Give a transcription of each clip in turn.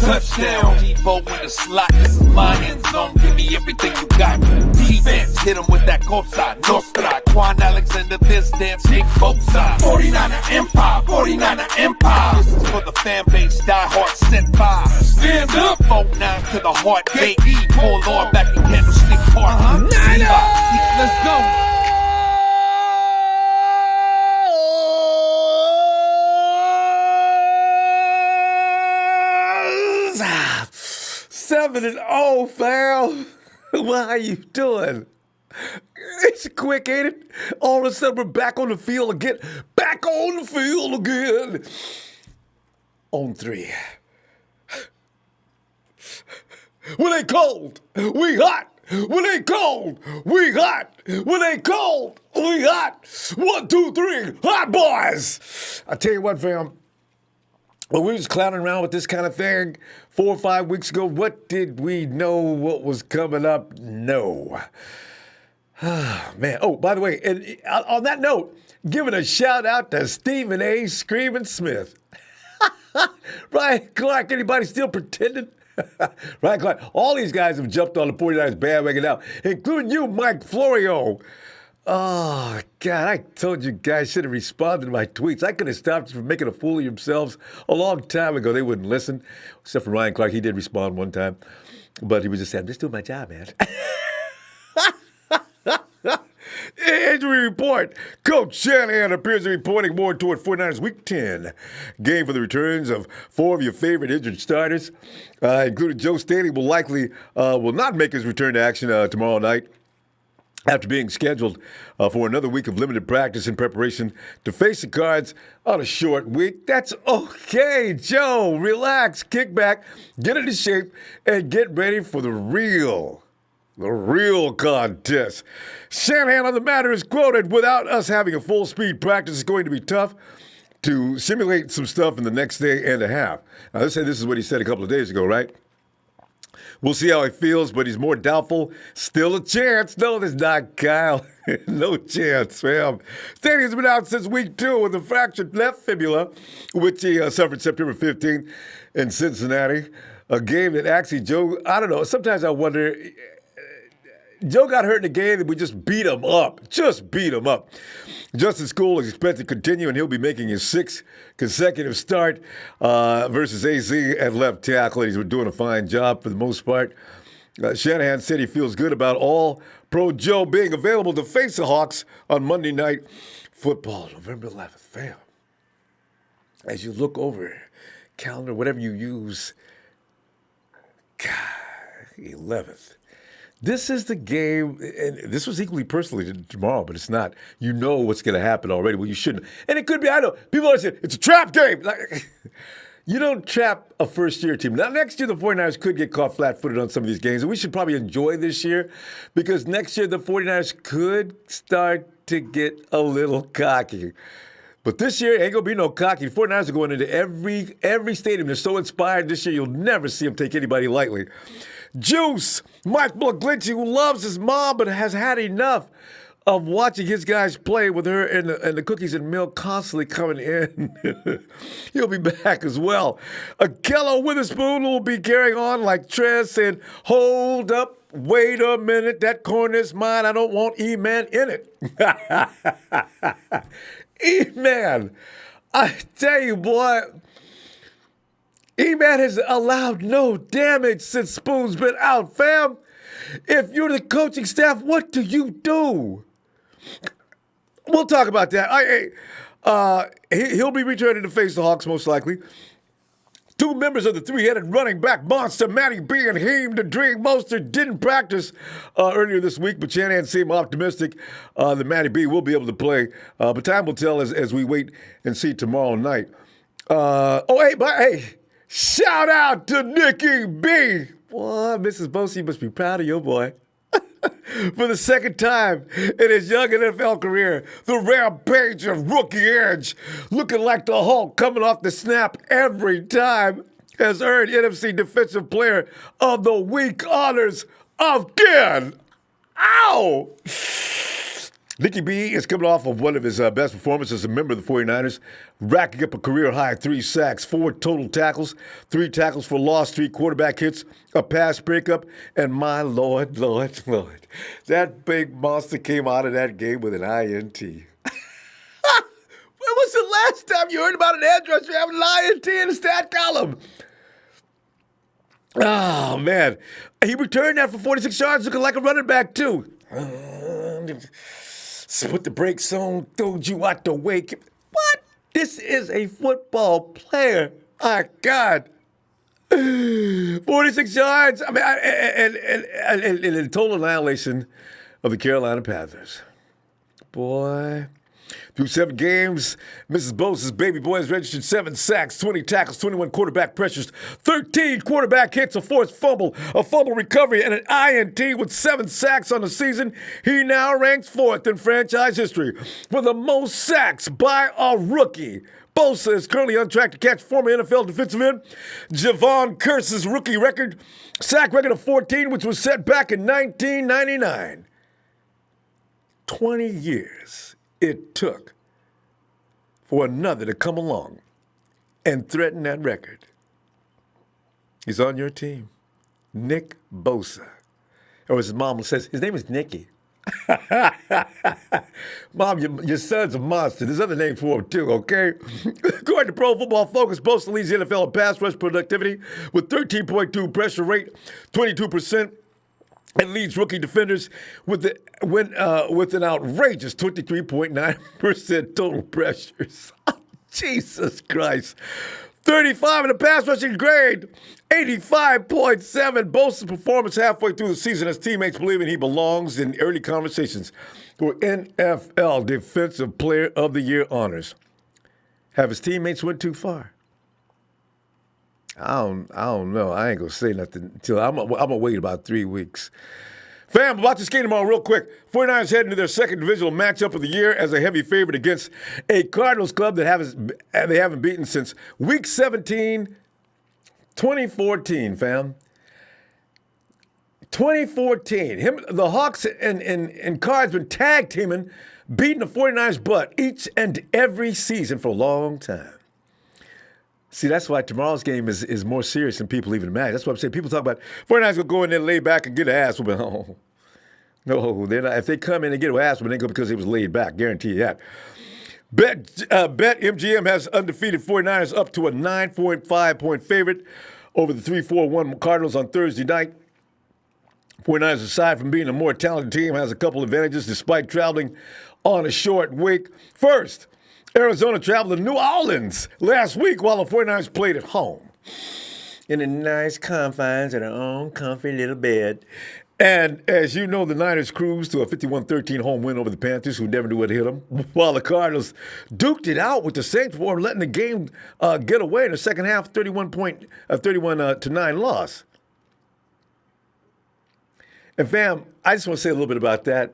Touchdown, Devo in the slot. This is my end zone. Give me everything you got. Defense, hit him with that Cosa Nostra. Quan Alexander, this dance, Nick Bosa. 49er Empire, 49er Empire. This is for the fan base, die hard, set by. Stand up, 4-9 to the heart, baby. Paul Lord back in Candlestick Park. Let's go. 7-0, fam. What are you doing? It's quick, ain't it? All of a sudden, we're back on the field again. Back on the field again. On 3. When they cold, we hot. When they cold, we hot. When they cold, we hot. 1, 2, 3, hot boys. I tell you what, fam. When we was clowning around with this kind of thing 4 or 5 weeks ago, what did we know what was coming up? No. Man. Oh, by the way, and on that note, giving a shout out to Stephen A. Screaming Smith. Ryan Clark, anybody still pretending? Ryan Clark, all these guys have jumped on the 49ers bandwagon now, including you, Mike Florio. Oh, God, I told you guys should have responded to my tweets. I could have stopped you from making a fool of yourselves a long time ago. They wouldn't listen, except for Ryan Clark. He did respond one time, but he was just saying, I'm just doing my job, man. Injury report. Coach Shanahan appears to be pointing more toward 49ers Week 10 game for the returns of 4 of your favorite injured starters, including Joe Staley will not make his return to action tomorrow night, after being scheduled for another week of limited practice in preparation to face the Cards on a short week. That's okay, Joe. Relax, kick back, get into shape, and get ready for the real contest. Shanahan on the matter is quoted, without us having a full-speed practice, it's going to be tough to simulate some stuff in the next day and a half. Now, let's say this is what he said a couple of days ago, right? We'll see how he feels, but he's more doubtful. Still a chance. No, there's not, Kyle. No chance, fam. Staley's been out since week 2 with a fractured left fibula, which he suffered September 15th in Cincinnati. A game that actually, Joe, I don't know, sometimes I wonder, Joe got hurt in the game and we just beat him up. Just beat him up. Justin School is expected to continue, and he'll be making his 6th consecutive start versus AZ at left tackle. He's been doing a fine job for the most part. Shanahan said he feels good about All-Pro Joe being available to face the Hawks on Monday Night Football, November 11th. Fam, as you look over calendar, whatever you use, God, 11th. This is the game, and this was equally personally tomorrow, but it's not. You know what's going to happen already. Well, you shouldn't. And it could be, I know, people are saying, it's a trap game. Like, you don't trap a first-year team. Now, next year, the 49ers could get caught flat-footed on some of these games, and we should probably enjoy this year because next year, the 49ers could start to get a little cocky. But this year, ain't going to be no cocky. The 49ers are going into every stadium. They're so inspired this year, you'll never see them take anybody lightly. Juice, Mike McGlinchey, who loves his mom but has had enough of watching his guys play with her and the cookies and milk constantly coming in. He'll be back as well. Akello Witherspoon will be carrying on like Trez saying, hold up, wait a minute, that corner is mine. I don't want E-Man in it. E-Man, I tell you, boy, E-Man has allowed no damage since Spoon's been out, fam. If you're the coaching staff, what do you do? We'll talk about that. He'll be returning to face the Hawks most likely. 2 members of the 3-headed running back monster, Matty B and Haim the Dream Mostert, didn't practice earlier this week, but Shanahan seemed optimistic that Matty B will be able to play. But time will tell as we wait and see tomorrow night. Hey. Shout out to Nicky B. Boy, Mrs. Bosa, you must be proud of your boy. For the second time in his young NFL career, the rampage of rookie edge, looking like the Hulk coming off the snap every time, has earned NFC Defensive Player of the Week honors again. Ow! Nicky B is coming off of one of his best performances as a member of the 49ers, racking up a career-high 3 sacks, 4 total tackles, 3 tackles for loss, 3 quarterback hits, a pass breakup, and my Lord, that big monster came out of that game with an INT. When was the last time you heard about an edge rusher having an INT in the stat column? Oh, man. He returned that for 46 yards, looking like a running back, too. Put the brakes on, throwed you out the way. What? This is a football player. My God. 46 yards. I mean, and in total annihilation of the Carolina Panthers. Boy. Through 7 games, Mrs. Bosa's baby boy has registered 7 sacks, 20 tackles, 21 quarterback pressures, 13 quarterback hits, a forced fumble, a fumble recovery, and an INT with 7 sacks on the season. He now ranks 4th in franchise history for the most sacks by a rookie. Bosa is currently on track to catch former NFL defensive end Javon Curse's rookie record, sack record of 14, which was set back in 1999. 20 years it took for another to come along and threaten that record. He's on your team, Nick Bosa. Or as his mom says, his name is Nicky. Mom, your son's a monster. There's other name for him, too, okay? According to Pro Football Focus, Bosa leads the NFL in pass rush productivity with 13.2 pressure rate, 22%. And leads rookie defenders with an outrageous 23.9% total pressures. Jesus Christ. 35 in the pass rushing grade, 85.7. Bosa's performance halfway through the season as teammates believing he belongs in early conversations for NFL Defensive Player of the Year honors. Have his teammates went too far? I don't know. I ain't going to say nothing until I'm going to wait about 3 weeks. Fam, about this game tomorrow real quick. 49ers head into their second divisional matchup of the year as a heavy favorite against a Cardinals club that they haven't beaten since Week 17, 2014, fam. 2014. The Hawks and Cards been tag teaming, beating the 49ers butt each and every season for a long time. See, that's why tomorrow's game is more serious than people even imagine. That's what I'm saying. People talk about 49ers going to go in there, lay back, and get an ass whooping. Oh, no, they're not. If they come in and get an ass whooping, they go because it was laid back. Guarantee you that. Bet MGM has undefeated 49ers up to a 9.5-point favorite over the 3-4-1 Cardinals on Thursday night. 49ers, aside from being a more talented team, has a couple advantages despite traveling on a short week. First, Arizona traveled to New Orleans last week while the 49ers played at home in the nice confines of their own comfy little bed. And as you know, the Niners cruised to a 51-13 home win over the Panthers, who never knew what hit them, while the Cardinals duked it out with the Saints before letting the game get away in the second half, 31-9 loss. And fam, I just want to say a little bit about that.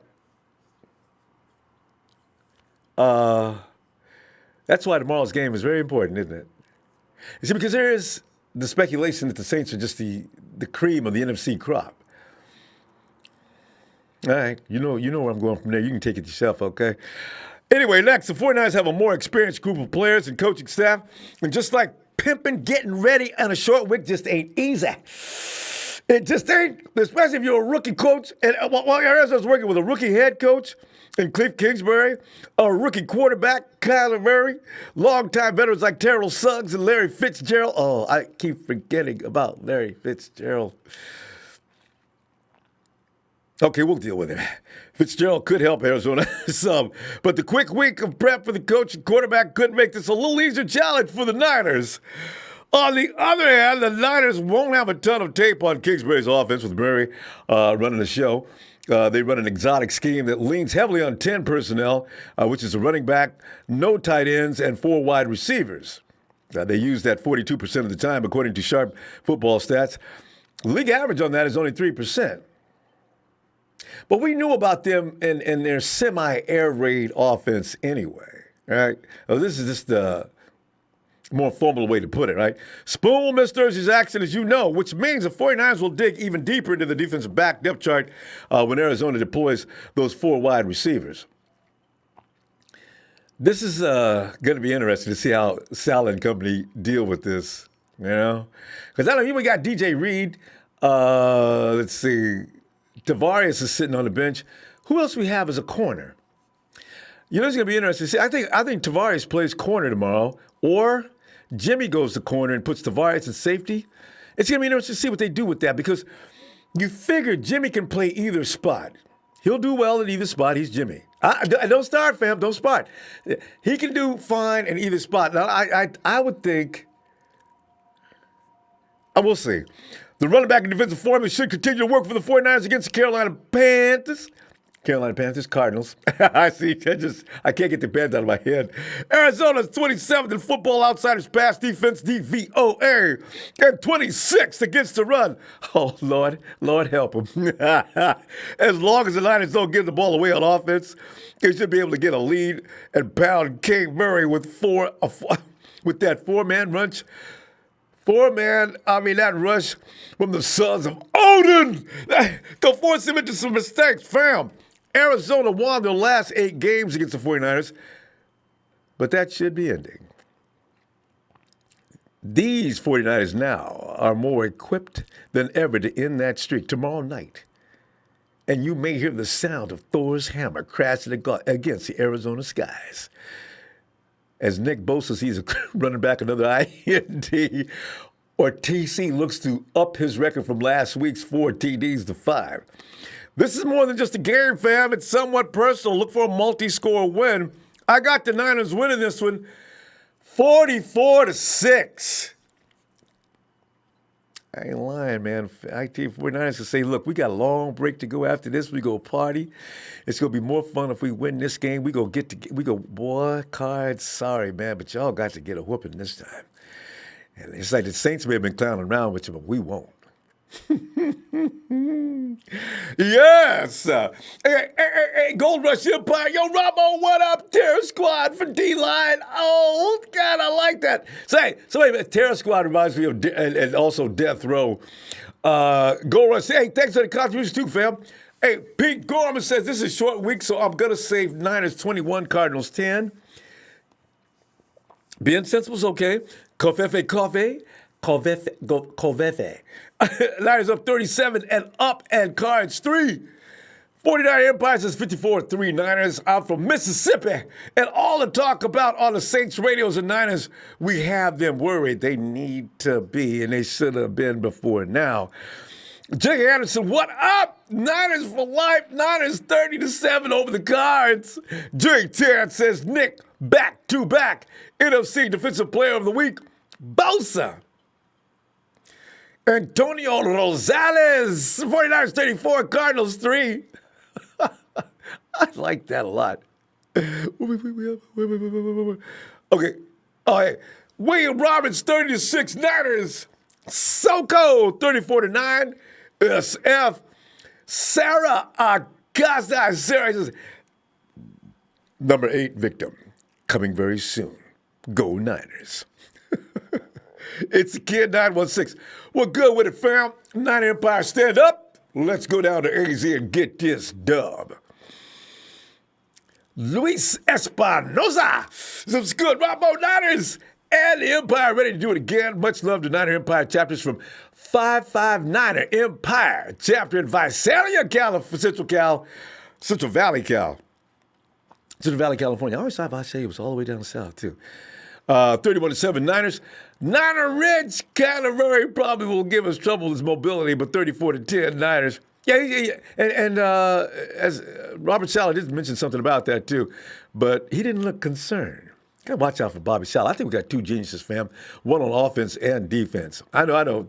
That's why tomorrow's game is very important, isn't it? You see, because there is the speculation that the Saints are just the cream of the NFC crop. All right, you know where I'm going from there. You can take it yourself, okay? Anyway, next, the 49ers have a more experienced group of players and coaching staff. And just like pimping, getting ready on a short week just ain't easy. It just ain't, especially if you're a rookie coach. And while Arizona's working with a rookie head coach in Cliff Kingsbury, a rookie quarterback, Kyler Murray, longtime veterans like Terrell Suggs and Larry Fitzgerald. Oh, I keep forgetting about Larry Fitzgerald. Okay, we'll deal with him. Fitzgerald could help Arizona some, but the quick week of prep for the coach and quarterback could make this a little easier challenge for the Niners. On the other hand, the Niners won't have a ton of tape on Kingsbury's offense with Murray running the show. They run an exotic scheme that leans heavily on 10 personnel, which is a running back, no tight ends, and 4 wide receivers. They use that 42% of the time, according to Sharp Football Stats. League average on that is only 3%. But we knew about them in their semi-air raid offense anyway, right? Well, this is just the more formal way to put it, right? Spoon will miss Thursday's action, as you know, which means the 49ers will dig even deeper into the defensive back depth chart when Arizona deploys those 4 wide receivers. This is going to be interesting to see how Sal and company deal with this, Because I know we got DJ Reed. Let's see. Tavares is sitting on the bench. Who else we have as a corner? It's going to be interesting. See, I think Tavares plays corner tomorrow, or Jimmy goes to corner and puts Tavares in safety. It's going to be interesting to see what they do with that because you figure Jimmy can play either spot. He'll do well at either spot. He's Jimmy. Don't start, fam. Don't start. He can do fine in either spot. Now, I would think, I will see. The running back and defensive foreman should continue to work for the 49ers against the Carolina Panthers. Cardinals. I see. I can't get the Panthers out of my head. Arizona's 27th in Football Outsiders pass defense, DVOA, and 26th against the run. Oh, Lord help them. As long as the Niners don't give the ball away on offense, they should be able to get a lead and pound King Murray with that four-man rush. That rush from the sons of Odin. They'll force him into some mistakes, fam. Arizona won their last 8 games against the 49ers, but that should be ending. These 49ers now are more equipped than ever to end that streak tomorrow night. And you may hear the sound of Thor's hammer crashing against the Arizona skies. As Nick Bosa sees running back another INT, or TC looks to up his record from last week's 4 TDs to 5. This is more than just a game, fam. It's somewhat personal. Look for a multi-score win. I got the Niners winning this one 44-6. I ain't lying, man. I think 49ers can say, look, we got a long break to go after this. We go party. It's going to be more fun if we win this game. We go, boy, Cards, sorry, man, but y'all got to get a whooping this time. And it's like the Saints may have been clowning around with you, but we won't. Yes. Hey, Gold Rush Empire. Yo, Ronbo, what up? Terror Squad for D-Line. Oh, God, I like that. So wait, Terror Squad reminds me of, and also Death Row. Gold Rush, hey, thanks for the contribution too, fam. Hey, Pete Gorman says this is a short week, so I'm going to save Niners 21, Cardinals 10. Being sensible's okay. Covfefe. Niners up 37 and up, and Cards 3. 49 Empire says 54-3 Niners out from Mississippi. And all the talk about on the Saints radios and Niners, we have them worried. They need to be, and they should have been before now. Jay Anderson, what up? Niners for life. Niners 30-7 over the Cards. Jay Tad says Nick back-to-back NFC Defensive Player of the Week. Bosa. Antonio Rosales, 49ers 34, Cardinals 3. I like that a lot. Okay. All right. William Robbins, 30-6, Niners. Soko, 34-9. SF. Sarah Acosta. Sarah says, number 8 victim, coming very soon. Go Niners. It's the Kid 916. We're good with it, fam. Nine Empire, stand up. Let's go down to AZ and get this dub. Luis Espinoza. Some good Ronbo Niners. And the Empire ready to do it again. Much love to Niner Empire chapters from 559er Empire chapter in Visalia, Central Valley, California. I always thought Visalia was all the way down south, too. 31-7 Niners. Niner Ridge Canterbury probably will give us trouble with his mobility, but 34-10 Niners. Yeah. And as Robert Saleh did mention something about that too, but he didn't look concerned. Gotta watch out for Bobby Saleh. I think we got 2 geniuses, fam. One on offense and defense. I know.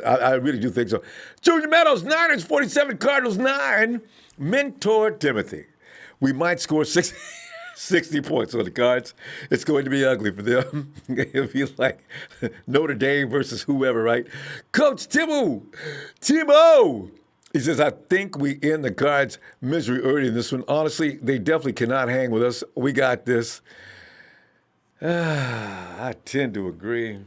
I really do think so. Junior Meadows, Niners 47, Cardinals 9. Mentor Timothy. We might score 60 points on the Cards. It's going to be ugly for them. It'll be like Notre Dame versus whoever, right? Coach Timo. He says, I think we end the Cards' misery early in this one. Honestly, they definitely cannot hang with us. We got this. I tend to agree.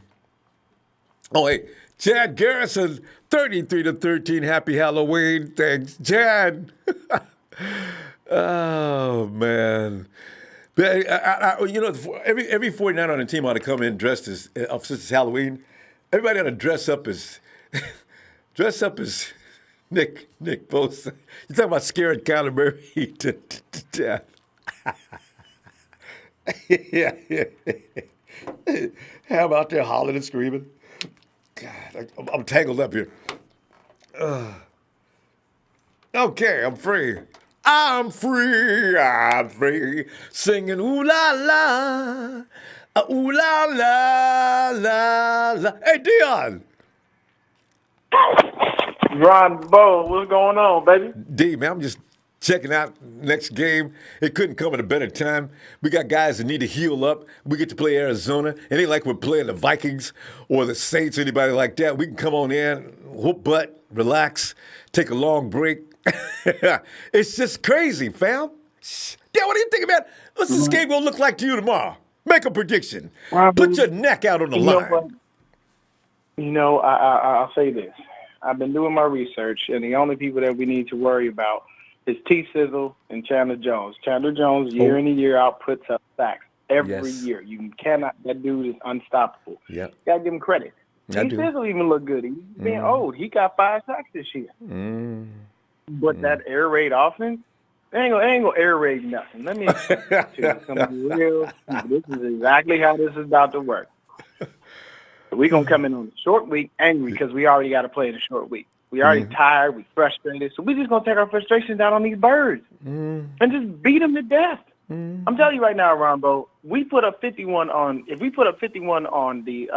Oh, hey, Chad Garrison, 33-13. Happy Halloween. Thanks, Chad. Oh, man. But every 49 on the team ought to come in dressed as since it's Halloween. Everybody ought to dress up as Nick Bosa. You talking about scaring Kyler Murray to death? Yeah. How about there hollering and screaming? God, I'm tangled up here. Okay, I'm free. I'm free. I'm free. Singing ooh la la, ooh la la la la. Hey, Dion. Ronbo, what's going on, baby? D, man, I'm just checking out next game. It couldn't come at a better time. We got guys that need to heal up. We get to play Arizona. It ain't like we're playing the Vikings or the Saints, anybody like that. We can come on in, whoop butt, relax, take a long break. It's just crazy, fam. Dad, what do you think about what's this game gonna look like to you tomorrow? Make a prediction. Put your neck out on the line. I'll say this. I've been doing my research, and the only people that we need to worry about is T-Sizzle and Chandler Jones. Chandler Jones, year in and year out, puts up sacks every year. You cannot. That dude is unstoppable. Yeah, gotta give him credit. T-Sizzle even look good. He's being old. He got 5 sacks this year. But that air raid offense, they ain't gonna air raid nothing. Let me explain to you. It's gonna be real. This is exactly how this is about to work. We're going to come in on a short week angry because we already got to play in a short week. We already tired. We frustrated. So we're just going to take our frustrations out on these birds and just beat them to death. I'm telling you right now, Ronbo, we put up 51 on – if we put up 51 on the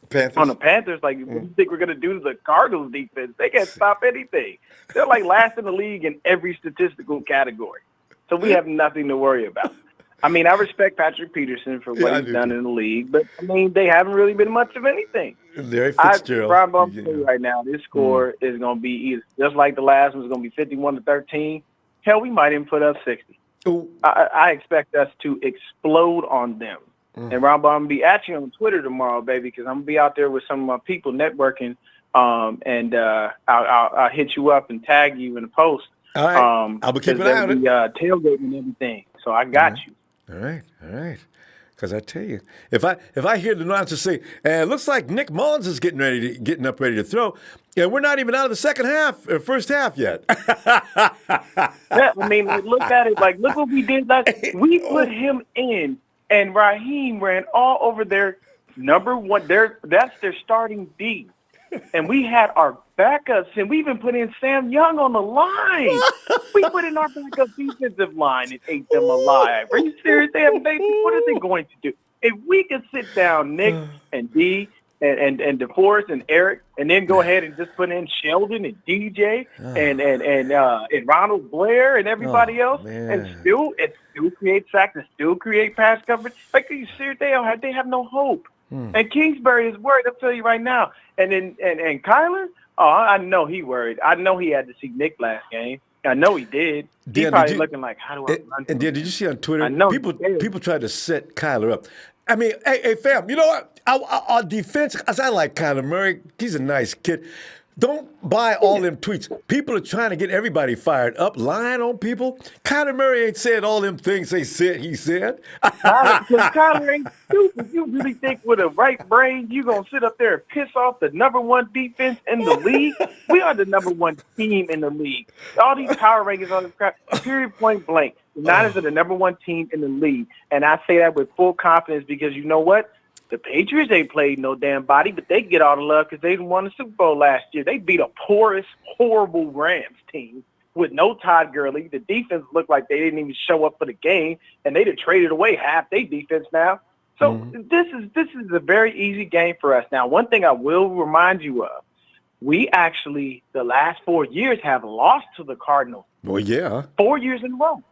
Panthers, like what do you think we're going to do to the Cardinals defense? They can't stop anything. They're like last in the league in every statistical category. So we have nothing to worry about. I mean, I respect Patrick Peterson for what he's done in the league, but, I mean, they haven't really been much of anything. Larry Fitzgerald. I'm telling you right now, this score is going to be either just like the last one, it's going to be 51-13. Hell, we might even put up 60. I expect us to explode on them. And, Ronbo, I'm going to be at you on Twitter tomorrow, baby, because I'm going to be out there with some of my people networking, and I'll hit you up and tag you in a post. All right. I'll be keeping an eye on it. Tailgating and everything, so I got you. All right. Because I tell you, if I hear the announcer say, it looks like Nick Mullins is getting up ready to throw, and we're not even out of the second half or first half yet. Yeah, I mean, look at it. Like, look what we did last. We put him in, and Raheem ran all over their number one. That's their starting D. And we had our backups, and we even put in Sam Young on the line. We put in our backup defensive line and ate them alive. Are you serious? What are they going to do? If we could sit down Nick and D and DeForest and Eric, and then go ahead and just put in Sheldon and DJ and Ronald Blair and everybody else, and still create sacks and still create pass coverage. Like, are you serious? They have no hope. And Kingsbury is worried. I'll tell you right now. And Kyler, I know he worried. I know he had to see Nick last game. I know he did. He's probably looking like, how do I run? And did you see on Twitter? People tried to set Kyler up. I mean, hey, fam, you know what? Our defense, as I like Kyler Murray, he's a nice kid. Don't buy all them tweets. People are trying to get everybody fired up, lying on people. Kyler Murray ain't said all them things he said. Because Kyler ain't stupid. You really think with a right brain you're going to sit up there and piss off the number one defense in the league? We are the number one team in the league. All these power rankings on this crap, period, point blank. The Niners are the number one team in the league. And I say that with full confidence because you know what? The Patriots ain't played no damn body, but they get all the love because they won the Super Bowl last year. They beat a porous, horrible Rams team with no Todd Gurley. The defense looked like they didn't even show up for the game, and they'd have traded away half their defense now. So this is a very easy game for us. Now, one thing I will remind you of, we actually, the last 4 years, have lost to the Cardinals. Well, yeah. 4 years in a row.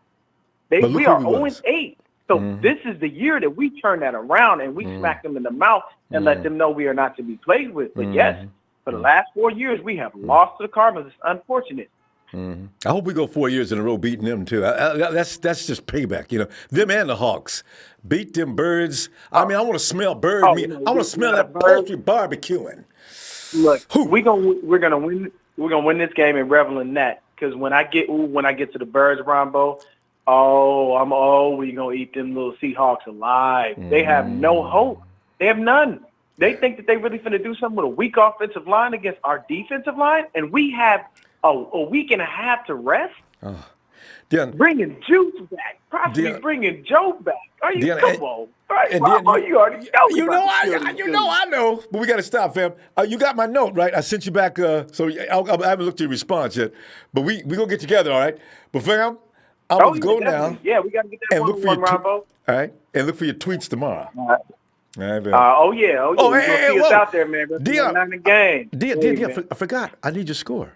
We are 0-8. So this is the year that we turn that around and we smack them in the mouth and let them know we are not to be played with. But yes, for the last 4 years, we have lost to the Cardinals. It's unfortunate. I hope we go 4 years in a row beating them too. That's just payback, you know. Them and the Hawks beat them birds. I mean, I want to smell bird meat. I want to smell that poultry barbecuing. Look, we're gonna win. We're gonna win this game and revel in that. Because when I get to the birds, Ronbo, We gonna eat them little Seahawks alive. They have no hope. They have none. They think that they really finna do something with a weak offensive line against our defensive line, and we have a week and a half to rest. Deon, Bringing Juice back, possibly Deon, bringing Joe back. Are you Deon, come on? Right? and Well, Deon, you already know. you know I know, but we got to stop, fam. You got my note, right? I sent you back, so I haven't looked at your response yet, but we gonna get together, all right? But fam, I'm gonna go now. Yeah, we gotta get that and look for your Ronbo. all right, and look for your tweets tomorrow. All right. All right, man. Oh yeah. Oh, We're hey, gonna see whoa. us out there, man. Deon, not in the game. Deon, I forgot. I need your score.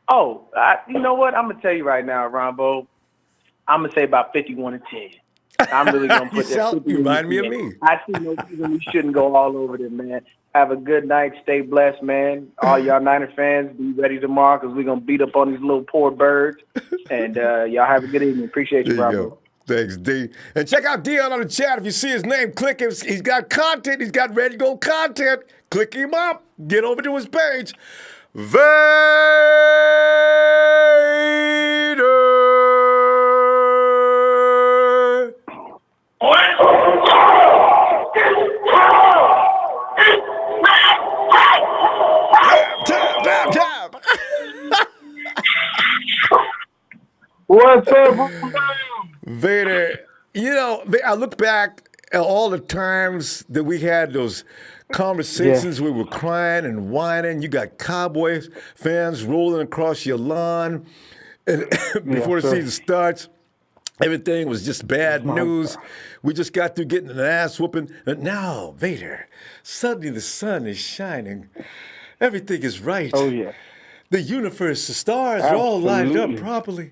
Oh, you know what? I'm gonna tell you right now, Ronbo. I'm gonna say about 51-10. I'm really gonna put that. You remind me of me. I see no reason we shouldn't go all over them, man. Have a good night. Stay blessed, man. All y'all Niner fans, be ready tomorrow because we're gonna beat up on these little poor birds. And y'all have a good evening. Appreciate you, There you Ronbo. go. Thanks, D. And check out Deon on the chat. If you see his name, click him. He's got content. He's got ready to go content. Click him up. Get over to his page. Vader. Tap. What's up, Vader, I look back at all the times that we had those conversations where we were crying and whining. You got Cowboys fans rolling across your lawn. And before the season starts, everything was just bad news. We just got through getting an ass whooping. And now, Vader, suddenly the sun is shining. Everything is right. Oh, yeah. The universe, the stars are all lined up properly.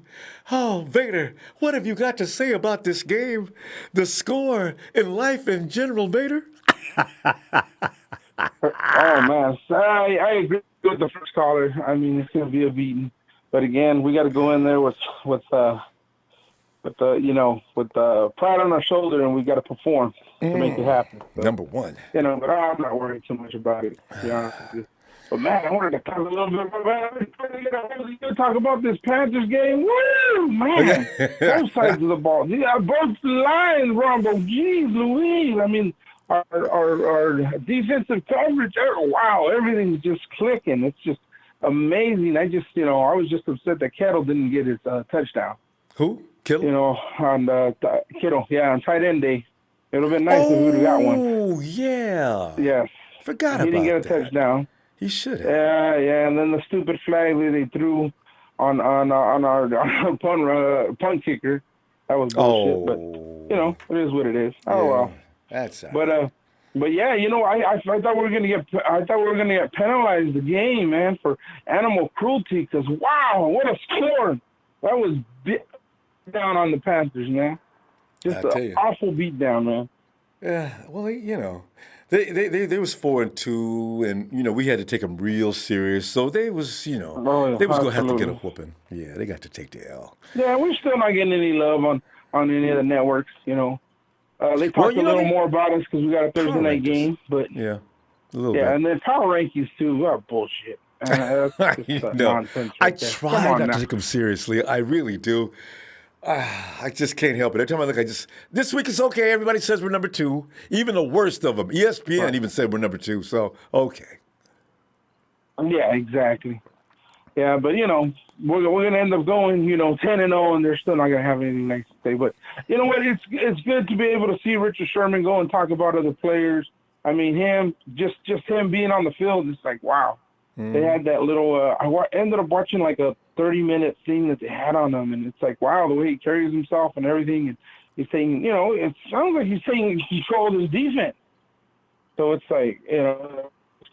Oh, Vader, what have you got to say about this game, the score, and life in general, Vader? Oh, man. I agree with the first caller. I mean, it's going to be a beating. But again, we got to go in there with pride on our shoulder, and we got to perform to make it happen. So, Number one. but I'm not worried too much about it, to be honest with you. But, man, I wanted to talk a little bit talk about this Panthers game. Woo, man. Both sides of the ball. Yeah, both lines, Ronbo. Jeez Louise. I mean, our defensive coverage, wow, everything's just clicking. It's just amazing. I was just upset that Kittle didn't get his touchdown. Who? Kittle? On Kittle, on tight end day. It would have been nice if we would have got one. Oh, yeah. Yes. Forgot about that. He didn't get a touchdown. He should have. Yeah, and then the stupid flag that they threw on our punt kicker, that was bullshit. But it is what it is. Oh well. That's all right. But yeah, I thought we were gonna get penalized the game, man, for animal cruelty. Because wow, what a score! That was down on the Panthers, man. Just an awful beat down, man. Yeah, well, They was 4-2, and we had to take them real serious. So they was, they was gonna have to get a whooping. Yeah, they got to take the L. Yeah, we're still not getting any love on any of the networks. They talked a little more about us because we got a Thursday night game, but yeah, a little bit. And then power rankings too. Are bullshit. That's just nonsense. I try not to take them seriously. I really do. I just can't help it. Every time I look, this week is okay. Everybody says we're number 2. Even the worst of them. ESPN even said we're number 2. So, okay. Yeah, exactly. Yeah, but, we're going to end up going, 10-0, and they're still not going to have anything nice to say. But, you know what? It's good to be able to see Richard Sherman go and talk about other players. I mean, just him being on the field, it's like, wow. They had that little I ended up watching like a 30-minute thing that they had on him, and it's like, wow, the way he carries himself and everything. And he's saying, it sounds like he's saying he controlled his defense. So it's like, it's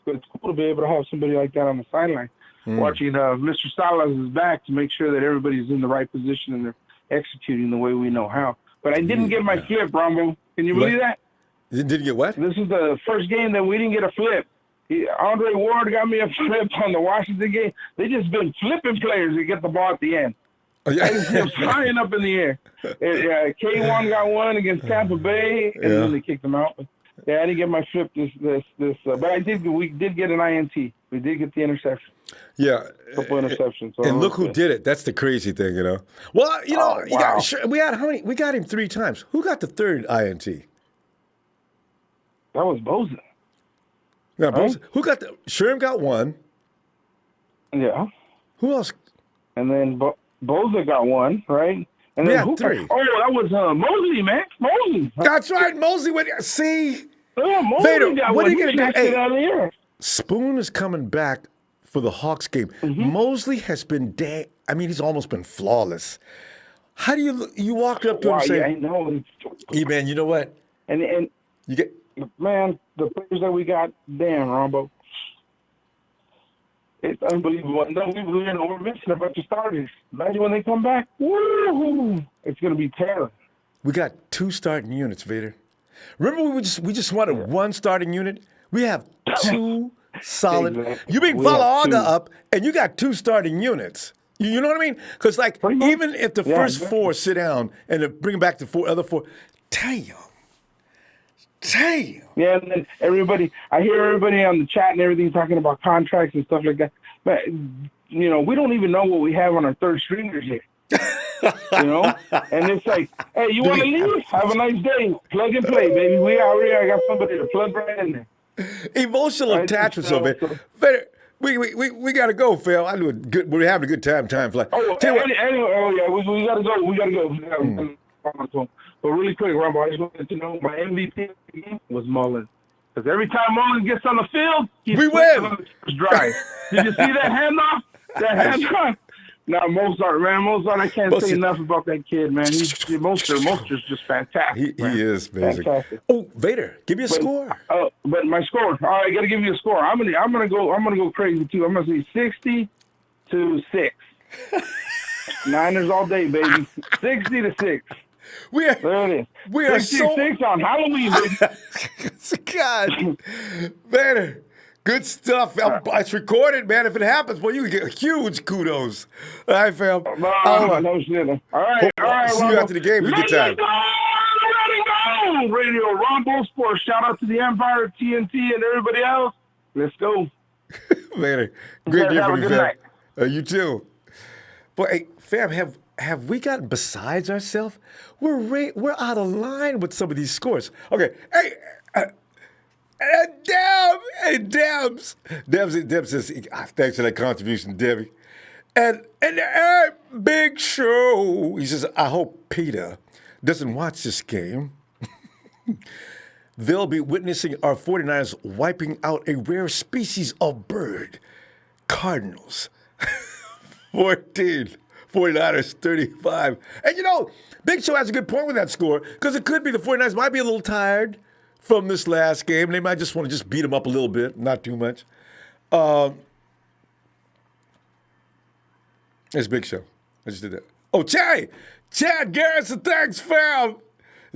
cool to be able to have somebody like that on the sideline, watching Mr. Salas' back to make sure that everybody's in the right position and they're executing the way we know how. But I didn't get my flip, Ronbo. Can you believe that? You didn't get what? This is the first game that we didn't get a flip. Andre Ward got me a flip on the Washington game. They just been flipping players to get the ball at the end. Oh, yeah. They just flying up in the air. K1 got one against Tampa Bay, and then they kicked them out. Yeah, I didn't get my flip but we did get an INT. We did get the interception. Yeah. Couple interceptions. So And it look was who good. did it. That's the crazy thing, you know. Well, you know, Oh, wow. we had how many? We got him 3 times. Who got the third INT? That was Bosa. Yeah, Right? who got the? Sherm got 1. Yeah. Who else? And then Bosa got 1, right? And We then had who? 3. Oh, that was Mosley, man. Mosley. That's right. Mosley went. See, Yeah, Mosley Vader, got what one. are you gonna He do? snatched Hey, it out of the air. Spoon is coming back for the Hawks game. Mosley has been I mean, he's almost been flawless. How do you walk up to him Wow, and say, yeah, I know. "Hey, man, you know what? And You get." man, the players that we got, damn, Ronbo. It's unbelievable. No, we're missing a bunch of starters. Imagine when they come back. Woo! It's going to be terror. We got 2 starting units, Vader. Remember, we just wanted 1 starting unit. We have 2 solid. Exactly. You bring We have Valaga 2. up, and you got 2 starting units. You know what I mean? Because like Pretty much. even if the Yeah, first exactly. 4 sit down and then bring back the other 4, damn. Yeah, and then I hear everybody on the chat and everything talking about contracts and stuff like that. But, you know, we don't even know what we have on our third stringers here. You know? And it's like, hey, you want to leave? Have a nice day. Plug and play, baby. We out here. I got somebody to plug right in there. Emotional Right, attachments so- of it. Vader, we got to go, Phil. I knew we're having a good time. Time flies. Oh, Tell you what, anyway, yeah, we got to go. We got to go. But really quick, Ronbo, I just wanted to know my MVP of the game was Mullins. Because every time Mullins gets on the field, he's We win. on the first drive. Did you see that handoff? That handoff? Now, Mozart, I can't say enough about that kid, man. Mozart's just fantastic. he man. is amazing. Fantastic. Oh, Vader, give me a score. But my score. All right, I got to give you a score. I'm gonna go crazy too. I'm gonna say 60-6. Niners all day, baby. 60-6. We are, There it is. we are 66 so. on Halloween, baby. God, Vader, good stuff. It's recorded, man. If it happens, well, you can get huge kudos. All right, fam. No shit. All right. See you after the game. Have a good time. Let's go! Radio Ronbo Sports. Shout out to the Empire, TNT, and everybody else. Let's go. Vader, great to hear Have from a you, good fam. night. You too. But hey, fam, have we gotten besides ourselves? We're out of line with some of these scores. Okay, hey. Debs says, thanks for that contribution, Debbie. And Big Show, he says, I hope Peter doesn't watch this game. They'll be witnessing our 49ers wiping out a rare species of bird, Cardinals. 14, 49ers 35. And you know, Big Show has a good point with that score because it could be the 49ers might be a little tired from this last game. They might just want to just beat them up a little bit, not too much. It's Big Show. I just did that. Oh, Chad Garrison, thanks, fam.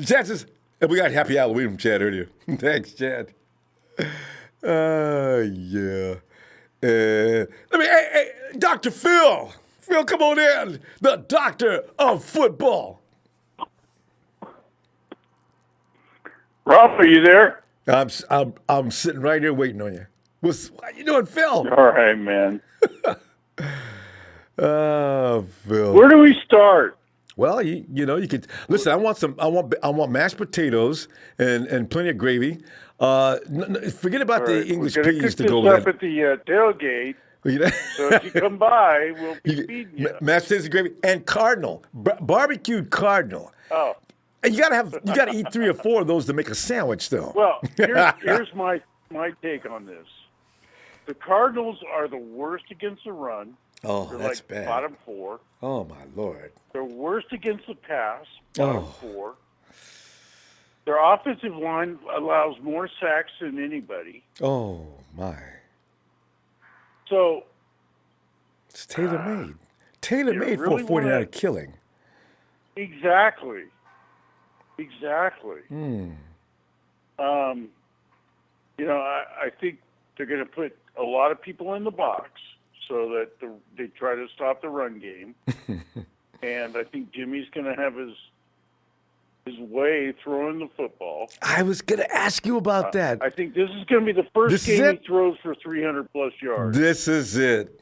Chad says, and we got Happy Halloween from Chad earlier. Thanks, Chad. Yeah. Hey, Dr. Phil. Phil, come on in. The doctor of football. Rob, are you there? I'm sitting right here waiting on you. How you doing, Phil? All right, man. Oh, Phil. Where do we start? Well, you could listen. I want mashed potatoes and plenty of gravy. Forget about the English We're gonna peas cook to go this with up at the tailgate. that. So if you come by, we'll be feeding you. Mashed potatoes and gravy and cardinal, barbecued cardinal. Oh, And you gotta eat 3 or 4 of those to make a sandwich, though. well, here's my take on this. The Cardinals are the worst against the run. Oh, They're that's like bad. bottom 4. Oh my Lord. They're worst against the pass, bottom Oh. 4. Their offensive line allows more sacks than anybody. Oh my. So It's tailor-made. Tailor-made really for a 49er wanna- killing. exactly. I think they're going to put a lot of people in the box so that they try to stop the run game. And I think Jimmy's going to have his his way throwing the football. I was going to ask you about that. I think this is going to be the first This is game it? he throws for 300-plus yards. This is it.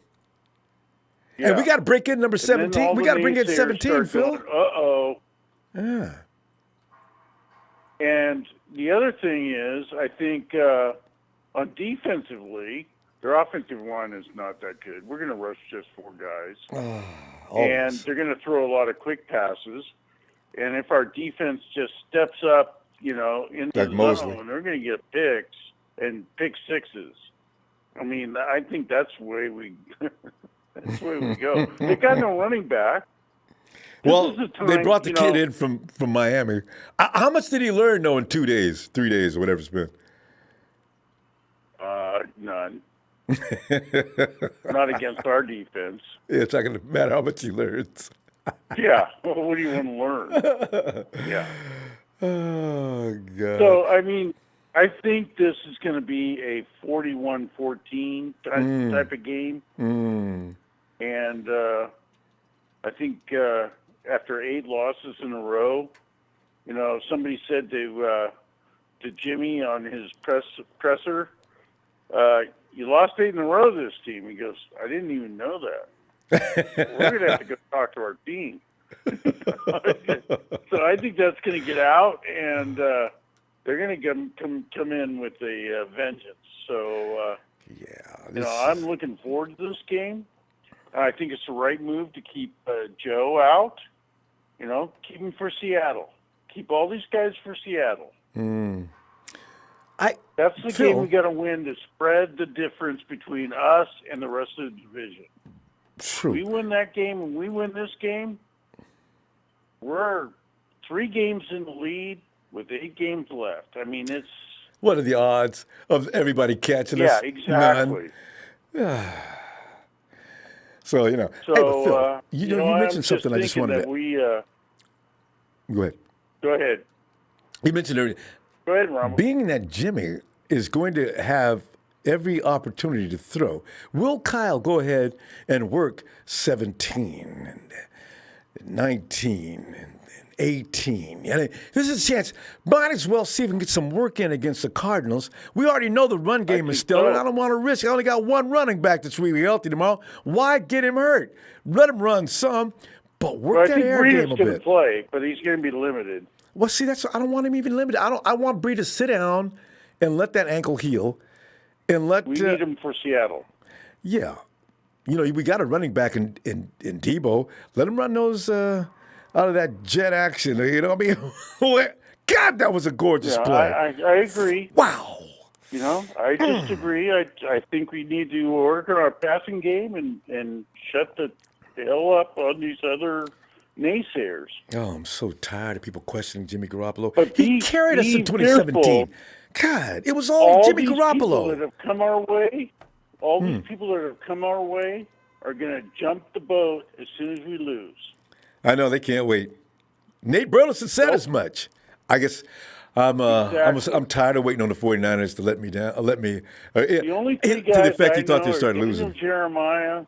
Yeah. And we got to break in number And then 17. all We the got to bring in naysayers 17, start Phil. going, uh-oh. Yeah. And the other thing is, I think on defensively, their offensive line is not that good. We're going to rush just 4 guys. And they're going to throw a lot of quick passes. And if our defense just steps up, in Like the Mosley. zone, they're going to get picks and pick sixes. I mean, I think that's the way we that's the way we go. They got no running back. Well, This is the they time, brought the kid in from Miami. How much did he learn, though, in 2 days, 3 days, or whatever it's been? None. Not against our defense. Yeah, it's not going to matter how much he learns. Yeah. Well, what do you want to learn? Yeah. Oh, God. So, I mean, I think this is going to be a 41-14 type of game. And I think after 8 losses in a row, somebody said to Jimmy on his presser, you lost 8 in a row this team. He goes, I didn't even know that. We're going to have to go talk to our team. So I think that's going to get out, and they're going to come in with a vengeance. So, I'm looking forward to this game. I think it's the right move to keep Joe out. Keep him for Seattle. Keep all these guys for Seattle. That's the game we got to win to spread the difference between us and the rest of the division. True. We win that game and we win this game, we're 3 games in the lead with 8 games left. I mean, it's... What are the odds of everybody catching us? Yeah, exactly. So, hey, but Phil, you mentioned something I just wanted to... Go ahead. Go ahead. You mentioned everything. Go ahead, Ronbo. Being that Jimmy is going to have every opportunity to throw, will Kyle go ahead and work 17 and 19 and 18? And this is a chance. Might as well see if we can get some work in against the Cardinals. We already know the run game is stellar. I don't want to risk. I only got 1 running back that's really healthy tomorrow. Why get him hurt? Let him run some, but work that air game a bit. I think Breeda's going to play, but he's going to be limited. Well, see, I don't want him even limited. I want Breida to sit down and let that ankle heal, and let. We need him for Seattle. Yeah, we got a running back in Debo. Let him run those out of that jet action. I mean, God, that was a gorgeous play. I agree. Wow. I just agree. I think we need to work on our passing game and shut the hell up on these other naysayers. Oh, I'm so tired of people questioning Jimmy Garoppolo. But he carried us in 2017. Careful. God, it was all Jimmy Garoppolo. People that have come our way, these people that have come our way are going to jump the boat as soon as we lose. I know they can't wait. Nate Burleson said as much. I guess I'm tired of waiting on the 49ers to let me down. The only 3 guys to the effect I he thought know they started are losing. Daniel Jeremiah,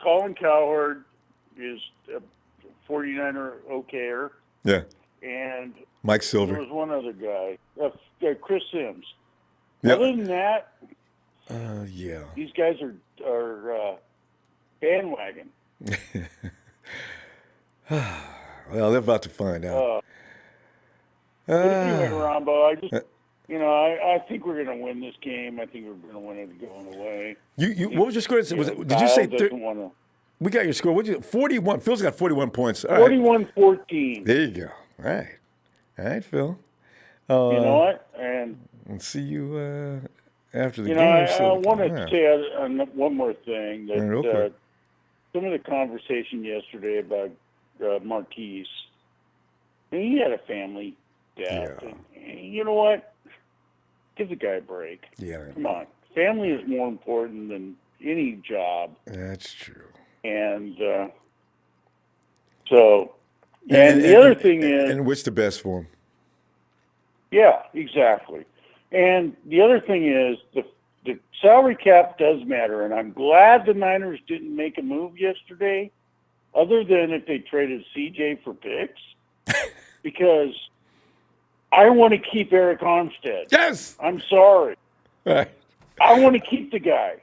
Colin Cowherd is a 49er okayer. Yeah. And Mike Silver. there was one other guy, Chris Sims. Yep. Other than that, yeah, these guys are bandwagon. Well, they're about to find out. But anyway, Ronbo, I think we're going to win this game. I think we're going to win it going away. What was your score? Did you say? We got your score. What did you? 41. Phil's got 41 points. 41-14. There you go. All right, Phil. You know what? And see you after the game. I wanted to say one more thing. That some of the conversation yesterday about Marquise, he had a family death. Yeah. And you know what? Give the guy a break. Yeah. Come on. Family is more important than any job. That's true. And the other thing is... And what's the best for him? Yeah, exactly. And the other thing is the salary cap does matter, and I'm glad the Niners didn't make a move yesterday, other than if they traded CJ for picks. because I want to keep Eric Armstead. Yes. I'm sorry. All right. I want to keep the guy.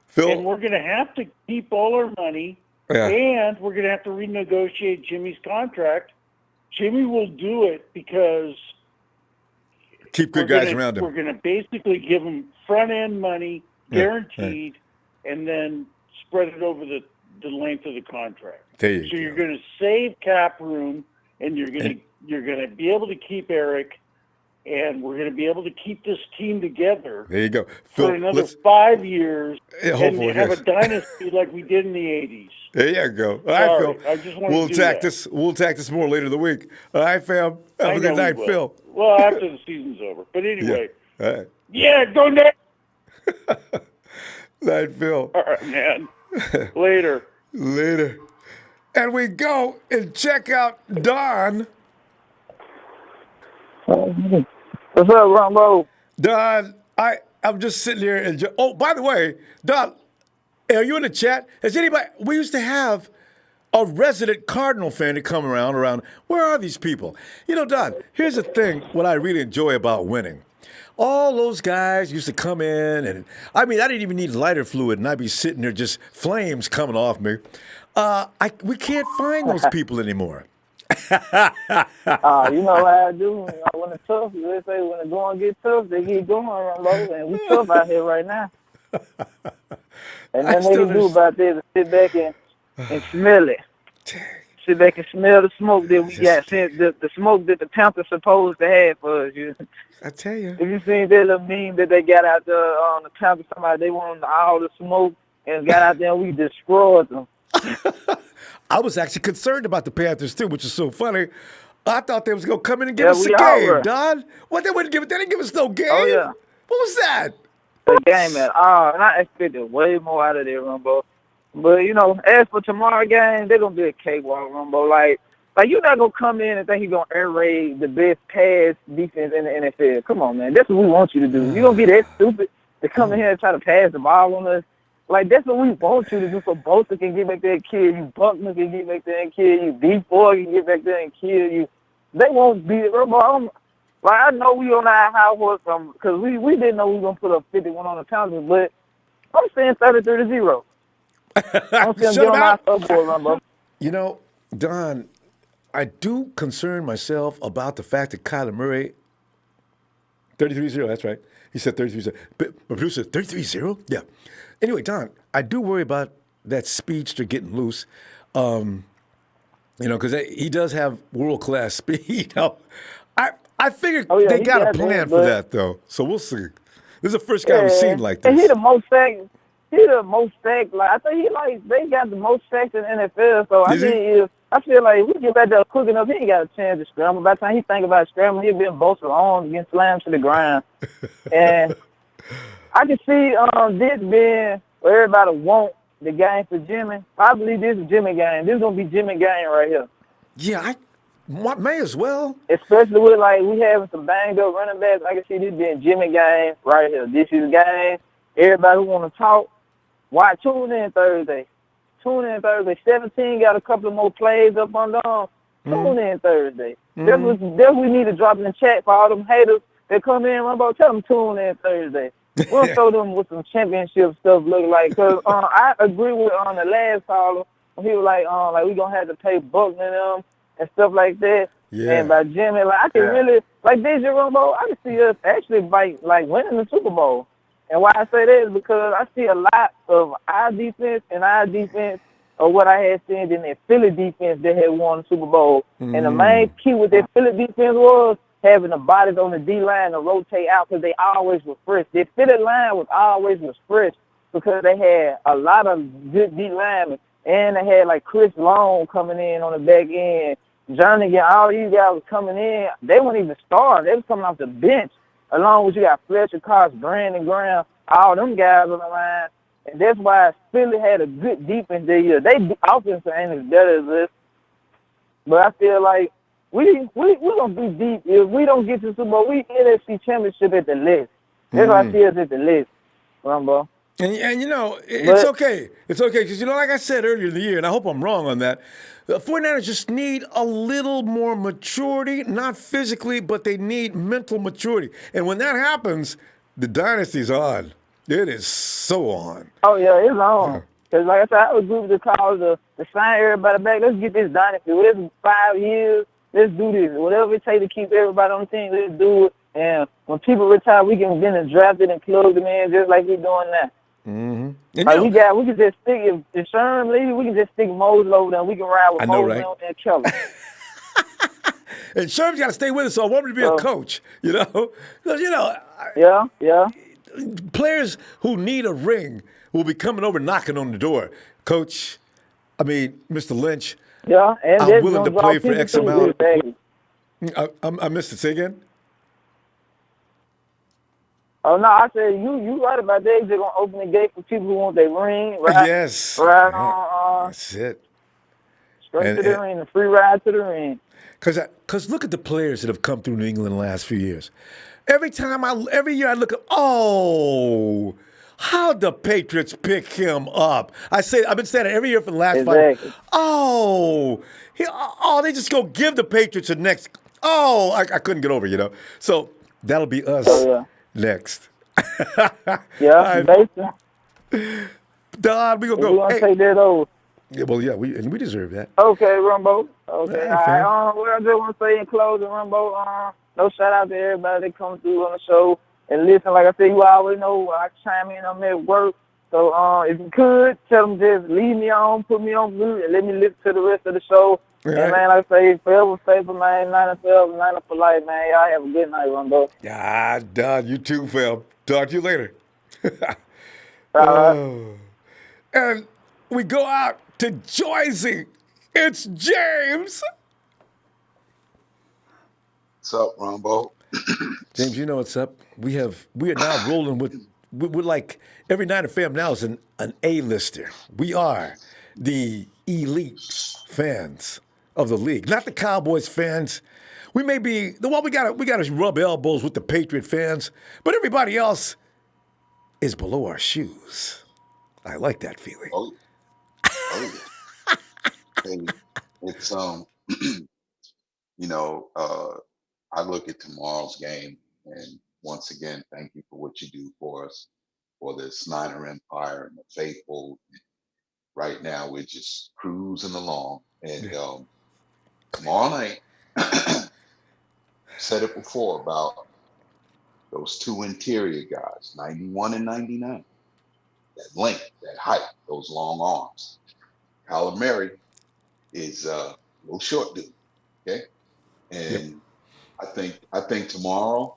Phil. And we're going to have to keep all our money, Yeah. and we're going to have to renegotiate Jimmy's contract. Jimmy will do it because Keep good guys around him. we're going to basically give him front-end money, guaranteed, and then spread it over the length of the contract. There you So go. you're going to save cap room, and you're going to be able to keep Eric, and we're going to be able to keep this team together There you go. Phil, for another 5 years and hopefully, have yes. a dynasty like we did in the 80s. There you go. All right, Sorry, Phil. I just wanted We'll to do attack that. this. We'll attack this more later in the week. All right, fam. Have I a know good we night, will. Phil. Well, after the season's over. But anyway, All right. yeah, go next. Night, Phil. All right, man. Later. Later. And we go and check out Don. What's up, Ronbo? Don, I'm just sitting here and oh, by the way, Don, are you in the chat? Has anybody? We used to have a resident Cardinal fan to come around. Where are these people? You know, Don, here's the thing. What I really enjoy about winning. All those guys used to come in, and I mean, I didn't even need lighter fluid, and I'd be sitting there just flames coming off me. We can't find those people anymore. You know what I do when it's tough? They say when the going get tough, they keep going, Ronbo, and we tough out here right now. And then they can do about this is sit back and smell it. Sit back and smell the smoke that we got. The smoke that the Panthers supposed to have for us. I tell you. If you seen that little meme that they got out there on the Panthers, somebody they wanted all the smoke and got out there and we destroyed them. I was actually concerned about the Panthers too, which is so funny. I thought they was gonna come in and give us a we all game, were. Don. What they didn't give us no game. Oh, yeah. What was that? The game at all, and I expected way more out of their Rumbo. But you know, as for tomorrow game, they're gonna be a cakewalk, Rumbo. Like you're not gonna come in and think you're gonna air raid the best pass defense in the NFL. Come on, man, that's what we want you to do. You're gonna be that stupid to come in here and try to pass the ball on us. Like that's what we want you to do. So Bosa can get back there and kill you, Buckner can get back there and kill you, D4 can get back there and kill you. They won't beat it, Rumbo. Like, I know we on our high horse because we didn't know we were going to put up 51 on the Panthers, but I'm saying 33-0. I'm saying get on my scoreboard, Rumbo. You know, Don, I do concern myself about the fact that Kyler Murray, 33-0, that's right. He said 33-0. But my producer, 33-0? Yeah. Anyway, Don, I do worry about that speedster getting loose. You know, because he does have world-class speed. I figured they got a plan for that, though. So we'll see. This is the first guy we've seen like this. And he the most sacks. Like I think they got the most sacks in the NFL. So I feel like if we get back there quick enough, he ain't got a chance to scramble. By the time he think about scrambling, he'll be in both arms getting slammed to the ground. And I can see this being where everybody want the game for Jimmy. I believe this is Jimmy game. This is gonna be Jimmy game right here. Yeah, may as well. Especially with we having some banged up running backs. I can see this being Jimmy game right here. This is the game. Everybody who want to talk, tune in Thursday. 17 got a couple of more plays up on them. Tune in Thursday. That's what we need to drop in the chat for all them haters that come in. Rumbo, tell them tune in Thursday. We'll show them what some championship stuff look like. Because I agree with the last caller. He was like we going to have to pay Buckner and them and stuff like that. Yeah. And by Jimmy, I can really, this year, Rumbo, I can see us actually winning the Super Bowl. And why I say that is because I see a lot of our defense or what I had seen in that Philly defense that had won the Super Bowl. And the main key with that Philly defense was having the bodies on the D-line to rotate out because they always were fresh. Their Philly line was fresh because they had a lot of good D-linemen. And they had Chris Long coming in on the back end. Johnny, all these guys was coming in. They weren't even starting. They was coming off the bench. Along with you got Fletcher, Cox, Brandon Graham, all them guys on the line. And that's why Philly had a good defense that year. They offense ain't as better as this. But I feel like we're going to be deep. If we don't get to the Super Bowl, we NFC Championship at the list. That's why I see us at the list, Rumbo. And you know, it's But okay. It's okay because, you know, like I said earlier in the year, and I hope I'm wrong on that, the 49ers just need a little more maturity, not physically, but they need mental maturity. And when that happens, the dynasty's on. It is so on. oh yeah, it's Yeah. on. Cause like I said, I was group to call to sign everybody back. Let's get this dynasty. Whatever 5 years, let's do this. Whatever it takes to keep everybody on the team, let's do it. And when people retire, we can get them drafted and plug them in just like we're doing now. And, you Like know, we can just stick if Sherman leaves, we can just stick Mosley over there. And we can ride with I know, Mosley right? and Keller. And Sherman's got to stay with us, so I want him to be a coach, you know? Because, you know, Yeah. players who need a ring will be coming over knocking on the door. Coach, Mr. Lynch, Yeah, and I'm that's willing gonna to draw play for people X too real amount. bad. I missed it. Say again? Oh no, I said you right about that. They're gonna open the gate for people who want their ring, right? Yes. Right Yeah. on, That's it. straight to And the ring, the free ride to the ring. Because look at the players that have come through New England the last few years. Every year I look at, how'd the Patriots pick him up? I've been saying it every year for the last 5 years. Exactly. They just go give the Patriots the next. I couldn't get over, you know. So that'll be us next. Yeah, All right, basically. Don, we gonna We go. gonna Hey, take that over. yeah, well, yeah, we deserve that. Okay, Rumbo. Okay, Hey, all right. fam. What I just want to say in closing, Rumbo. No shout out to everybody that comes through on the show and listen. Like I said, you already know I chime in. I'm at work, so if you could tell them just leave me on, put me on mute, and let me listen to the rest of the show. All And right. man, like I say, forever faithful, man. 9 forever, 9 for life, man. Y'all have a good night, Rumbo. Don, you too, fam. Talk to you later. All right. Oh. And we go out to Joyzy. It's James. What's up, Ronbo? James, you know what's up. We are now rolling with we're like every Niner fam now is an A-lister. We are the elite fans of the league, not the Cowboys fans. We may be we gotta rub elbows with the Patriot fans, but everybody else is below our shoes. I like that feeling. Oh, oh yeah. Hey, it's you know, I look at tomorrow's game, and once again, thank you for what you do for us, for this Niner Empire and the faithful. Right now, we're just cruising along, and tomorrow night, said it before about those two interior guys, 91 and 99. That length, that height, those long arms. Kyler Murray is a little short dude. Okay. Yep. And I think tomorrow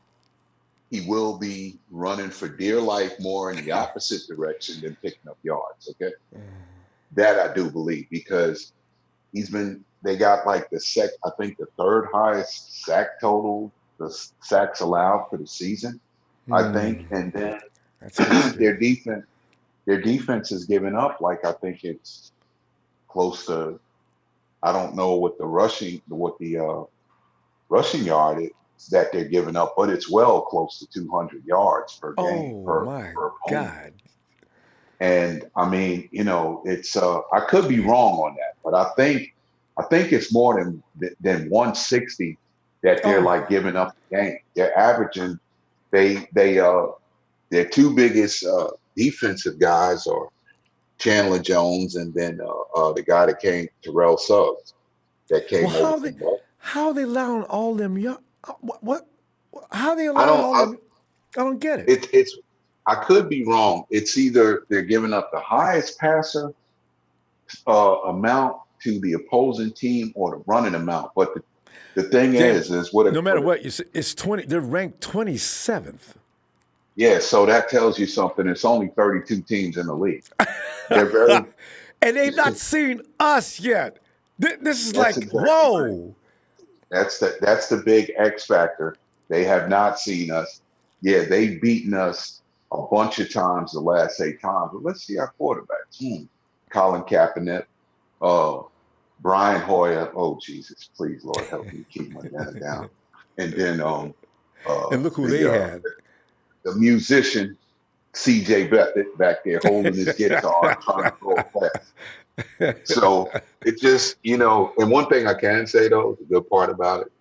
he will be running for dear life more in the opposite direction than picking up yards. Okay. That I do believe because they got like I think the third highest sack total, the sacks allowed for the season, I think. And then That's history. their defense is giving up. Like, I think it's close to, I don't know what the rushing yard is that they're giving up, but it's well close to 200 yards per game Oh per my opponent. God. And I mean, it's I could be wrong on that, but I think it's more than 160 that they're like giving up the game. They're averaging their two biggest defensive guys are Chandler Jones and then the guy that came, Terrell Suggs, that came Well, over from Baltimore. how they allowing all them young? What? How they I allowing don't. all them? I don't get it. It's. I could be wrong. It's either they're giving up the highest passer amount to the opposing team or the running amount. But the thing James, is what no matter what you say, it's 20. They're ranked 27th. yeah. So that tells you something. It's only 32 teams in the league. They're very. And they've not seen us yet. This is That's like, exactly whoa. right. That's the big X factor. They have not seen us. Yeah, they've beaten us a bunch of times the last 8 times. But let's see our quarterbacks. Colin Kaepernick, Brian Hoyer. Oh Jesus, please, Lord, help me keep my dad down. And then And look who they had. the musician CJ back there holding his guitar trying to throw a pass. So it just, and one thing I can say though, the good part about it,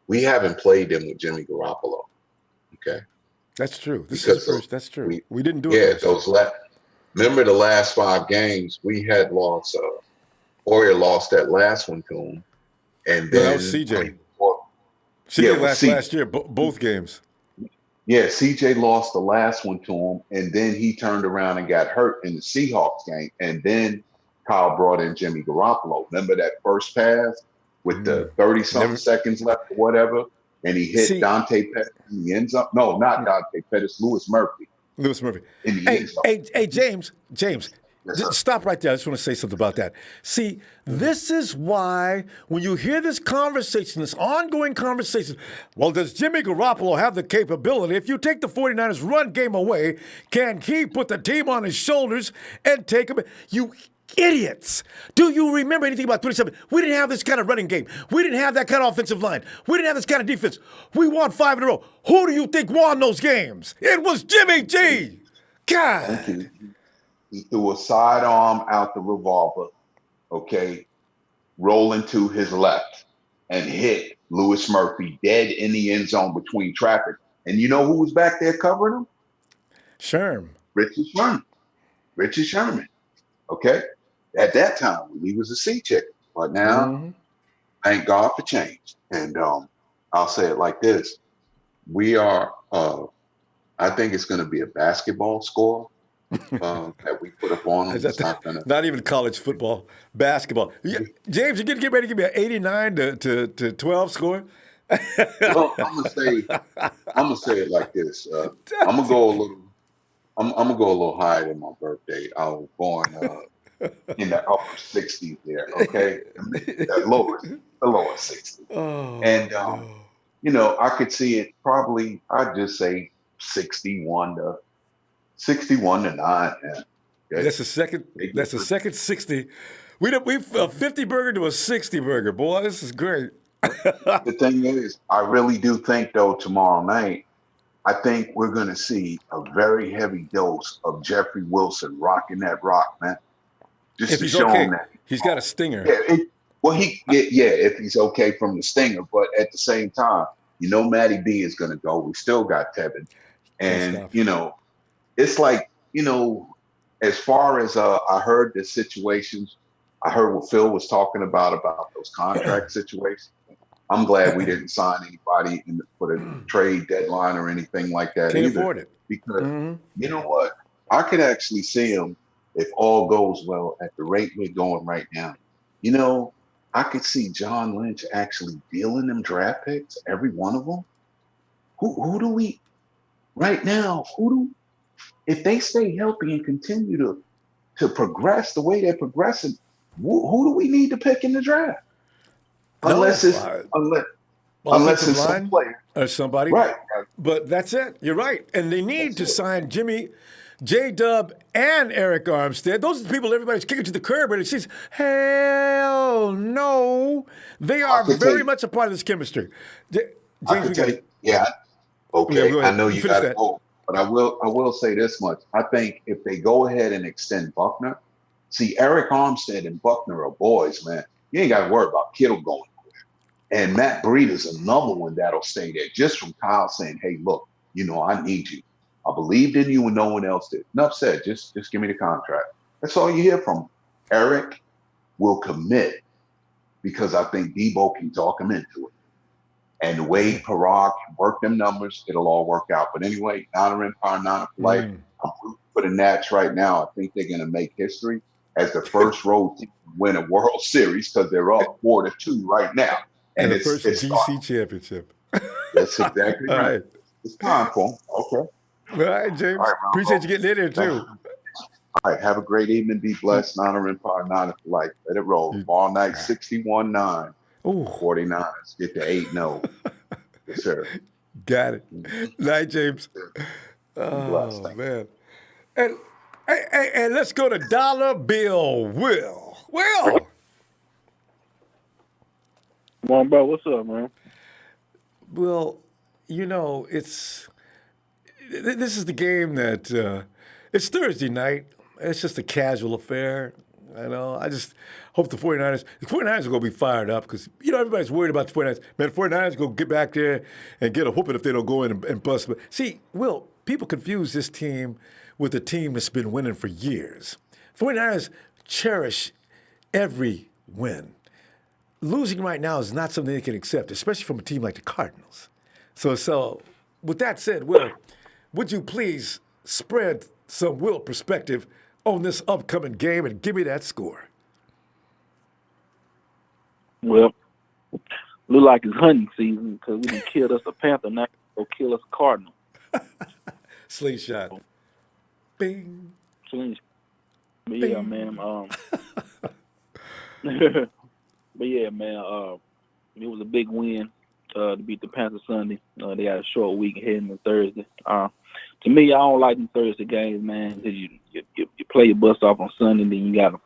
we haven't played them with Jimmy Garoppolo. Okay. That's true. This is the Because first. That's true. We didn't do it yeah, last year. remember the last 5 games we had lost, Warrior lost that last one to him. And No, that was then, CJ. yeah, CJ it was last year, both games. Yeah, CJ lost the last one to him, and then he turned around and got hurt in the Seahawks game. And then Kyle brought in Jimmy Garoppolo. Remember that first pass with the 30-something Never seconds left or whatever? And he hit see Dante Pettis in the end zone. No, not Dante Pettis, Lewis Murphy Lewis Murphy. in the Hey, end zone. hey, James, Yes, sir. stop right there. I just want to say something about that. See, this is why when you hear this conversation, this ongoing conversation, well, does Jimmy Garoppolo have the capability? If you take the 49ers run game away, can he put the team on his shoulders and take him? You idiots. Do you remember anything about 27? We didn't have this kind of running game. We didn't have that kind of offensive line. We didn't have this kind of defense. We won 5 in a row. Who do you think won those games? It was Jimmy G. Thank God. you. He threw a sidearm out the revolver, okay, rolling to his left and hit Lewis Murphy dead in the end zone between traffic. And you know who was back there covering him? Sherm. Richard Sherman, okay? At that time, he was a sea chicken. But now, thank God for change. And I'll say it like this. We are, I think it's going to be a basketball score that we put up on them. It's not gonna. Not even college football, basketball. James, you get ready to give me an 89 to 12 score? Well, I'm gonna say it like this. I'm gonna go a little higher than my birthday. I was born in the upper 60s there. Okay, the lower 60s, Oh, and no. I could see it probably. I'd just say 61 to 9. Yeah. That's the second. That's the second 60. We 50 burger to a 60 burger, boy. This is great. The thing is, I really do think though tomorrow night, I think we're going to see a very heavy dose of Jeffrey Wilson rocking that rock, man. Just If to he's show okay, him that. he's got a stinger. Yeah, if he's okay from the stinger, but at the same time, Matty B is going to go. We still got Tevin, Can't and stop him. it's like as far as I heard the situations, I heard what Phil was talking about those contract situations. I'm glad we didn't sign anybody for the trade deadline or anything like that Can't either. afford it. Because you know what? I could actually see him if all goes well at the rate we're going right now. I could see John Lynch actually dealing them draft picks, every one of them. Who do we right now? If they stay healthy and continue to progress the way they're progressing, who do we need to pick in the draft? Unless it's offensive some line player, or somebody. right? But that's it. You're right. And they need to That's it. sign Jimmy, J-Dub, and Eric Armstead. Those are the people everybody's kicking to the curb, and it says, hell no. They are very much a part of this chemistry. James, we got it. Yeah. Okay. Go I ahead. know You you finish got to that. go, but I will say this much. I think if they go ahead and extend Buckner, see Eric Armstead and Buckner are boys, man. You ain't got to worry about Kittle going. And Matt Breed is another one that'll stay there just from Kyle saying, hey, look, I need you. I believed in you when no one else did. Enough said. Just give me the contract. That's all you hear from him. Eric will commit because I think Debo can talk him into it. And the way Parag can work them numbers, it'll all work out. But anyway, Niner Empire, Niner for life. I'm rooting for the Nats right now. I think they're going to make history as the first road team to win a World Series because they're up 4-2 right now. And the it's first DC championship. That's exactly All right. right. It's time for them. Okay. All right, James. All right, Ronbo. Appreciate you getting in here, too. All right. Have a great evening. Be blessed. Niner Empire, Niner for life. Let it roll. All night, 61-9. Ooh. 49ers. Get to 8-0. Yes, sir. Got it. Night, James. Blessed. Oh, man. And let's go to Dollar Bill Will. Will. Ronbo, what's up, man? Well, it's this is the game that it's Thursday night. It's just a casual affair. I just hope the 49ers are going to be fired up because, everybody's worried about the 49ers. Man, the 49ers go get back there and get a whooping if they don't go in and bust. But see, Will, people confuse this team with a team that's been winning for years. 49ers cherish every win. Losing right now is not something they can accept, especially from a team like the Cardinals. So with that said, Will, would you please spread some Will perspective on this upcoming game and give me that score? Well, look like it's hunting season because we done killed us a Panther, now go kill us a Cardinal. Slingshot. Bing. Slingshot. But Bing. yeah, man. But yeah, man. It was a big win to beat the Panthers Sunday. They got a short week heading to Thursday. To me, I don't like them Thursday games, man. Because you play your bust off on Sunday, then you got to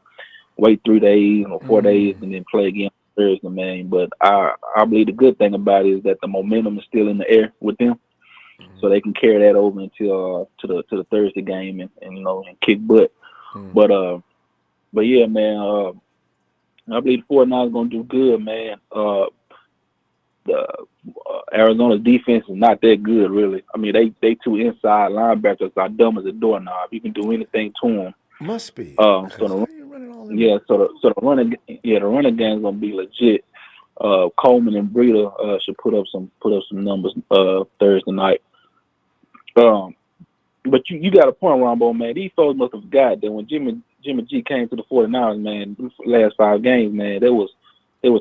wait 3 days or 4 days, and then play again on Thursday, man. But I believe the good thing about it is that the momentum is still in the air with them, so they can carry that over until to the Thursday game and kick butt. But yeah, man. I believe the 49ers going to do good, man. The Arizona's defense is not that good, really. I mean, they two inside linebackers are dumb as a doorknob. You can do anything to them. Must be. So the running game's gonna be legit. Coleman and Breida should put up some numbers Thursday night. But you got a point, Ronbo, man. These folks must have forgot that when Jimmy G came to the 49ers, man, these last 5 games, man, they was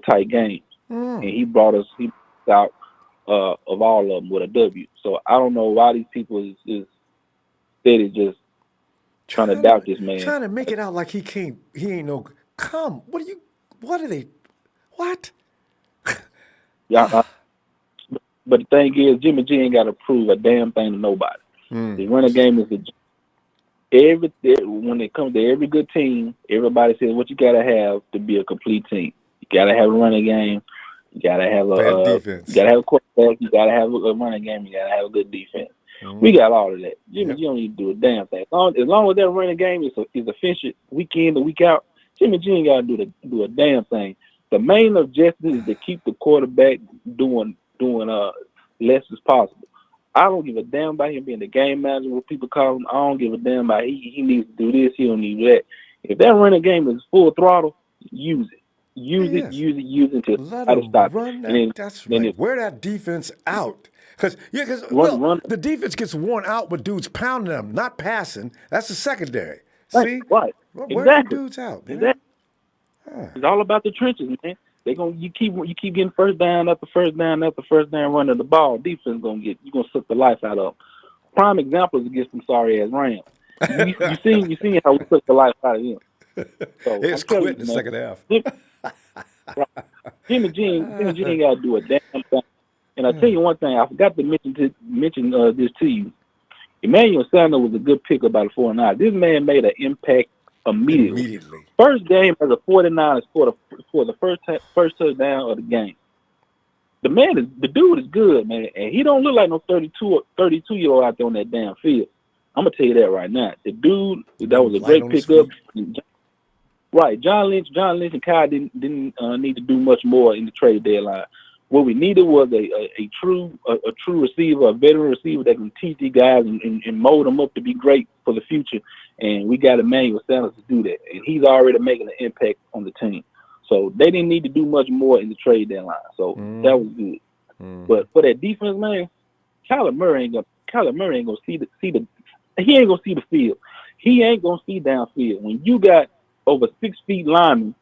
tight games. And he brought us out of all of them with a W. So I don't know why these people is steady just trying to doubt this man. Trying to make it out like he ain't no come. What are they? What? Yeah. But the thing is, Jimmy G ain't got to prove a damn thing to nobody. The running game is when it comes to every good team, everybody says what you got to have to be a complete team. You got to have a running game. You got to have a defense. You got to have a quarterback. You got to have a running game. You got to have a good defense. We got all of that. Jimmy G don't need to do a damn thing. As long as that running game is efficient week in and week out, Jimmy G ain't got to do a damn thing. The main objective is to keep the quarterback doing less as possible. I don't give a damn about him being the game manager, what people call him. I don't give a damn about he needs to do this, he don't need to do that. If that running game is full throttle, use it. Use it until Let stop. That's right. Wear that defense out. Because the defense gets worn out with dudes pounding them, not passing. That's the secondary. See? Right. Wear them dudes out. Exactly. It's all about the trenches, man. You keep getting first down after first down after first down running the ball. Defense you're gonna suck the life out of them. Prime example is against them sorry ass Rams. You seen how we took the life out of them. So it's quit in the second half. Jimmy G ain't got to do a damn thing. And I tell you one thing, I forgot to mention this to you. Emmanuel Sanders was a good pickup by the 49ers. This man made an impact immediately. First game as a 49ers for the first touchdown of the game. The dude is good, man, and he don't look like no 32-year-old out there on that damn field. I'm gonna tell you that right now. The dude, that was a great pickup. Right, John Lynch and Kyle didn't need to do much more in the trade deadline. What we needed was a true receiver, a veteran receiver that can teach these guys and mold them up to be great for the future. And we got Emmanuel Sanders to do that, and he's already making an impact on the team. So they didn't need to do much more in the trade deadline. So that was good. But for that defense, man, Kyler Murray ain't gonna see the he ain't gonna see the field. He ain't gonna see downfield. When you got over 6 feet linemen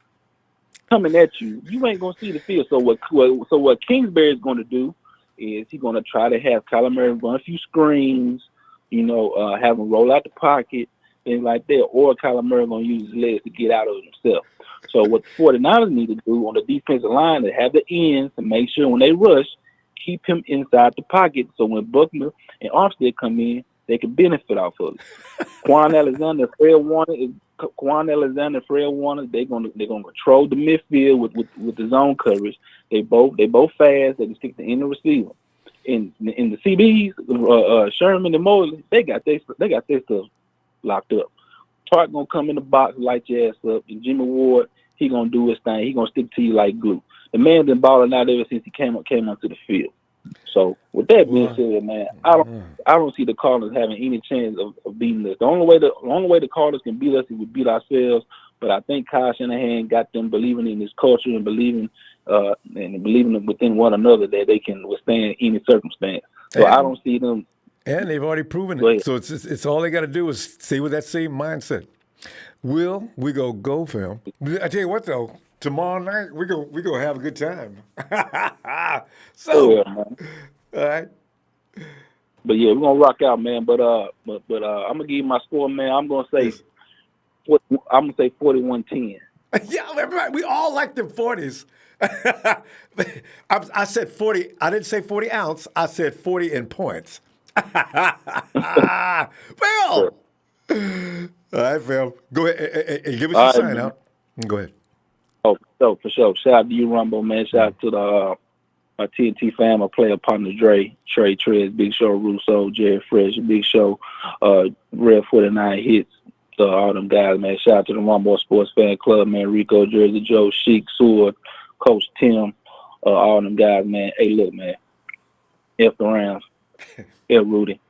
coming at you, you ain't gonna see the field. So what Kingsbury is gonna do is he's gonna try to have Kyler Murray run a few screens, have him roll out the pocket, things like that, or Kyler Murray gonna use his legs to get out of himself. So what the 49ers need to do on the defensive line is have the ends to make sure when they rush, keep him inside the pocket. So when Buckner and Armstead come in, they can benefit off of it. Quan Alexander, Fred Warner, they're gonna control the midfield with the zone coverage. They both fast. They can stick the end receiver. in the CBs, Sherman and Mosley, they got their stuff locked up. Tartt gonna come in the box, light your ass up, and Jimmy Ward, he gonna do his thing. He gonna stick to you like glue. The man been balling out ever since he came onto the field. So with that being said, man, I don't see the Cardinals having any chance of beating us. The only way the Cardinals can beat us is we beat ourselves. But I think Kyle Shanahan got them believing in his culture and believing within one another that they can withstand any circumstance. So I don't see them. And they've already proven it. So it's all they got to do is stay with that same mindset. Will we go film? I tell you what though, tomorrow night we go have a good time. So, all right. But yeah, we're gonna rock out, man. But I'm gonna give you my score, man. I'm gonna say 41-10. Yeah, we all like them 40s. I said 40. I didn't say 40 ounce. I said 40 in points. Phil. All right, Phil. Go ahead and give us your sign out. Go ahead. Oh, for sure. Shout out to you, Ronbo, man. Shout out to the my TNT fam, my player partner Dre, Trey Trez, Big Show, Russo, Jerry Fresh, Big Show, Red 49 Hits, all them guys, man. Shout out to the Ronbo Sports Fan Club, man. Rico, Jersey Joe, Sheik, Seward, Coach Tim, all them guys, man. Hey, look, man. F the Rams, F Rudy,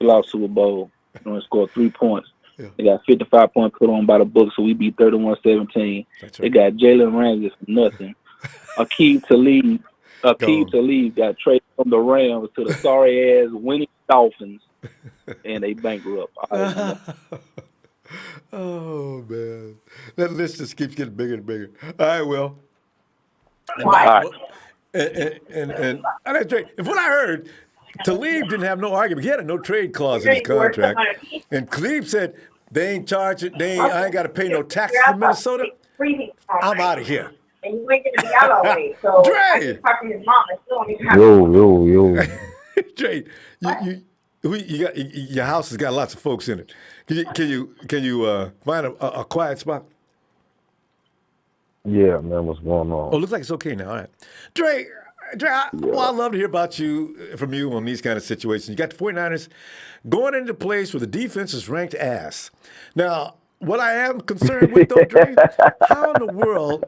we lost Super Bowl. We only scored 3 points. Yeah. They got 55 points put on by the book, so we beat 31-17. Right. They got Jalen Ramsey for nothing. Akeem Talib got traded from the Rams to the sorry-ass winning Dolphins, and they bankrupt. Oh, man. That list just keeps getting bigger and bigger. All right, Will. All right. And that's great. If what I heard, Talib didn't have no argument. He had a no-trade clause in his contract. And Talib said, they ain't charging, I ain't got to pay no taxes in Minnesota. I'm out of here. And you ain't gonna be out all day. So Dre. I just talked to his mom and still don't even have Dre, you got your house has got lots of folks in it. Can you find a quiet spot? Yeah, man, what's going on? Oh, looks like it's okay now. All right. Dre, I love to hear from you on these kind of situations. You got the 49ers going into a place where the defense is ranked ass. Now, what I am concerned with, though, Dre, how in the world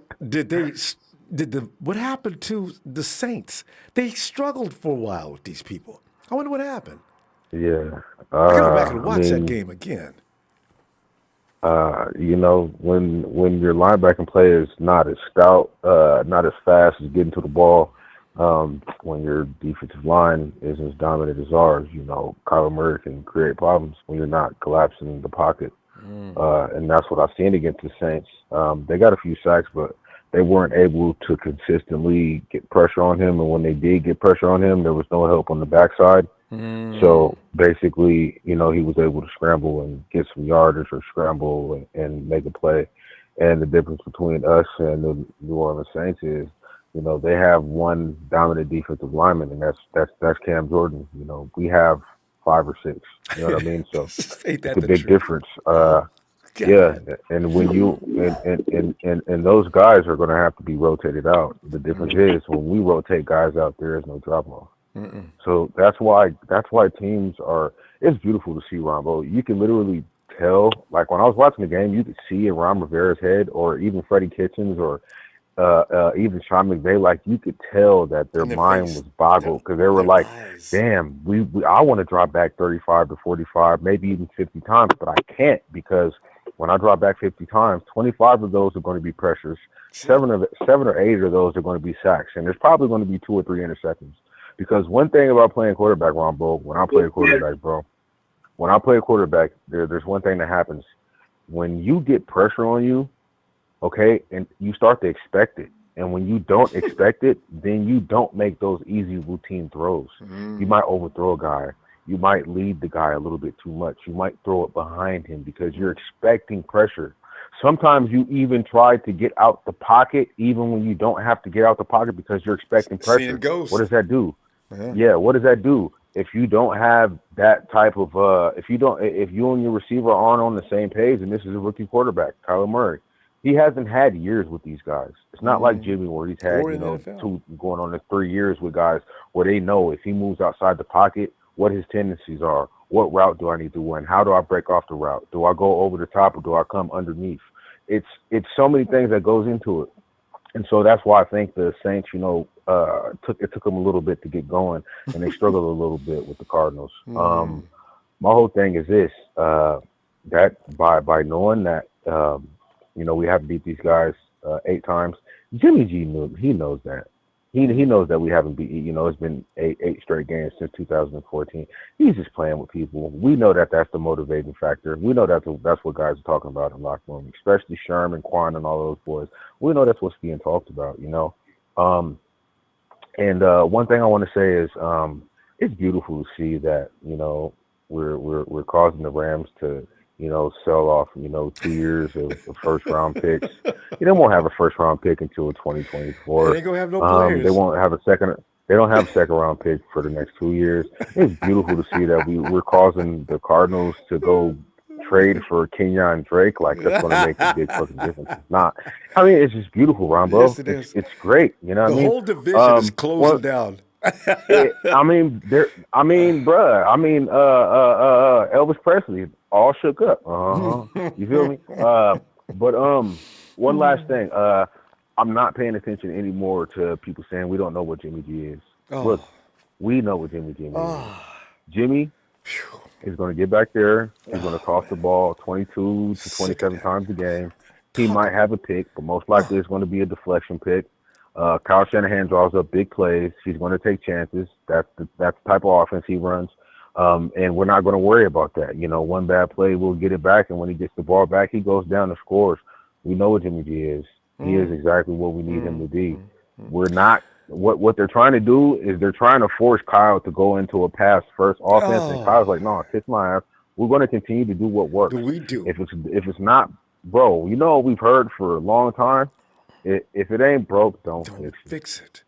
what happened to the Saints? They struggled for a while with these people. I wonder what happened. Yeah. I gotta go back and watch that game again. When your linebacking play is not as stout, not as fast as getting to the ball, when your defensive line isn't as dominant as ours, Kyler Murray can create problems when you're not collapsing the pocket. And that's what I've seen against the Saints. They got a few sacks, but they weren't able to consistently get pressure on him. And when they did get pressure on him, there was no help on the backside. So basically, he was able to scramble and get some yardage or scramble and make a play. And the difference between us and the New Orleans Saints is, they have one dominant defensive lineman, and that's Cam Jordan. We have 5 or 6. You know what I mean? So it's a big difference. Yeah, and when you and those guys are going to have to be rotated out. The difference is when we rotate guys out, there is no drop off. So that's why teams are. It's beautiful to see Ronbo. You can literally tell. Like when I was watching the game, you could see in Ron Rivera's head, or even Freddie Kitchens, or even Sean McVay. Like you could tell that their mind was boggled because they were like, "Damn, I want to drop back 35 to 45, maybe even 50 times, but I can't because when I drop back 50 times, 25 of those are going to be pressures. 7 or 8 of those are going to be sacks, and there's probably going to be 2 or 3 interceptions." Because one thing about playing quarterback, Ronbo, when I play a quarterback, there's one thing that happens. When you get pressure on you, okay, and you start to expect it. And when you don't expect it, then you don't make those easy routine throws. You might overthrow a guy. You might lead the guy a little bit too much. You might throw it behind him because you're expecting pressure. Sometimes you even try to get out the pocket even when you don't have to get out the pocket because you're expecting pressure. What does that do? Yeah, what does that do? If you don't have that type of if you and your receiver aren't on the same page, and this is a rookie quarterback, Kyler Murray, he hasn't had years with these guys. It's not like Jimmy where he's had, Or you in the know, NFL. 2 going on to 3 years with guys where they know if he moves outside the pocket, what his tendencies are. What route do I need to run? How do I break off the route? Do I go over the top or do I come underneath? It's so many things that goes into it. And so that's why I think the Saints, you know, it took them a little bit to get going, and they struggled a little bit with the Cardinals. My whole thing is this: that by knowing that, you know, we haven't beat these guys 8 times. Jimmy G knows that. He knows that we haven't beat. You know, it's been eight straight games since 2014. He's just playing with people. We know that that's the motivating factor. We know that's what guys are talking about in locker room, especially Sherman, Quan, and all those boys. We know that's what's being talked about. You know, and one thing I want to say is it's beautiful to see that, you know, we're causing the Rams to, you know, sell off, you know, 2 years of first round picks. They won't have a first round pick until 2024. They ain't gonna have no players. They won't have a second. They don't have a second round pick for the next 2 years. It's beautiful to see that we're causing the Cardinals to go trade for Kenyon Drake. Like, that's going to make a big fucking difference. It's not. I mean, it's just beautiful, Ronbo. Yes, it is. It's great. You know what I mean? The whole division is closing down. Elvis Presley all shook up. You feel me? But one last thing. I'm not paying attention anymore to people saying we don't know what Jimmy G is. Look, we know what Jimmy G is. Jimmy is going to get back there. He's going to toss the ball 22 to 27 times a game. He might have a pick, but most likely it's going to be a deflection pick. Kyle Shanahan draws up big plays. He's going to take chances. That's the type of offense he runs. And we're not going to worry about that. You know, one bad play, we'll get it back. And when he gets the ball back, he goes down and scores. We know what Jimmy G is. He is exactly what we need him to be. We're not. What they're trying to do is they're trying to force Kyle to go into a pass-first offense. And Kyle's like, no, kiss my ass. We're going to continue to do what works. We do. If it's not, bro, you know what we've heard for a long time? If it ain't broke, don't fix it.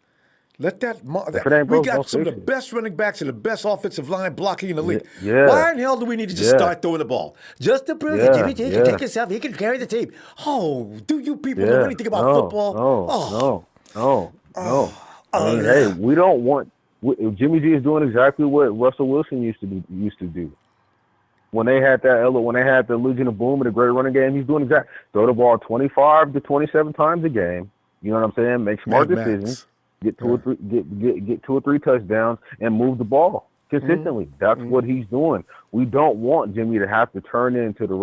Let that. If it ain't broke, we got some of the it. best running backs and the best offensive line blocking in the league. Yeah. Why in the hell do we need to just start throwing the ball? Just to prove that Jimmy G can take himself, he can carry the team. Oh, do you people know anything about football? No. I mean, hey, we don't want. Jimmy G is doing exactly what Russell Wilson used to do. When they had the Legion of Boom and the great running game, he's doing exactly. Throw the ball 25 to 27 times a game. You know what I'm saying? Make smart decisions. Get 2 or 3 touchdowns and move the ball consistently. That's what he's doing. We don't want Jimmy to have to turn into to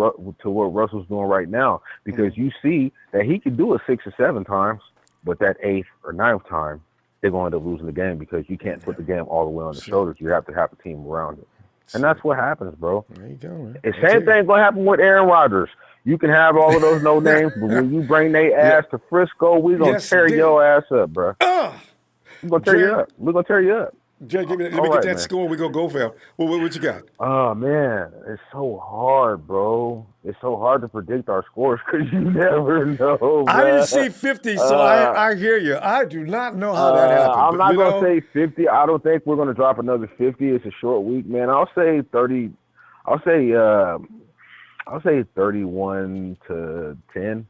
what Russell's doing right now, because you see that he could do it 6 or 7 times, but that 8th or 9th time they're going to end up losing the game because you can't put the game all the way on the shoulders. You have to have a team around it. And that's what happens, bro. There you go, man. The same thing's going to happen with Aaron Rodgers. You can have all of those no names, but when you bring their ass to Frisco, we're going to tear your ass up, bro. We're going to tear you up. We're going to tear you up. Jay, let me get that score. We're going to go for him. What you got? Oh, man. It's so hard, bro. It's so hard to predict our scores because you never know, bro. I didn't see 50, so I hear you. I do not know how that happened. I'm not going to say 50. I don't think we're going to drop another 50. It's a short week, man. I'll say 30. I'll say 31 to 10.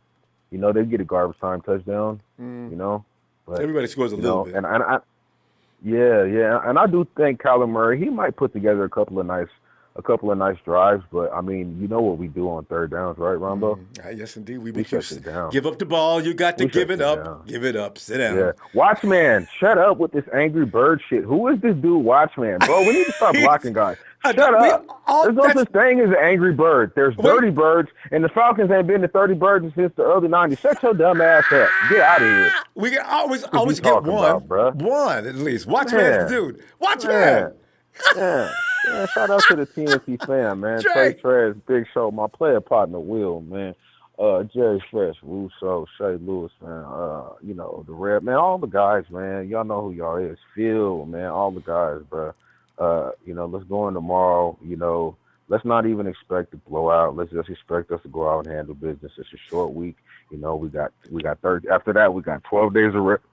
You know, they get a garbage time touchdown, you know. But, everybody scores a little bit. And I do think Kyler Murray, he might put together a couple of nice drives, but I mean, you know what we do on third downs, right, Rombo? Yes, indeed. We shut it down. Give up the ball. You got to give it up. Down. Give it up. Sit down. Yeah. Watchman, shut up with this Angry Bird shit. Who is this dude, Watchman? Bro, we need to stop blocking guys. Shut up. There's no such thing as an Angry Bird. There's Dirty Birds, and the Falcons ain't been the 30 Birds since the early 90s. Shut your dumb ass up. Get out of here. We can always get one. One, at least. Watchman's the dude. Watchman. Yeah. Shout out to the TNT fam, man. Trey Trash, Big Show, my player partner, Will, man. Jerry Fresh, Russo, Shay Lewis, man. You know, the Red, man. All the guys, man. Y'all know who y'all is. Phil, man. All the guys, bro. You know, let's go in tomorrow. You know, let's not even expect a blowout. Let's just expect us to go out and handle business. It's a short week. You know, we got 30. After that, we got 12 days of rest.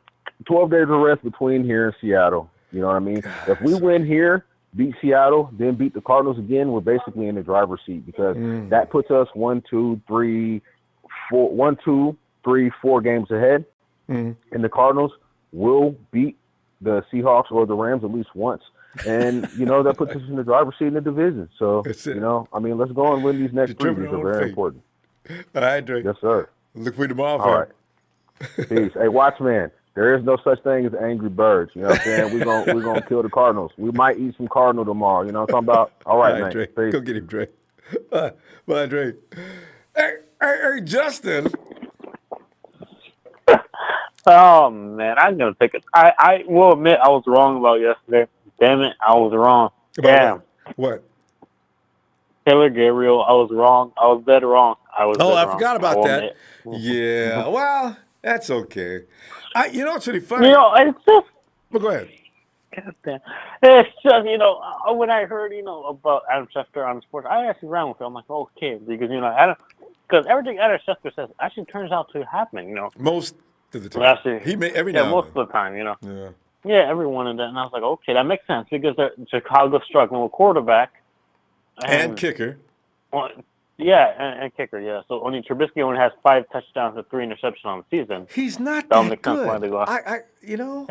12 days of rest between here and Seattle. You know what I mean? If we win here, beat Seattle, then beat the Cardinals again, we're basically in the driver's seat because that puts us 1, 2, 3, 4, 1, 2, 3-4 games ahead, and the Cardinals will beat the Seahawks or the Rams at least once. And, that puts us in the driver's seat in the division. So, let's go and win these next three. These are very important. All right, Dre. Yes, sir. Look for you tomorrow, All right. Peace. Hey, Watchman, there is no such thing as angry birds. You know what I'm saying? We're gonna kill the Cardinals. We might eat some Cardinal tomorrow. You know what I'm talking about? All right, man. Dre. Peace. Go get him, Dre. Bye, Dre. Hey, Justin. Oh man, I'm gonna take it. I will admit I was wrong about yesterday. Damn it, I was wrong. Damn. What? Taylor Gabriel, I was wrong. I was dead wrong. I forgot about that. Yeah, well, that's okay. It's really funny. It's just. Well, go ahead. Goddamn. It's just, when I heard, about Adam Schefter on sports, I actually ran with it. I'm like, okay, because, because everything Adam Schefter says actually turns out to happen, Most of the time. He may every now most of the time, Yeah. Yeah, everyone in that. And I was like, okay, that makes sense because Chicago's struggling with quarterback. And kicker. Well, yeah, and kicker, yeah. So only Trubisky only has 5 touchdowns and 3 interceptions on the season. He's not That'll that make good. Sense why they go.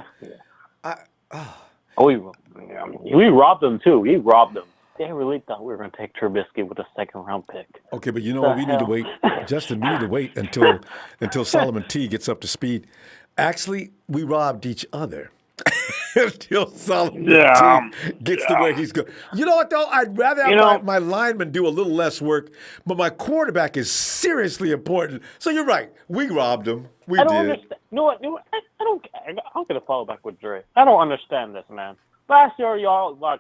We robbed them too. We robbed them. They really thought we were going to take Trubisky with a 2nd-round pick. Okay, but you know what? We need to wait. Justin, we need to wait until Solomon T gets up to speed. Actually, we robbed each other. Until Solomon T gets to where he's going. You know what, though? I'd rather have my lineman do a little less work, but my quarterback is seriously important. So you're right. We robbed him. We did. Understand. You know what? I'm going to follow back with Dre. I don't understand this, man. Last year, y'all were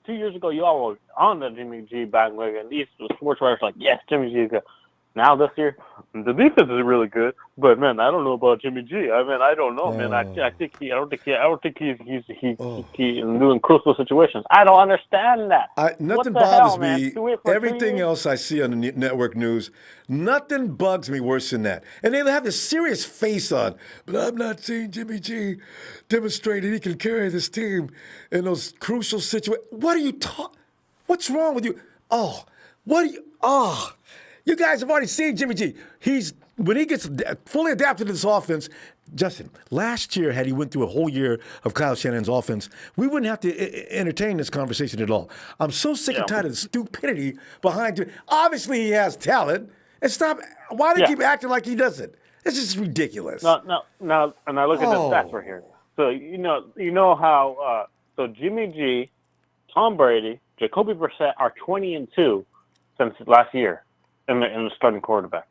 2 years ago, y'all were on the Jimmy G bandwagon. These sports writers like, yes, Jimmy G is good. Now this year, the defense is really good, but man, I don't know about Jimmy G. I don't know, man. I don't think he's doing crucial situations. I don't understand that. Nothing bothers me. Everything else I see on the network news, nothing bugs me worse than that. And they have this serious face on, but I'm not seeing Jimmy G demonstrate that he can carry this team in those crucial situations. What are you talking? What's wrong with you? You guys have already seen Jimmy G. When he gets fully adapted to this offense, Justin, last year, had he went through a whole year of Kyle Shanahan's offense, we wouldn't have to entertain this conversation at all. I'm so sick and tired of the stupidity behind it. Obviously, he has talent. And stop. Why do you keep acting like he doesn't? It's just ridiculous. No. And I look at the stats right here. So, you know how Jimmy G, Tom Brady, Jacoby Brissett are 20-2 since last year. In the starting quarterback.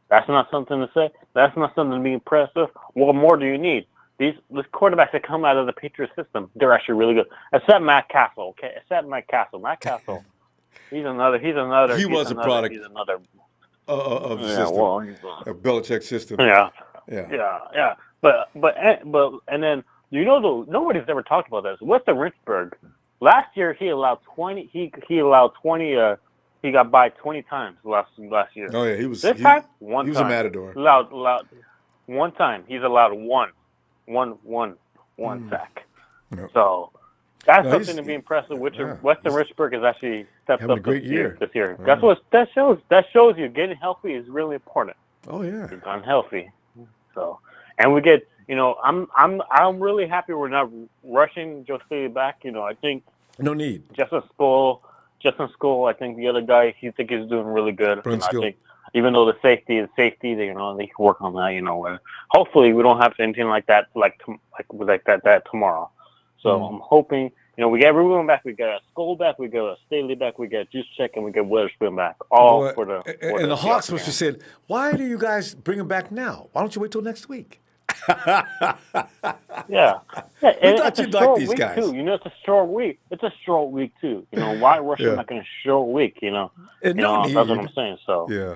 That's not something to say. That's not something to be impressive. What more do you need? These quarterbacks that come out of the Patriots system, they're actually really good. Except Matt Castle, okay? Matt Castle, he's another. He was a product. He's another of the system. Of Belichick's system. Yeah. But and then nobody's ever talked about this. Weston Richburg, last year he allowed 20. He allowed 20. He got by 20 times last year. Oh yeah, he was. This time, one time. He was a matador. Allowed one time. He's allowed one sack. No. So that's something to be impressed with. Weston Richburg has actually stepped up a great year this year. Wow. That shows you getting healthy is really important. Oh yeah. He's unhealthy. So and we get I'm really happy we're not rushing Jose back. I think no need. Justin School, I think the other guy, he's doing really good. I think even though the safety is safety, they can work on that. Hopefully we don't have anything like that, like that tomorrow. So I'm hoping, we get everyone back. We got a Skull back, we got a Staley back, we got Juice Check, and we got Witherspoon back. All for the. And the Hawks must have said, "Why do you guys bring him back now? Why don't you wait till next week?" Yeah. We thought you'd like these guys. Too. It's a short week. It's a short week too. Why rush them back in a short week? And that's what I'm saying. So yeah.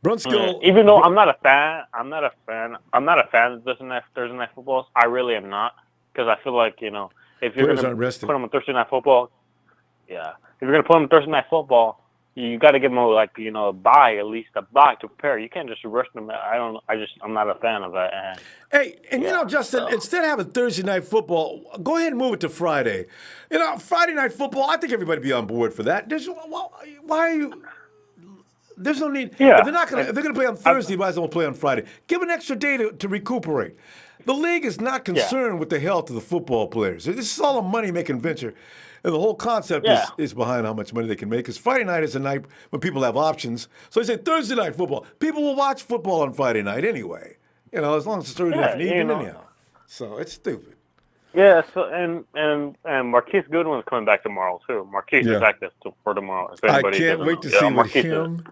Brunskill, even though I'm not a fan of Thursday night footballs. I really am not, because I feel like if you're going to put them on Thursday night football, if you're going to put them on Thursday night football, you got to give them a bye, at least a bye to prepare. You can't just rush them. I'm not a fan of that. Hey, and Justin, instead of having Thursday night football, go ahead and move it to Friday. Friday night football, I think everybody be on board for that. Why are you? There's no need. Yeah. If they're gonna play on Thursday, might as well play on Friday. Give an extra day to recuperate. The league is not concerned with the health of the football players. This is all a money-making venture. And the whole concept is behind how much money they can make. Because Friday night is a night when people have options. So they say Thursday night football. People will watch football on Friday night anyway. As long as it's Thursday night evening anyhow. So it's stupid. Yeah, so and Marquise Goodwin's coming back tomorrow too. Marquise is active for tomorrow. I can't wait to see what him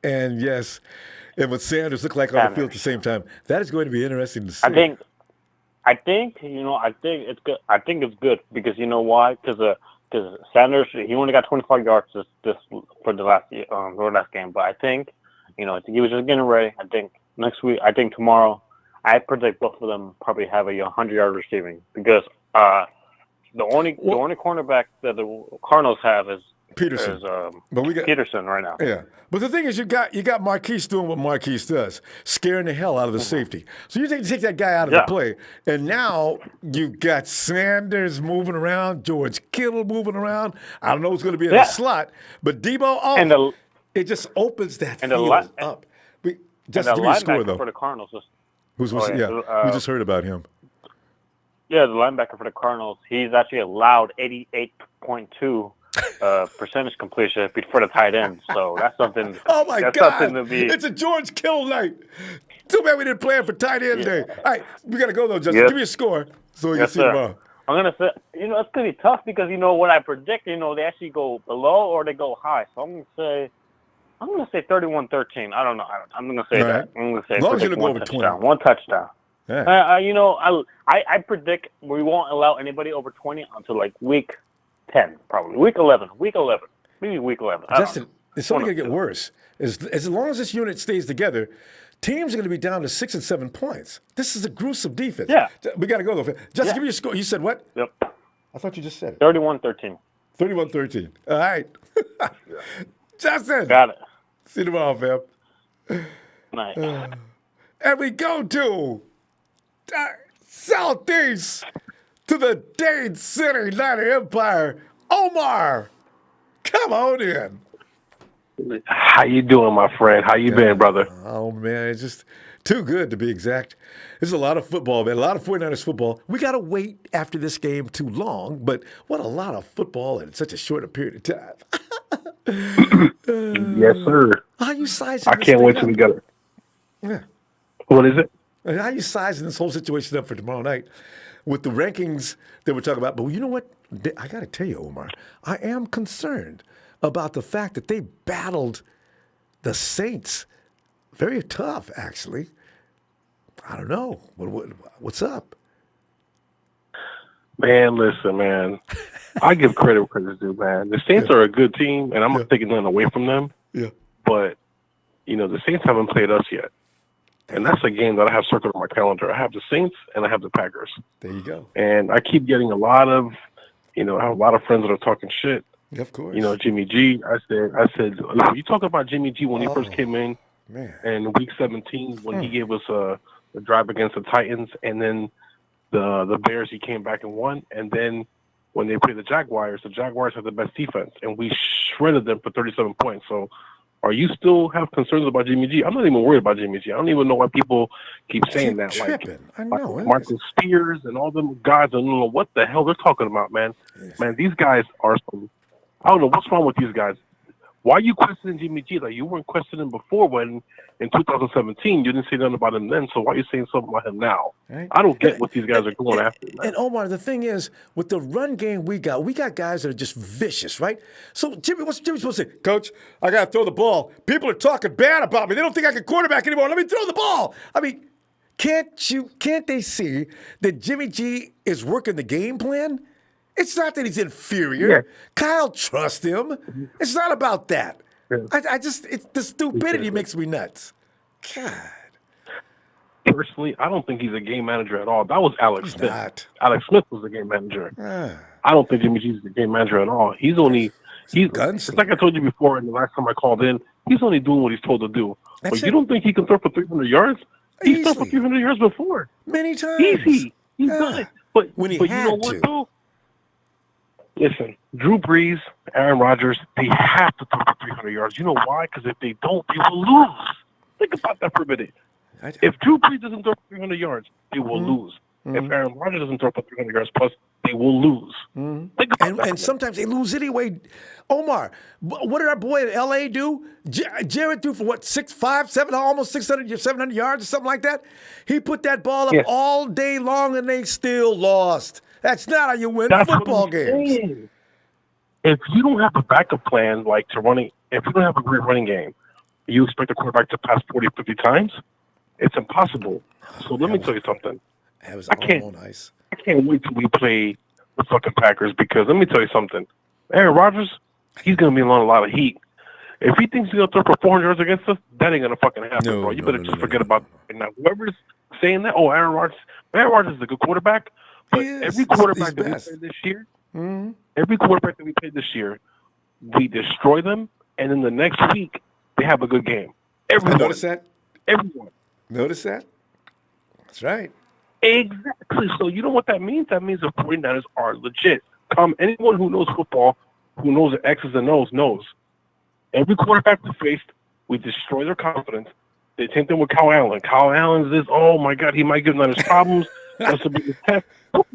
and what Sanders look like on the field at the same time. That is going to be interesting to see. I think it's good. I think it's good because you know why? Because Sanders he only got 25 yards this for the last game. But I think he was just getting ready. I think next week. I think tomorrow. I predict both of them probably have a 100-yard receiving because the only cornerback that the Cardinals have is Peterson. But we got Peterson right now. Yeah, but the thing is, you got Marquise doing what Marquise does, scaring the hell out of the safety. So you take that guy out of the play, and now you got Sanders moving around, George Kittle moving around. I don't know who's going to be in the slot, but Debo. It just opens that field up. Just and the give me a score though. For the Cardinals. We just heard about him. Yeah, the linebacker for the Cardinals. He's actually allowed 88.2 percentage completion for the tight end. So that's something. Oh my God! Something to be. It's a George Kittle night. Too bad we didn't plan for tight end day. All right, we gotta go though, Justin. Give me a score so we can see tomorrow. I'm gonna say, it's gonna be tough because what I predict, they actually go below or they go high. So I'm gonna say 31-13. I don't know. I'm gonna say that. I'm gonna say one touchdown. One touchdown. Yeah. I predict we won't allow anybody over 20 until like week 10, probably week 11, maybe week 11. Justin, it's only gonna get worse. As long as this unit stays together, teams are gonna be down to 6 and 7 points. This is a gruesome defense. Yeah, we gotta go though. Justin, give me a score. You said what? Yep. I thought you just said it. 31-13. 31-13. All right. Justin. Got it. See you tomorrow, fam. Night. And we go to Southeast to the Dade City Niner Empire. Omar, come on in. How you doing, my friend? How you been, brother? Oh, man, it's just too good to be exact. There's a lot of football, man, a lot of 49ers football. We got to wait after this game too long, but what a lot of football in such a short period of time. Yes, sir. How you sizing I can't wait till we get it. Yeah. What is it? How you sizing this whole situation up for tomorrow night with the rankings that we're talking about? But you know what? I got to tell you, Omar, I am concerned about the fact that they battled the Saints very tough, actually. I don't know. What's up? Man, listen, man. I give credit where credit's due, man. The Saints are a good team, and I'm not taking nothing away from them. Yeah. But, the Saints haven't played us yet. And that's a game that I have circled on my calendar. I have the Saints and I have the Packers. There you go. And I keep getting a lot of, I have a lot of friends that are talking shit. Yeah, of course. Jimmy G. I said, you talk about Jimmy G when he first came in, in week 17 when he gave us a drive against the Titans, and then the Bears he came back and won, and then when they played the Jaguars had the best defense, and we shredded them for 37 points. So are you still have concerns about Jimmy G? I'm not even worried about Jimmy G. I don't even know why people keep saying that. I know. Like Marcus Spears and all them guys, I don't know what the hell they're talking about, man. Yes. Man, these guys are some, I don't know what's wrong with these guys. Why are you questioning Jimmy G? Like, you weren't questioning before when in 2017 you didn't say nothing about him then, so why are you saying something about him now? Right. I don't get what these guys are going after. Man. And Omar, the thing is, with the run game we got guys that are just vicious, right? So what's Jimmy supposed to say? Coach, I got to throw the ball. People are talking bad about me. They don't think I can quarterback anymore. Let me throw the ball. I mean, can't they see that Jimmy G is working the game plan? It's not that he's inferior. Yeah. Kyle trusts him. It's not about that. Yeah. It's the stupidity makes me nuts. God. Personally, I don't think he's a game manager at all. That was Alex Smith. Not. Alex Smith was the game manager. I don't think Jimmy G's the game manager at all. He's it's like I told you before, and the last time I called in, he's only doing what he's told to do. But you don't think he can throw for 300 yards? He's thrown for 300 yards before. Many times. Easy. He's done it. But when he but had you know what, to. though? Listen, Drew Brees, Aaron Rodgers, they have to throw for 300 yards. You know why? Because if they don't, they will lose. Think about that for a minute. If Drew Brees doesn't throw for 300 yards, they will lose. If Aaron Rodgers doesn't throw for 300 yards plus, they will lose. Think about that. And sometimes they lose anyway. Omar, what did our boy in L.A. do? Jared threw for what, 7, almost 700 yards or something like that? He put that ball up all day long and they still lost. That's not how you win football games. Saying. If you don't have a backup plan, like if you don't have a great running game, you expect the quarterback to pass 40, 50 times? It's impossible. So let me tell you something. I can't wait till we play the fucking Packers because let me tell you something. Aaron Rodgers, he's going to be on a lot of heat. If he thinks he's going to throw for 400 yards against us, that ain't going to fucking happen, bro. You better just forget about it. Now, whoever's saying that, Aaron Rodgers is a good quarterback, but every quarterback that we played this year, every quarterback that we played this year, we destroy them, and then the next week, they have a good game. Everyone. Notice that? Everyone. Notice that? That's right. Exactly. So you know what that means? That means the 49ers are legit. Anyone who knows football, who knows the X's and O's, knows. Every quarterback we faced, we destroy their confidence. The same thing with Kyle Allen. Kyle Allen's this, oh my God, he might give them his problems. That's the biggest test.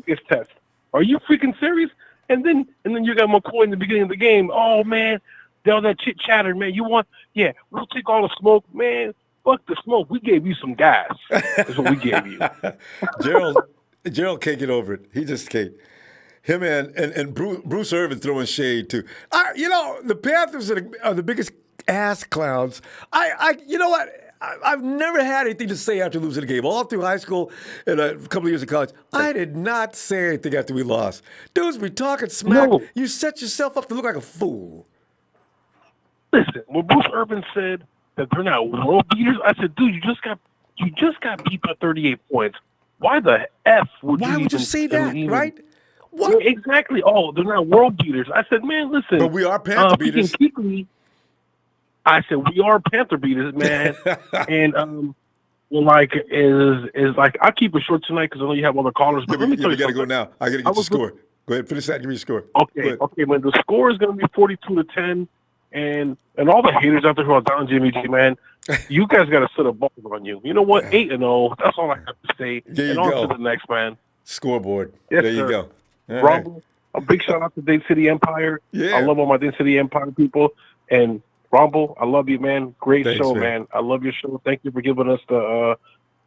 Biggest test. Are you freaking serious? And then you got McCoy in the beginning of the game. Oh man, all that chit chatter, man. We'll take all the smoke, man. Fuck the smoke. We gave you some gas. That's what we gave you. Gerald can't get over it. He just can't. Him and Bruce Irvin throwing shade too. The Panthers are the biggest ass clowns. You know what? I've never had anything to say after losing a game. All through high school and a couple of years of college, I did not say anything after we lost. Dudes be talking smack. No. You set yourself up to look like a fool. Listen, when Bruce Irvin said that they're not world beaters, I said, dude, you just got beat by 38 points. Why the F would you say that, right? What? Exactly. Oh, they're not world beaters. I said, man, listen. But we are Panther beaters. I said, we are Panther beaters, man. And, I'll keep it short tonight because I know you have other callers. But let me tell you, got to go now. I got to get the score. Go ahead, finish that and give me your score. Okay, man. The score is going to be 42-10. And all the haters out there who are down Jimmy G, man, you guys got to set a ball on you. You know what? 8-0. That's all I have to say. There you and go. on to the next, man. Scoreboard. Yes, there you go. Ronbo, a big shout out to Dade City Empire. Yeah. I love all my Dade City Empire people. And Ronbo, I love you, man. Great show, man. I love your show. Thank you for giving us as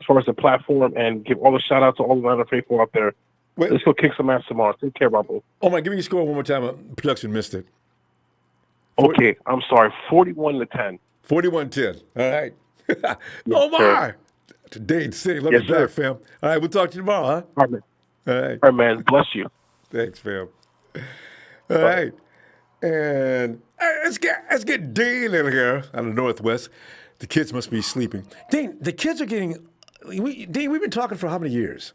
far as the platform, and give all the shout out to all the Atlanta faithful out there. Let's go kick some ass tomorrow. Take care, Ronbo. Oh my, give me your score one more time. Production missed it. Okay, I'm sorry. 41-10. 41-10. All right. Yes, Omar. To Dade City. Love you back, fam. All right, we'll talk to you tomorrow, huh? All right, man. All right. All right, man. Bless you. Thanks, fam. All right. And let's get Dean in here out of the Northwest. The kids must be sleeping. Dean, the kids are getting. Dean, we've been talking for how many years?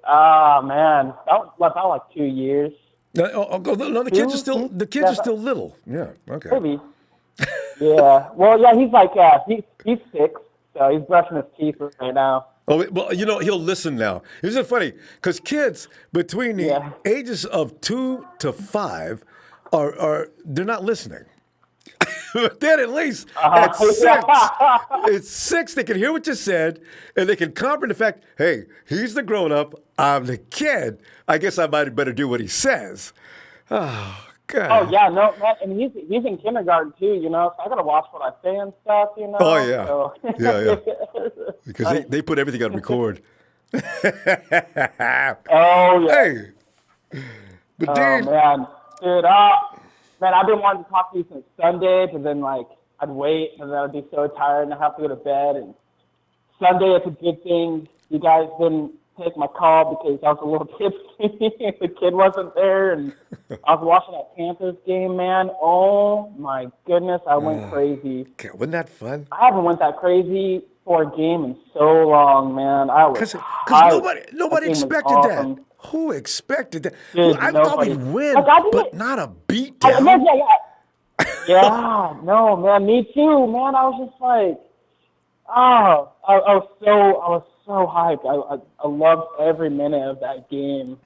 Man, about like 2 years. No, the kids are still are still little. Yeah, okay. Maybe. Yeah. Well, yeah, he's like he's 6, so he's brushing his teeth right now. Oh, well, he'll listen now. Isn't it funny? Because kids between the ages of 2 to 5 they're not listening. But then at least at 6, they can hear what you said, and they can comprehend the fact, hey, he's the grown-up, I'm the kid. I guess I might better do what he says. Oh, God. Oh, yeah, no, and he's in kindergarten, too, so I got to watch what I say and stuff, Oh, yeah. So. Yeah. Because they put everything on record. Oh, yeah. Hey. But Dean. Man. Dude, man, I've been wanting to talk to you since Sunday, but then, I'd wait, and then I'd be so tired, and I'd have to go to bed. And Sunday, it's a good thing you guys didn't take my call because I was a little tipsy. The kid wasn't there, and I was watching that Panthers game, man. Oh, my goodness, I went crazy. Wasn't that fun? I haven't went that crazy for a game in so long, man. I was Because nobody expected that. Who expected that? Dude, I thought we'd win, but not a beatdown. Yeah, no, man, me too, man. I was just like, I was so hyped. I loved every minute of that game.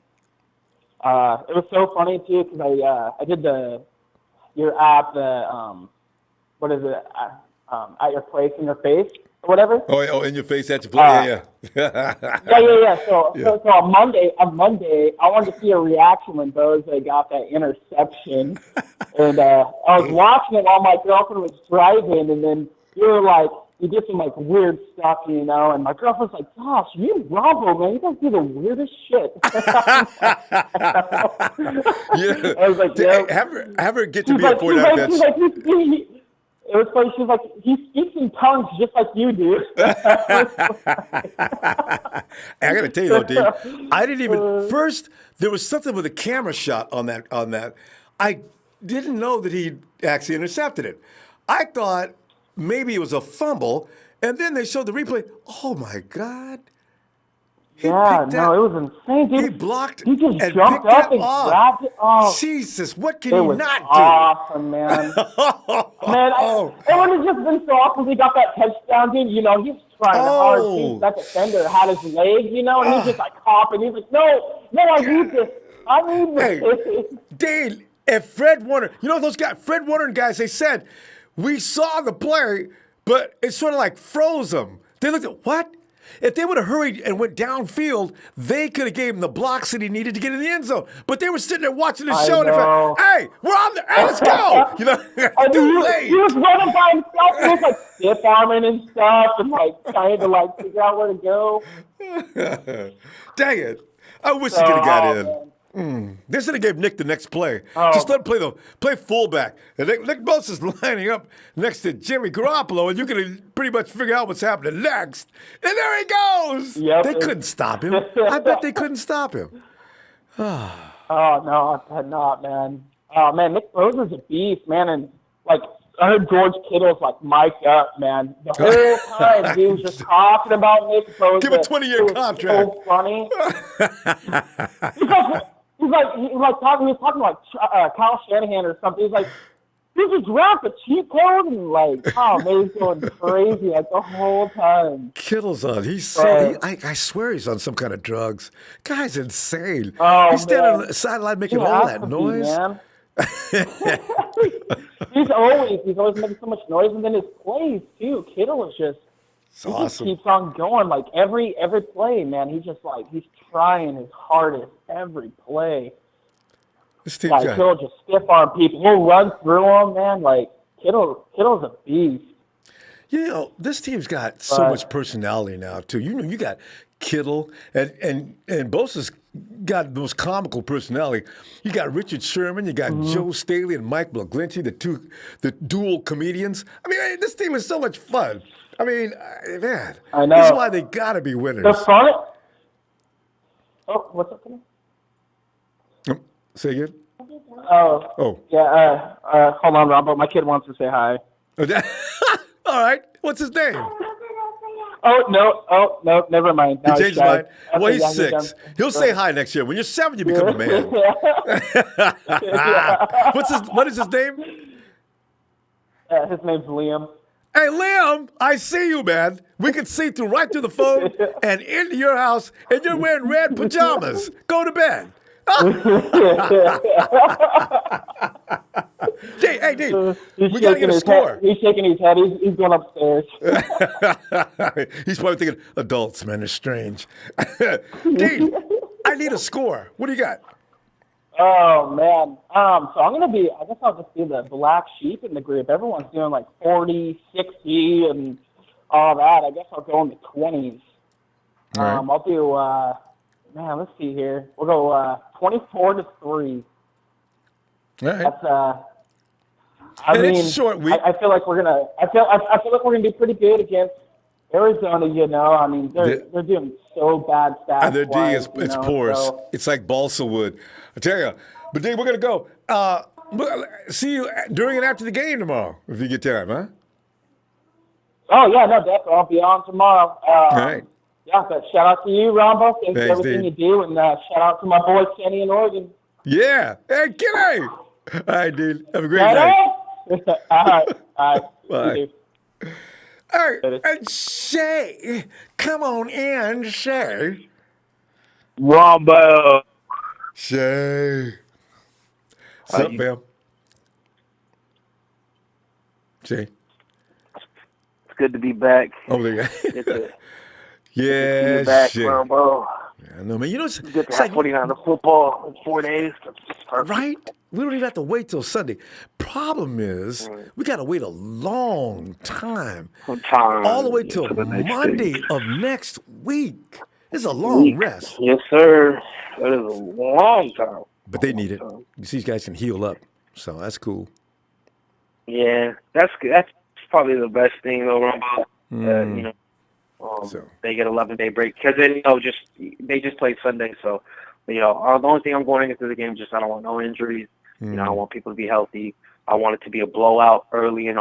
It was so funny too because I did your app, what is it? At your place, in your face, or whatever. Oh, in your face, at your place. Yeah. Yeah. So on Monday, I wanted to see a reaction when Bosa got that interception, and I was watching it while my girlfriend was driving, and then you did some like weird stuff, and my girlfriend's like, "Gosh, you and Ronbo, man, you guys do the weirdest shit." Yeah. I was like, "Yeah." Have her get to be a 49 fence. It was funny. She was like, "He speaks in tongues just like you do." I got to tell you though, Dave, I didn't even first. There was something with a camera shot on that. I didn't know that he actually intercepted it. I thought maybe it was a fumble, and then they showed the replay. Oh my God! It was insane. Dude. He blocked. He just and jumped up and grabbed it. Oh, Jesus! What can it he was not do? awesome, man. It would have just been so awesome if he got that touchdown, dude. He's trying hard. Dude, that defender had his leg, and he's just like hopping. He's like, no, I need this. I need this. Hey, Dave, and Fred Warner, those guys, Fred Warner and guys, they said, we saw the play, but it sort of like froze them. They looked at, what? If they would have hurried and went downfield, they could have gave him the blocks that he needed to get in the end zone. But they were sitting there watching the show, and they thought, hey, we're on the, hey, let's go. Too late. He was running by himself, and he was like stiff arming and stuff, and like trying to like figure out where to go. Dang it. I wish he could have got in. They should have gave Nick the next play. Just let him play fullback. And Nick Bosa's lining up next to Jimmy Garoppolo, and you can pretty much figure out what's happening next. And there he goes. Yep. They couldn't stop him. I bet they couldn't stop him. Oh, no, I had not, man. Oh, man, Nick Bosa's a beast, man. And, like, I heard George Kittle's, like, mic'd up, man. The whole time he was just talking about Nick Bosa. Give a 20-year contract. So funny. He was talking like Kyle Shanahan or something. He's like, did you draft a cheat code? And like, oh man, he's going crazy like the whole time. Kittle's on. I swear he's on some kind of drugs. Guy's insane. Oh, he's standing on the sideline making all that noise. He's always making so much noise, and then his plays too. Kittle is just. It's awesome. Just keeps on going. Like every play, man, he's trying his hardest every play. This team's like he'll just stiff arm people. He'll run through them, man. Like Kittle's a beast. This team's got so much personality now too. You got Kittle and Bosa's got the most comical personality. You got Richard Sherman, you got Joe Staley and Mike McGlinchey, the dual comedians. I mean, this team is so much fun. I mean, man, I know. This is why they got to be winners. The fun. Oh, what's up, Kenny? Say again? Oh. Yeah, hold on, Ronbo. My kid wants to say hi. All right. What's his name? Oh, no, never mind. He changed his mind. Well, he's 6. He'll say hi next year. When you're 7, you become a man. What is his name? His name's Liam. Hey, Liam, I see you, man. We can see right through the phone and into your house, and you're wearing red pajamas. Go to bed. Hey, Dave, we got to get a score. He's shaking his head. He's going upstairs. He's probably thinking, adults, man, they're strange. Dave, I need a score. What do you got? Oh, man. So I guess I'll just be the black sheep in the group. Everyone's doing like 40, 60, and all that. I guess I'll go in the 20s. Right. I'll do, let's see here. We'll go 24-3. All right. That's, it's a short week. I feel like we're gonna. I feel like we're gonna be pretty good against Arizona. I mean, they're doing so bad stats. And their D is porous. So. It's like balsa wood. I tell you. But Dave, we're gonna go. See you during and after the game tomorrow if you get time, huh? Oh yeah, no, definitely. I'll be on tomorrow. All right. Yeah, but shout out to you, Ronbo. Thanks for everything Dave. you do, and shout out to my boy Kenny in Oregon. Yeah. Hey, Kenny. All right, dude. Have a great night. All right. Bye. All right. And Shay, come on in, Shay. Ronbo. Shay. What's up, fam? Shay. It's good to be back. Oh, there you go. Good to Yeah, be back, Shay. Ronbo. I know, man. You know, it's Good to it's have like 49 football in 4 days. It's perfect. right? We don't even have to wait till Sunday. Problem is, we got to wait a long time. All the way till for the next Monday stage. of next week. It's a long rest. Yes, sir. That is a long time. But they need it. You see, these guys can heal up. So that's cool. Yeah, that's good. That's probably the best thing though, Ronbo. You know, they get 11-day break because they just played Sunday. So, the only thing I'm going into the game just I don't want no injuries. I want people to be healthy. I want it to be a blowout early and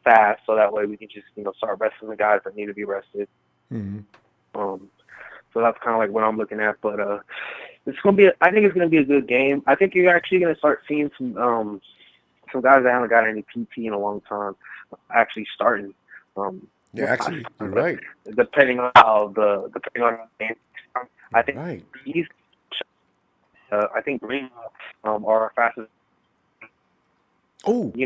fast, so that way we can just start resting the guys that need to be rested. So that's kind of like what I'm looking at. But it's gonna be. I think it's gonna be a good game. I think you're actually gonna start seeing some guys that haven't got any PT in a long time actually starting. Actually, you're right. Depending on the game, I think I think Green are our fastest. Oh, you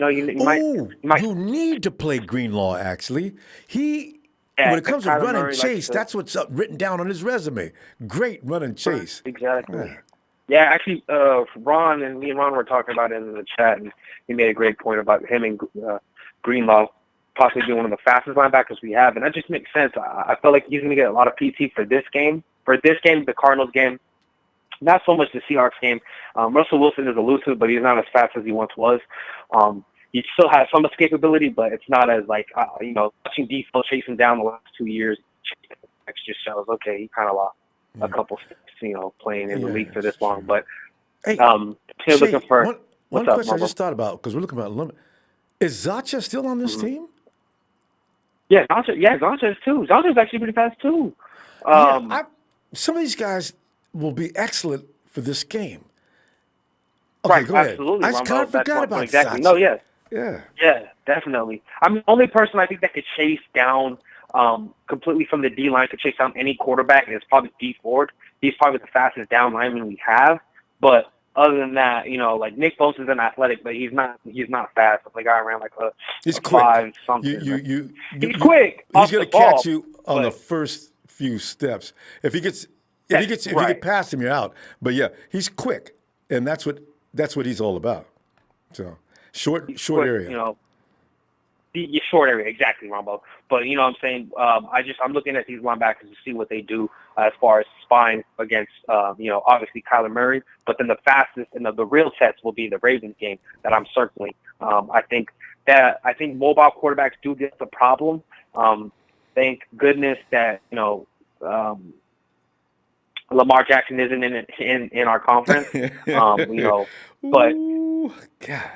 need to play Greenlaw. Actually, when it comes to run and chase, that's what's written down on his resume. Great run and chase. Exactly. Yeah, actually, Ron and me and Ron were talking about it in the chat, and he made a great point about him and Greenlaw possibly being one of the fastest linebackers we have, and that just makes sense. I feel like he's going to get a lot of PT for this game. The Cardinals game, not so much the Seahawks game. Russell Wilson is elusive, but he's not as fast as he once was. He still has some escapability, but it's not as watching Defoe chasing down the last 2 years. Just shows he kind of lost a couple steps, playing in the league for this long. But hey, looking for one question I just thought about because we're looking about limit. Is Zacha still on this team? Yeah, Zacha is too. Zacha's actually pretty fast too. Some of these guys will be excellent for this game. Okay, go ahead. Absolutely, I kind of forgot about exactly. Zacha. No, yes. Yeah, Definitely. I mean, the only person I think that could chase down completely from the D line, could chase down any quarterback is probably D Ford. He's probably the fastest down lineman we have. But other than that, like Nick Bosa is an athletic, but he's not fast. The guy ran he's a quick. 5 something. He's quick. He's going to catch you on the first few steps. If you get past him, you're out. But yeah, he's quick, and that's what he's all about. So short area. Short area, exactly, Ronbo. But what I'm saying, I'm looking at these linebackers to see what they do as far as spying against, obviously Kyler Murray. But then the fastest and the real test will be the Ravens game that I'm circling. I think mobile quarterbacks do get the problem. Thank goodness that Lamar Jackson isn't in our conference. But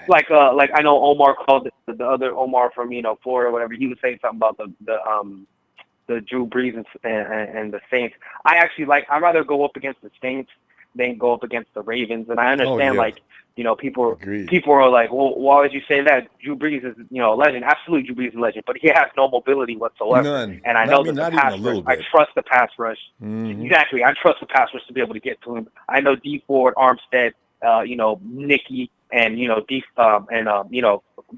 like I know Omar called the other Omar from Florida or whatever. He was saying something about the Drew Brees and the Saints. I'd rather go up against the Saints than go up against the Ravens. And I understand people are like, well, why would you say that? Drew Brees is a legend. Absolutely, Drew Brees is a legend, but he has no mobility whatsoever. None. And I know that the pass rush. I trust the pass rush. Exactly, I trust the pass rush to be able to get to him. I know D Ford, Armstead, Nicky, and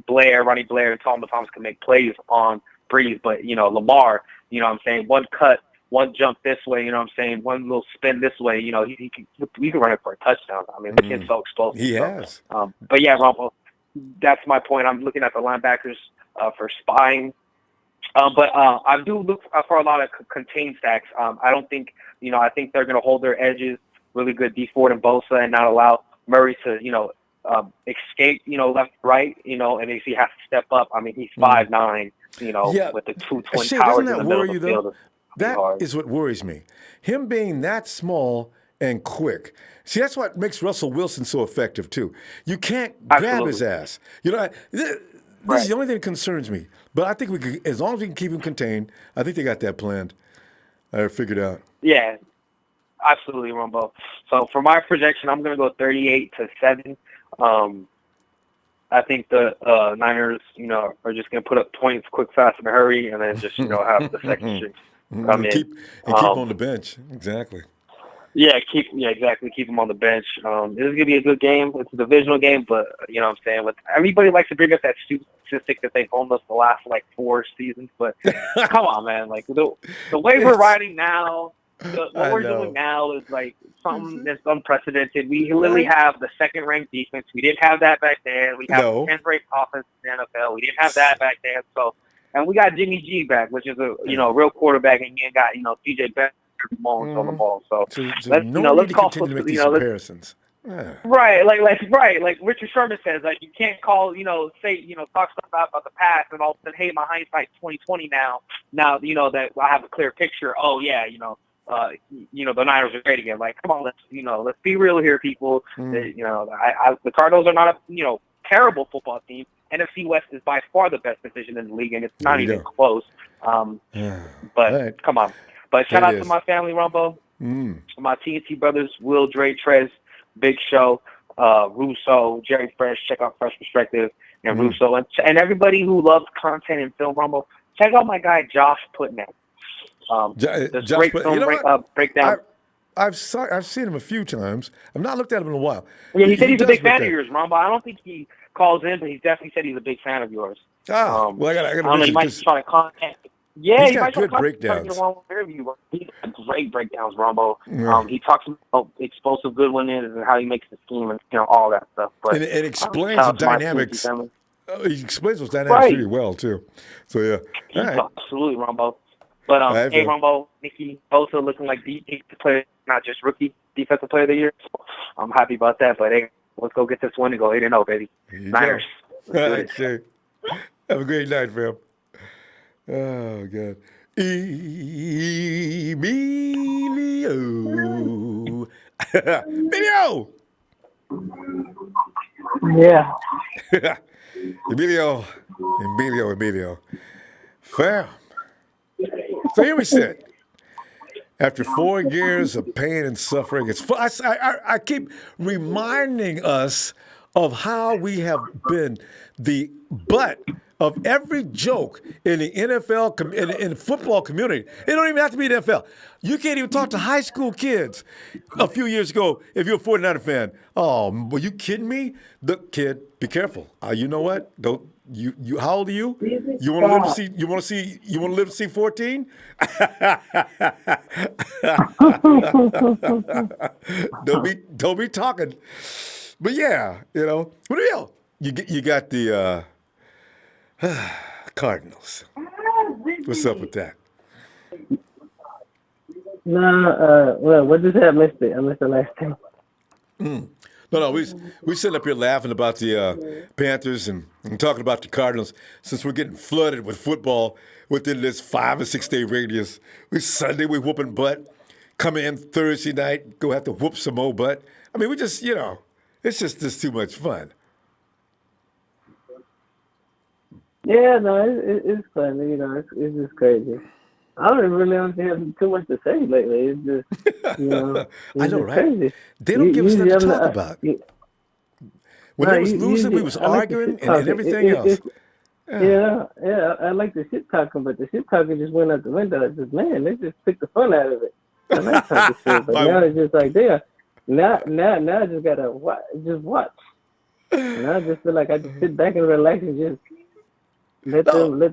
Blair, Ronnie Blair, and Tom Thomas can make plays on Brees, but Lamar, I'm saying one cut, one jump this way, one little spin this way, he can run it for a touchdown. I mean, the kid's so explosive. He has. But yeah, Ronbo, that's my point. I'm looking at the linebackers for spying. But I do look for a lot of contained sacks. I don't think, I think they're going to hold their edges, really good D Ford and Bosa, and not allow Murray to, escape, left, right, and if he has to step up, I mean, he's 5'9", with the two twin towers in the middle of the field. That is what worries me. Him being that small and quick. See, that's what makes Russell Wilson so effective, too. You can't grab his ass. This is the only thing that concerns me. But I think we could, as long as we can keep him contained, I think they got that planned. I figured out. Yeah, absolutely, Ronbo. So for my projection, I'm going to go 38-7. I think the Niners, are just going to put up points quick, fast, in a hurry, and then just, have the second string come in. Keep on the bench. Exactly. Exactly. Keep him on the bench. This is gonna be a good game. It's a divisional game, but you know what I'm saying. With everybody likes to bring us that statistic that they've owned us the last like 4 seasons, but come on, man. Like the way we're riding now, what we're doing now is like something that's unprecedented. We literally have the second-ranked defense. We didn't have that back then. We have the 10th-ranked offense in the NFL. We didn't have that back then. So, and we got Jimmy G back, which is a real quarterback, and you got TJ Bennett on the ball. So let's call continue to make these comparisons. Right, like Richard Sherman says, like you can't call, talk stuff about the past and all of a sudden, hey, my hindsight's 2020 now. Now, that I have a clear picture. Oh yeah, the Niners are great again. Like, come on, let's be real here, people. The Cardinals are not a terrible football team. NFC West is by far the best division in the league, and it's not even close. But come on. But shout out to my family, Ronbo. My TNT brothers, Will, Dre, Trez, Big Show, Russo, Jerry Fresh. Check out Fresh Perspective and Russo, and everybody who loves content and film, Ronbo. Check out my guy Josh Putnam. This great film breakdown. I've seen him a few times. I've not looked at him in a while. Yeah, he said he's a big fan of yours, Ronbo. I don't think he calls in, but he definitely said he's a big fan of yours. Well, I got to he might try to contact. Yeah, he's got good breakdowns. He's got great breakdowns, Rombo. He talks about explosive good one is and how he makes the scheme and all that stuff. But and explains the dynamics. He explains those dynamics really well too. So yeah, absolutely, Rombo. But hey, Rombo, Nick Bosa looking like defensive player, not just rookie defensive player of the year. So I'm happy about that. But hey, let's go get this one and go 8-0, baby. Niners. Have a great night, fam. Oh, God. Emilio. Emilio! Yeah. Emilio. Fam. So here we sit. After 4 years of pain and suffering, I keep reminding us of how we have been the butt of every joke in the NFL, in the football community. It don't even have to be the NFL. You can't even talk to high school kids. A few years ago, if you're a 49er fan, oh, were you kidding me? Look, kid, be careful. You know what? Don't you? How old are you? You want to live to see? You want to live to see 14? Don't be talking. But yeah, what you got the Cardinals. What's up with that? What did I missed it? I missed the last thing. No, we sitting up here laughing about the Panthers and talking about the Cardinals since we're getting flooded with football within this 5 or 6 day radius. Sunday we whooping butt. Come in Thursday night, go have to whoop some more butt. I mean, we just it's just too much fun. Yeah, no, it's fun. It's just crazy. I don't really have too much to say lately. It's just, it's I know, just right? Crazy. They don't give us nothing to talk about. When they was losing, we was arguing and everything else. Yeah, I like the shit talking, but the shit talking just went out the window. It's just, man, they just took the fun out of it. I like talking shit, but now it's just like, now I just gotta watch. And I just feel like I just sit back and relax and just let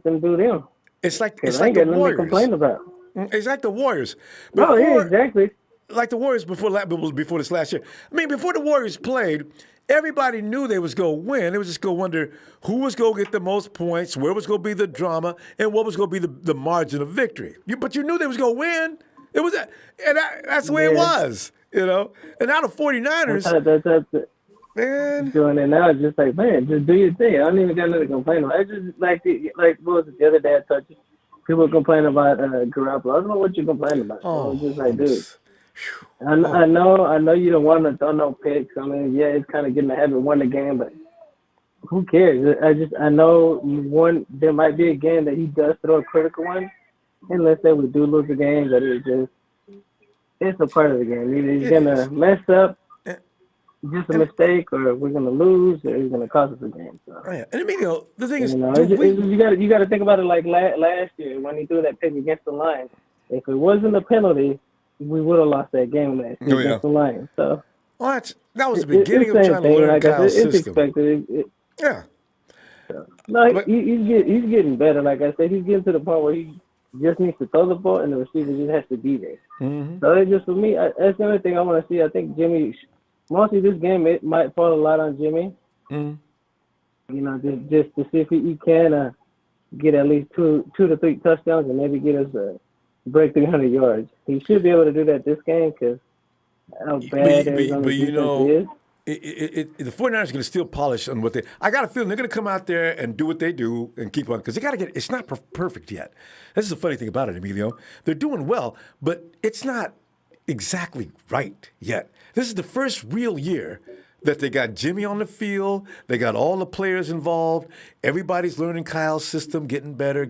them do them. It's like the Warriors. Complain about. It's like the Warriors. Yeah, exactly. Like the Warriors before this last year. I mean, before the Warriors played, everybody knew they was going to win. They was just going to wonder who was going to get the most points, where was going to be the drama, and what was going to be the margin of victory. But you knew they was going to win. It was that's the way it was, And now the 49ers. Man. Doing it now, just like, man, just do your thing. I don't even got nothing to complain about. I just like what was it the other day I touched it? People complain about Garoppolo. I don't know what you complain about. Oh, it's just like, dude. I know you don't want to throw no picks. I mean, yeah, it's kind of getting the habit of winning the game, but who cares? I know you won. There might be a game that he does throw a critical one, and let's say we do lose the game, that it's a part of the game. Either he's gonna mess up, just a mistake, or we're gonna lose, or he's gonna cost us a game. So. And I mean, the thing is, you got to think about it like last year when he threw that pick against the Lions. If it wasn't a penalty, we would have lost that game last year against the Lions. So that was the beginning of same trying to thing. learn Like I Kyle's said, it's system. expected. Yeah. No, he's getting better. Like I said, he's getting to the point where he just needs to throw the ball, and the receiver just has to be there. Mm-hmm. So it's just for me. That's the only thing I want to see. I think Jimmy, mostly this game, it might fall a lot on Jimmy. Mm-hmm. You know, just to see if he can get at least two to three touchdowns and maybe get us break 300 yards. He should be able to do that this game because how bad Arizona's defense is. The 49ers are going to still polish on what they. I got a feeling they're going to come out there and do what they do and keep on because they got to get. It's not perfect yet. This is the funny thing about it, Emilio. They're doing well, but it's not exactly right yet. This is the first real year that they got Jimmy on the field. They got all the players involved. Everybody's learning Kyle's system, getting better.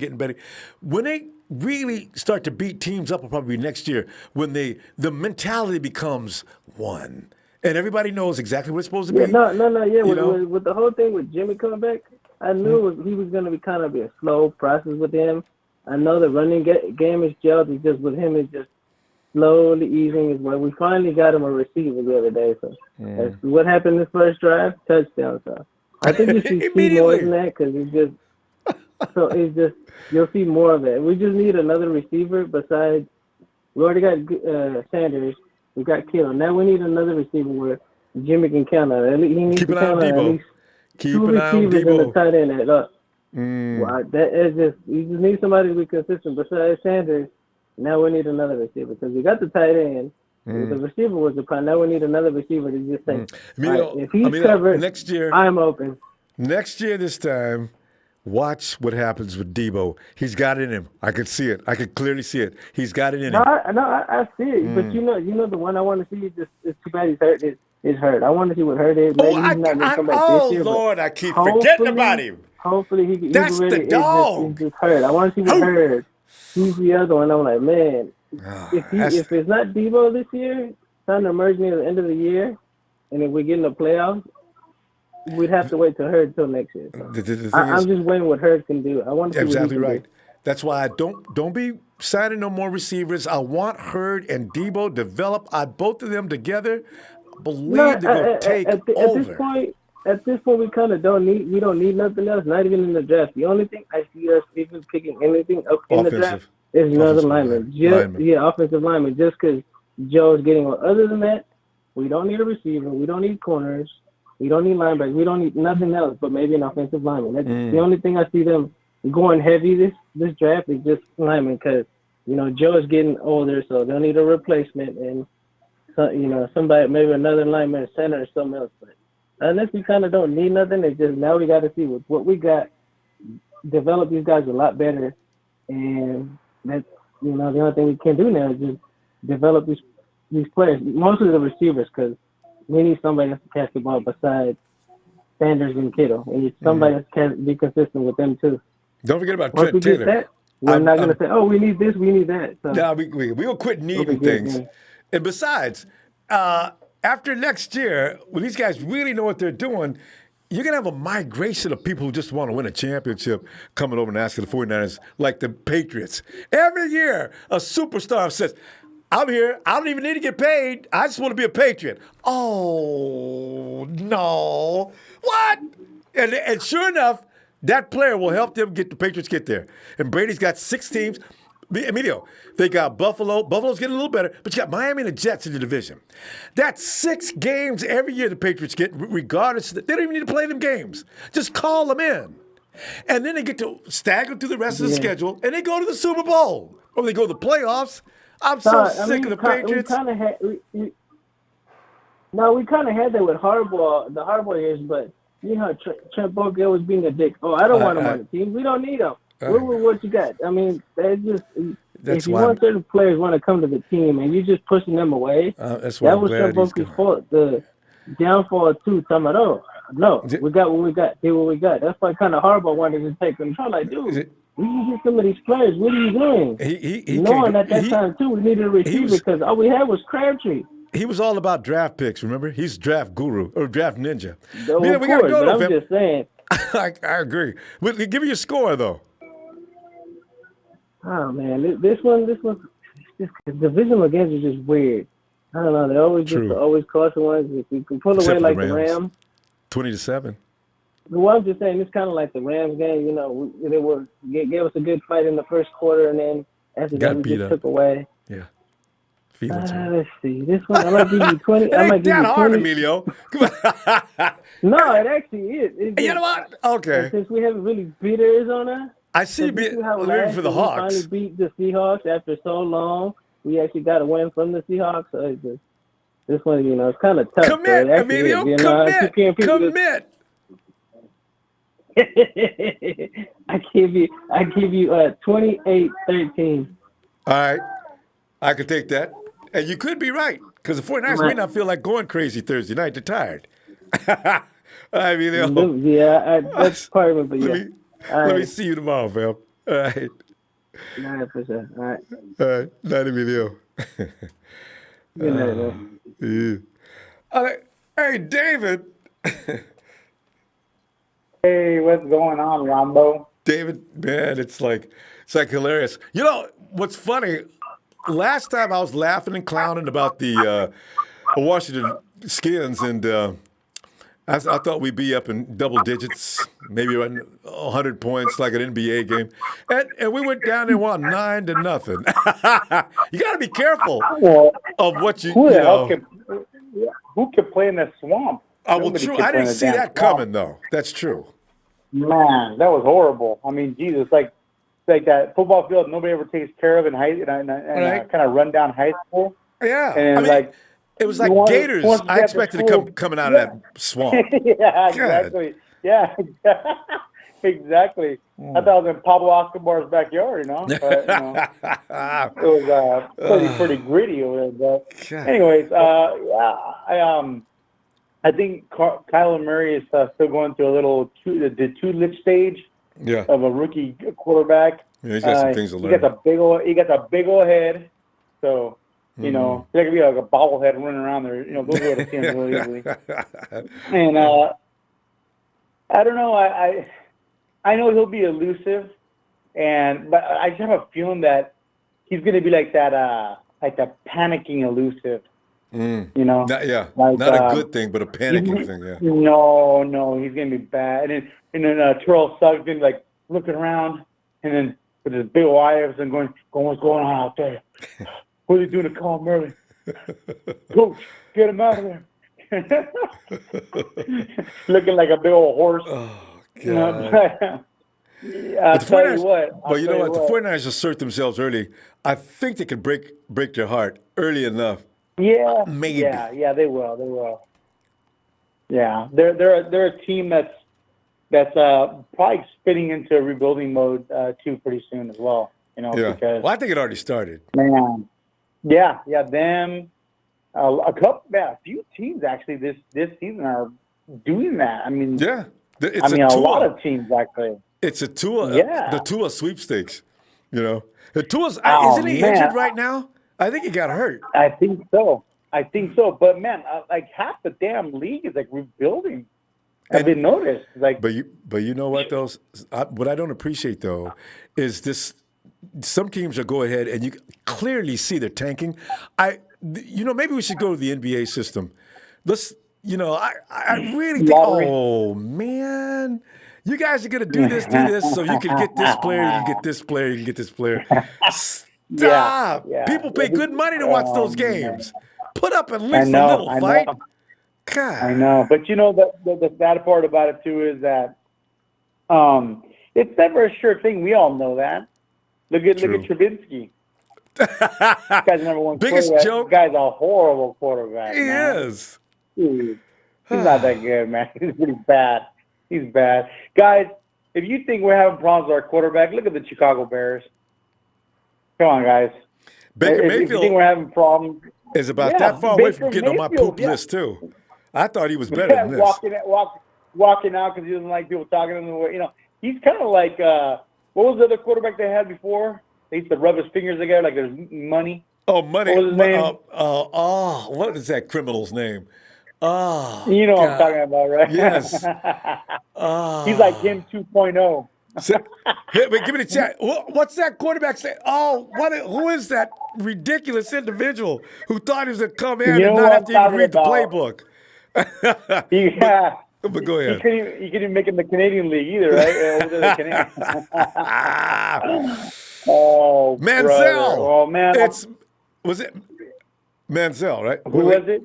When they really start to beat teams up, will probably be next year when the mentality becomes one. And everybody knows exactly what it's supposed to be. Yeah. With the whole thing with Jimmy coming back, I knew he was going to be kind of a slow process with him. I know the running game is gelled. It's just with him, it's just slowly easing his way. We finally got him a receiver the other day. So that's what happened this first drive, touchdown. So I think you should see more than that because it's just you'll see more of it. We just need another receiver besides. We already got Sanders. We got Kittle. Now we need another receiver where Jimmy can count on. He needs to count on at least two receivers and a tight end at up. Well, you just need somebody to be consistent. Besides Sanders, now we need another receiver because we got the tight end. The receiver was the problem. Now we need another receiver to just say, if he's covered, next year, I'm open. Next year this time, watch what happens with Debo. He's got it in him. I could see it. I could clearly see it. He's got it in him. I see it. But you know the one I want to see. It's too bad he's hurt. Is hurt. I want to see what hurt is. Maybe he's not going to come back this year. Lord, I keep forgetting about him. Hopefully he That's really the dog. He's just hurt. I want to see what hurt. He's the other one. I'm like, man, if it's not Debo this year, trying to emerge near the end of the year, and if we get in the playoffs, we'd have to wait till Hurd till next year. So I'm just waiting what Hurd can do. I want to see exactly what he can right. do. That's why I don't be signing no more receivers. I want Hurd and Debo develop. Both of them together. Believe they're going to take over. At this point, we kind of don't need nothing else. Not even in the draft. The only thing I see us even picking anything up in the draft is another lineman. Offensive lineman. Just because Joe's getting one. Other than that, we don't need a receiver. We don't need corners. We don't need linebackers. We don't need nothing else but maybe an offensive lineman. That's the only thing I see them going heavy this draft is just linemen because, Joe's getting older, so they'll need a replacement and, somebody, maybe another lineman, center or something else. But unless we kind of don't need nothing, it's just now we got to see with what we got, develop these guys a lot better. And that's, the only thing we can do now is just develop these players, mostly the receivers, because we need somebody else to catch the ball besides Sanders and Kittle. We need somebody else can be consistent with them too. Don't forget about Trent Taylor. That, we're not going to say, we need this, we need that. So no, we'll quit needing things. Yeah. And besides, after next year, when these guys really know what they're doing, you're going to have a migration of people who just want to win a championship coming over and asking the 49ers like the Patriots. Every year, a superstar says, I'm here. I don't even need to get paid. I just want to be a Patriot. Oh, no. What? And sure enough, that player will help them get the Patriots get there. And Brady's got 6 teams. Emilio, they got Buffalo. Buffalo's getting a little better, but you got Miami and the Jets in the division. That's 6 games every year the Patriots get, regardless. They don't even need to play them games. Just call them in. And then they get to stagger through the rest of the schedule, and they go to the Super Bowl. Or they go to the playoffs. I'm sick of the Patriots. We kind of had that with Harbaugh, the Harbaugh years, but Trent Baalke was being a dick. I don't want him on the team. We don't need him. What you got? I mean, if you want certain players want to come to the team and you're just pushing them away, that was Trent Baalke's fault. The downfall too. Talking about, we got what we got. Did what we got. That's why kind of Harbaugh wanted to take control. Like, dude, we can get some of these players. What are you doing? Knowing at that time too, we needed a receiver because all we had was Crabtree. He was all about draft picks, remember? He's draft guru or draft ninja. We got to go I'm just saying. I agree. Give me your score, though. Oh, man. This one, Just divisional games are just weird. I don't know. They're always just always close ones. If you can pull away like the Rams, 20-7. Well, I'm just saying it's kind of like the Rams game. You know, they gave us a good fight in the first quarter, and then after that we just took away. Yeah. Let's see. This one I might give you 20. It I might ain't give that you hard, 20. Emilio. Come on. No, it actually is. You know what? Okay. Since we haven't really beat Arizona, I see you rooting for the Hawks. We finally beat the Seahawks after so long. We actually got a win from the Seahawks. So it's just, this one, you know, it's kind of tough. Commit, Emilio. Commit. I give you 28-13. All right. I could take that. And you could be right, because the 49ers may not feel like going crazy Thursday night. They're tired. I mean, that's part of it, but let me see you tomorrow, fam. All right. All right, for sure. All right. All right. Night, Emilio. Good night, man. Yeah. All right. Hey, David. Hey, what's going on, Ronbo? David, man, it's like hilarious. You know, what's funny, last time I was laughing and clowning about the Washington Skins, and I thought we'd be up in double digits, maybe around 100 points like an NBA game. And we went down there and won 9-0. You got to be careful of what you know. Who could play in the swamp? Oh, well, true. I didn't see that coming, though. That's true. Man, that was horrible. I mean, Jesus, like that football field nobody ever takes care of in kind of rundown high school. Yeah, and I mean, it was like gators. I expected to coming out of that swamp. Yeah, exactly. God. Yeah, exactly. I thought I was in Pablo Escobar's backyard, you know. But, it was pretty gritty over there. But anyways, I think Kyler Murray is still going through a little the tulip stage of a rookie quarterback. Yeah, he's got some things to learn. He got a big old head, so you know there could be like a bobblehead running around there. You know, those are the teams really easily. And I don't know. I know he'll be elusive, but I just have a feeling that he's going to be like that, like the panicking elusive. You know, not a good thing, but a panicking thing. Yeah. No, he's gonna be bad. And then Terrell Suggs gonna be like looking around, and then with his big eyes and going, what's going on out there? What are they doing to Kyle Murray? Coach, get him out of there! Looking like a big old horse. Oh God. You know, I'll tell you what. But you know what? The 49ers assert themselves early. I think they can break their heart early enough. Yeah, maybe. Yeah, they will. Yeah, they're a team that's probably spinning into rebuilding mode too pretty soon as well. You know, because I think it already started. Man, them, a few teams actually this season are doing that. I mean, a lot of teams actually. It's a Tua, the Tua sweepstakes. You know, the Tua's isn't he injured right now? I think he got hurt. I think so. But man, like half the damn league is like rebuilding. I've been noticed. Like, but you know what though? What I don't appreciate though is this. Some teams will go ahead and you clearly see they're tanking. Maybe we should go to the NBA system. Let's. I really think. Oh man. You guys are gonna do this, so you can get this player, you can get this player, you can get this player. Stop! Yeah. People pay good money to watch those games. Put up at least a little fight. God. I know, but you know the bad part about it too is that it's never a sure thing. We all know that. Look at Trubinsky. Guy's number one. Biggest joke. Guy's a horrible quarterback. He is. Dude, he's not that good, man. He's pretty bad. He's bad. Guys, if you think we're having problems with our quarterback, look at the Chicago Bears. Come on, guys. Baker Mayfield if you think we're having problems, is about that far away from getting on my poop list, too. I thought he was better than this. Walking out because he doesn't like people talking to him. You know, he's kind of like, what was the other quarterback they had before? They used to rub his fingers together like there's money. Oh, money. What was his name? What is that criminal's name? Oh, you know what I'm talking about, right? Yes. He's like him 2.0. Hey, wait, give me the chat. What's that quarterback say? Oh, who is that ridiculous individual who thought he was going to come in You and know not what have I'm to even talking read the about. playbook? Yeah. But go ahead. He couldn't even make it in the Canadian League either, right? Over the Canadian. Oh, brother. Mansell. Oh, man. Was it Mansell, right? Who was it?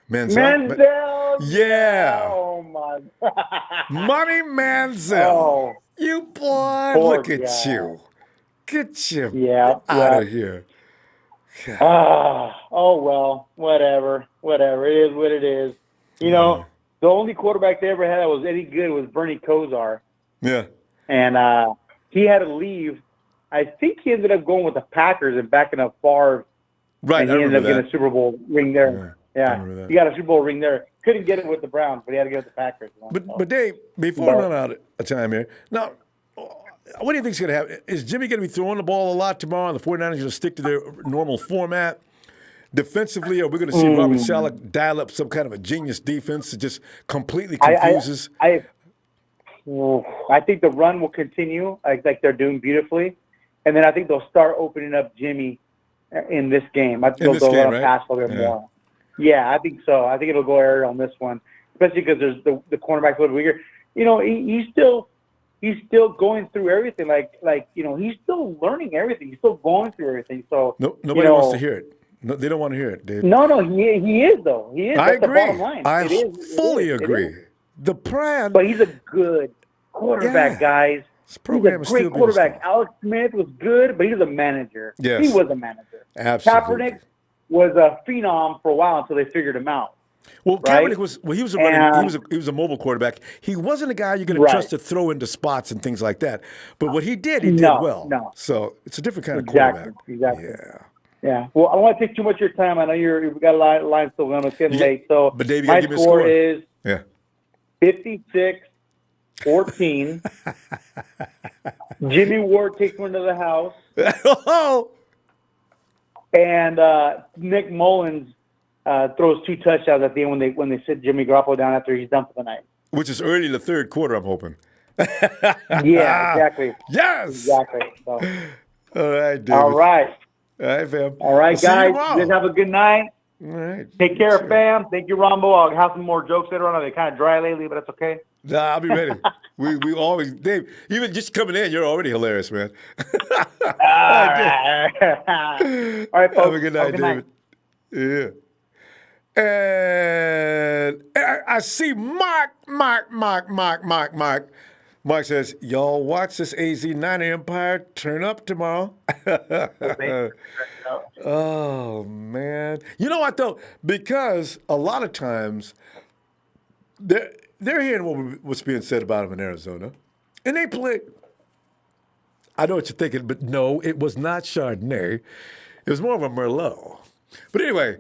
Mansell? Menzel. Yeah. Oh, my. Money Mansell. Oh, You boy, poor look at guy. you. Get you out Yeah. of here. Oh, well, whatever. It is what it is. You know, the only quarterback they ever had that was any good was Bernie Kosar. Yeah. And he had to leave. I think he ended up going with the Packers and backing up Favre. Right, And he ended up getting a Super Bowl ring there. Yeah. He got a Super Bowl ring there. Couldn't get it with the Browns, but he had to get it with the Packers. But Dave, before we run out of time here, now, what do you think is going to happen? Is Jimmy going to be throwing the ball a lot tomorrow, and the 49ers going to stick to their normal format? Defensively, are we going to see Robert Saleh dial up some kind of a genius defense that just completely confuses? I think the run will continue like they're doing beautifully. And then I think they'll start opening up Jimmy in this game. I think they'll let him pass a little bit more. Yeah, I think so. I think it'll go air on this one, especially because there's the cornerback's a little weaker. You know, he's still going through everything. Like you know, he's still learning everything. He's still going through everything. So nobody wants to hear it. No, they don't want to hear it, Dave. No, he is though. He is. I That's agree. The bottom line. I fully agree. The plan, but he's a good quarterback, guys. He's a great quarterback. Alex Smith was good, but he was a manager. Yes. He was a manager. Absolutely. Kaepernick was a phenom for a while until they figured him out. Well, Kaepernick he was a running, he was a mobile quarterback. He wasn't a guy you're going to trust to throw into spots and things like that. But what he did well. No. So it's a different kind of quarterback. Exactly. Yeah. Well, I don't want to take too much of your time. I know we've got a lot of lines still going. It's getting late. So but Dave, my score is 56-14. Jimmy Ward takes one to the house. And Nick Mullins throws 2 touchdowns at the end when they sit Jimmy Garoppolo down after he's done for the night. Which is early in the third quarter, I'm hoping. Yeah, exactly. Yes. Exactly. So. All right, David. All right. All right, fam. All right, guys. You guys have a good night. All right. Take care, fam. Thank you, Ronbo. I'll have some more jokes later on. They're kind of dry lately, but that's okay. Nah, I'll be ready. we always, Dave, even just coming in, you're already hilarious, man. All right. All right, folks. Have a good night, David. Yeah. And I see Mark. Mark says, y'all watch this AZ Niner Empire turn up tomorrow. Oh, man. You know what, though? Because a lot of times they're hearing what's being said about them in Arizona. And they play. I know what you're thinking, but no, it was not Chardonnay. It was more of a Merlot. But anyway,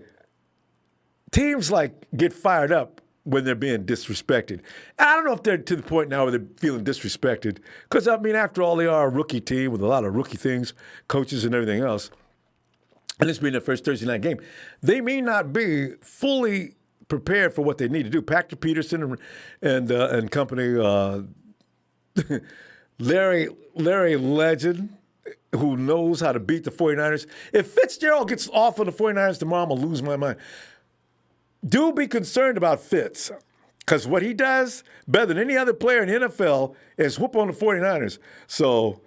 teams get fired up when they're being disrespected. I don't know if they're to the point now where they're feeling disrespected. Because, I mean, after all, they are a rookie team with a lot of rookie things, coaches and everything else. And this being their first Thursday night game. They may not be fully prepared for what they need to do. Patrick Peterson and company, Larry Legend, who knows how to beat the 49ers. If Fitzgerald gets off on the 49ers tomorrow, I'm going to lose my mind. Do be concerned about Fitz, because what he does better than any other player in the NFL is whoop on the 49ers. So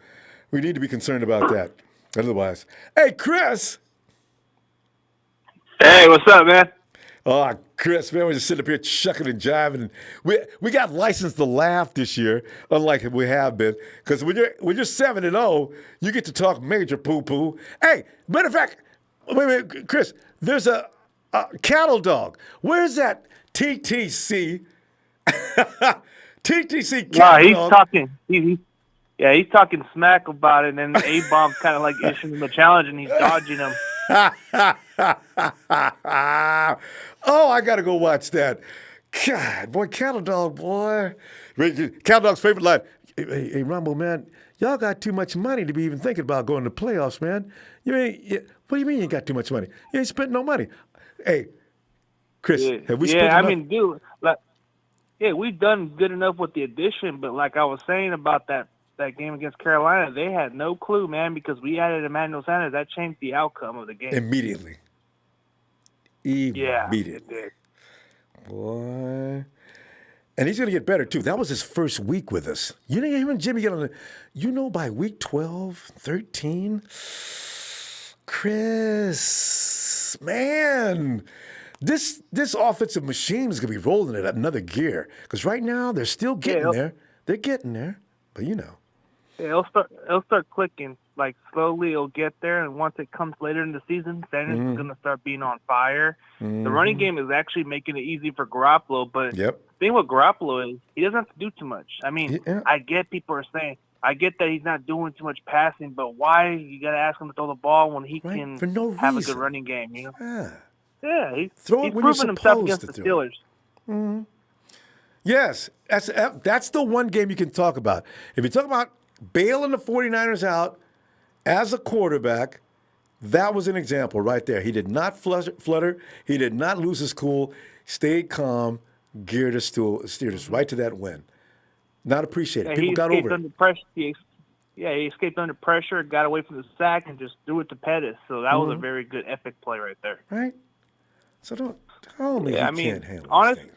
we need to be concerned about that. Otherwise, hey, Chris. Hey, what's up, man? Oh, Chris, man, we're just sitting up here chucking and jiving. And we got licensed to laugh this year, unlike we have been. Because when you're 7-0, you get to talk major poo-poo. Hey, matter of fact, wait, Chris, there's a cattle dog. Where's that TTC? TTC cattle he's dog. talking. He's talking smack about it, and A-Bomb's kind of like issuing him a challenge, and he's dodging him. Oh, I got to go watch that. God, boy, cattle dog, boy. Cattle dog's favorite line. Hey, Ronbo, man, y'all got too much money to be even thinking about going to the playoffs, man. What do you mean you ain't got too much money? You ain't spent no money. Hey, Chris, have we spent enough? I mean, dude, we've done good enough with the addition, but like I was saying about that that game against Carolina, they had no clue, man, because we added Emmanuel Sanders. That changed the outcome of the game. Immediately. Yeah, it did. Boy. And he's going to get better, too. That was his first week with us. You know, him and Jimmy get on the, you know, by week 12, 13, Chris, man, this offensive machine is going to be rolling it at another gear. Because right now, they're still getting there. They're getting there. But, you know. Yeah, it'll start clicking. Like, slowly it'll get there, and once it comes later in the season, Sanders is going to start being on fire. The running game is actually making it easy for Garoppolo, but the thing with Garoppolo is he doesn't have to do too much. I mean, I get people are saying, I get that he's not doing too much passing, but why you got to ask him to throw the ball when he can have a good running game, you know? Yeah, he's proven himself against the Steelers. Yes, that's the one game you can talk about. If you talk about bailing the 49ers out as a quarterback, that was an example right there. He did not flutter. He did not lose his cool. Stayed calm, steered us right to that win. Not appreciated. People got over it. He escaped under pressure, got away from the sack, and just threw it to Pettis. So that was a very good epic play right there. Right? So don't tell me can't handle honestly,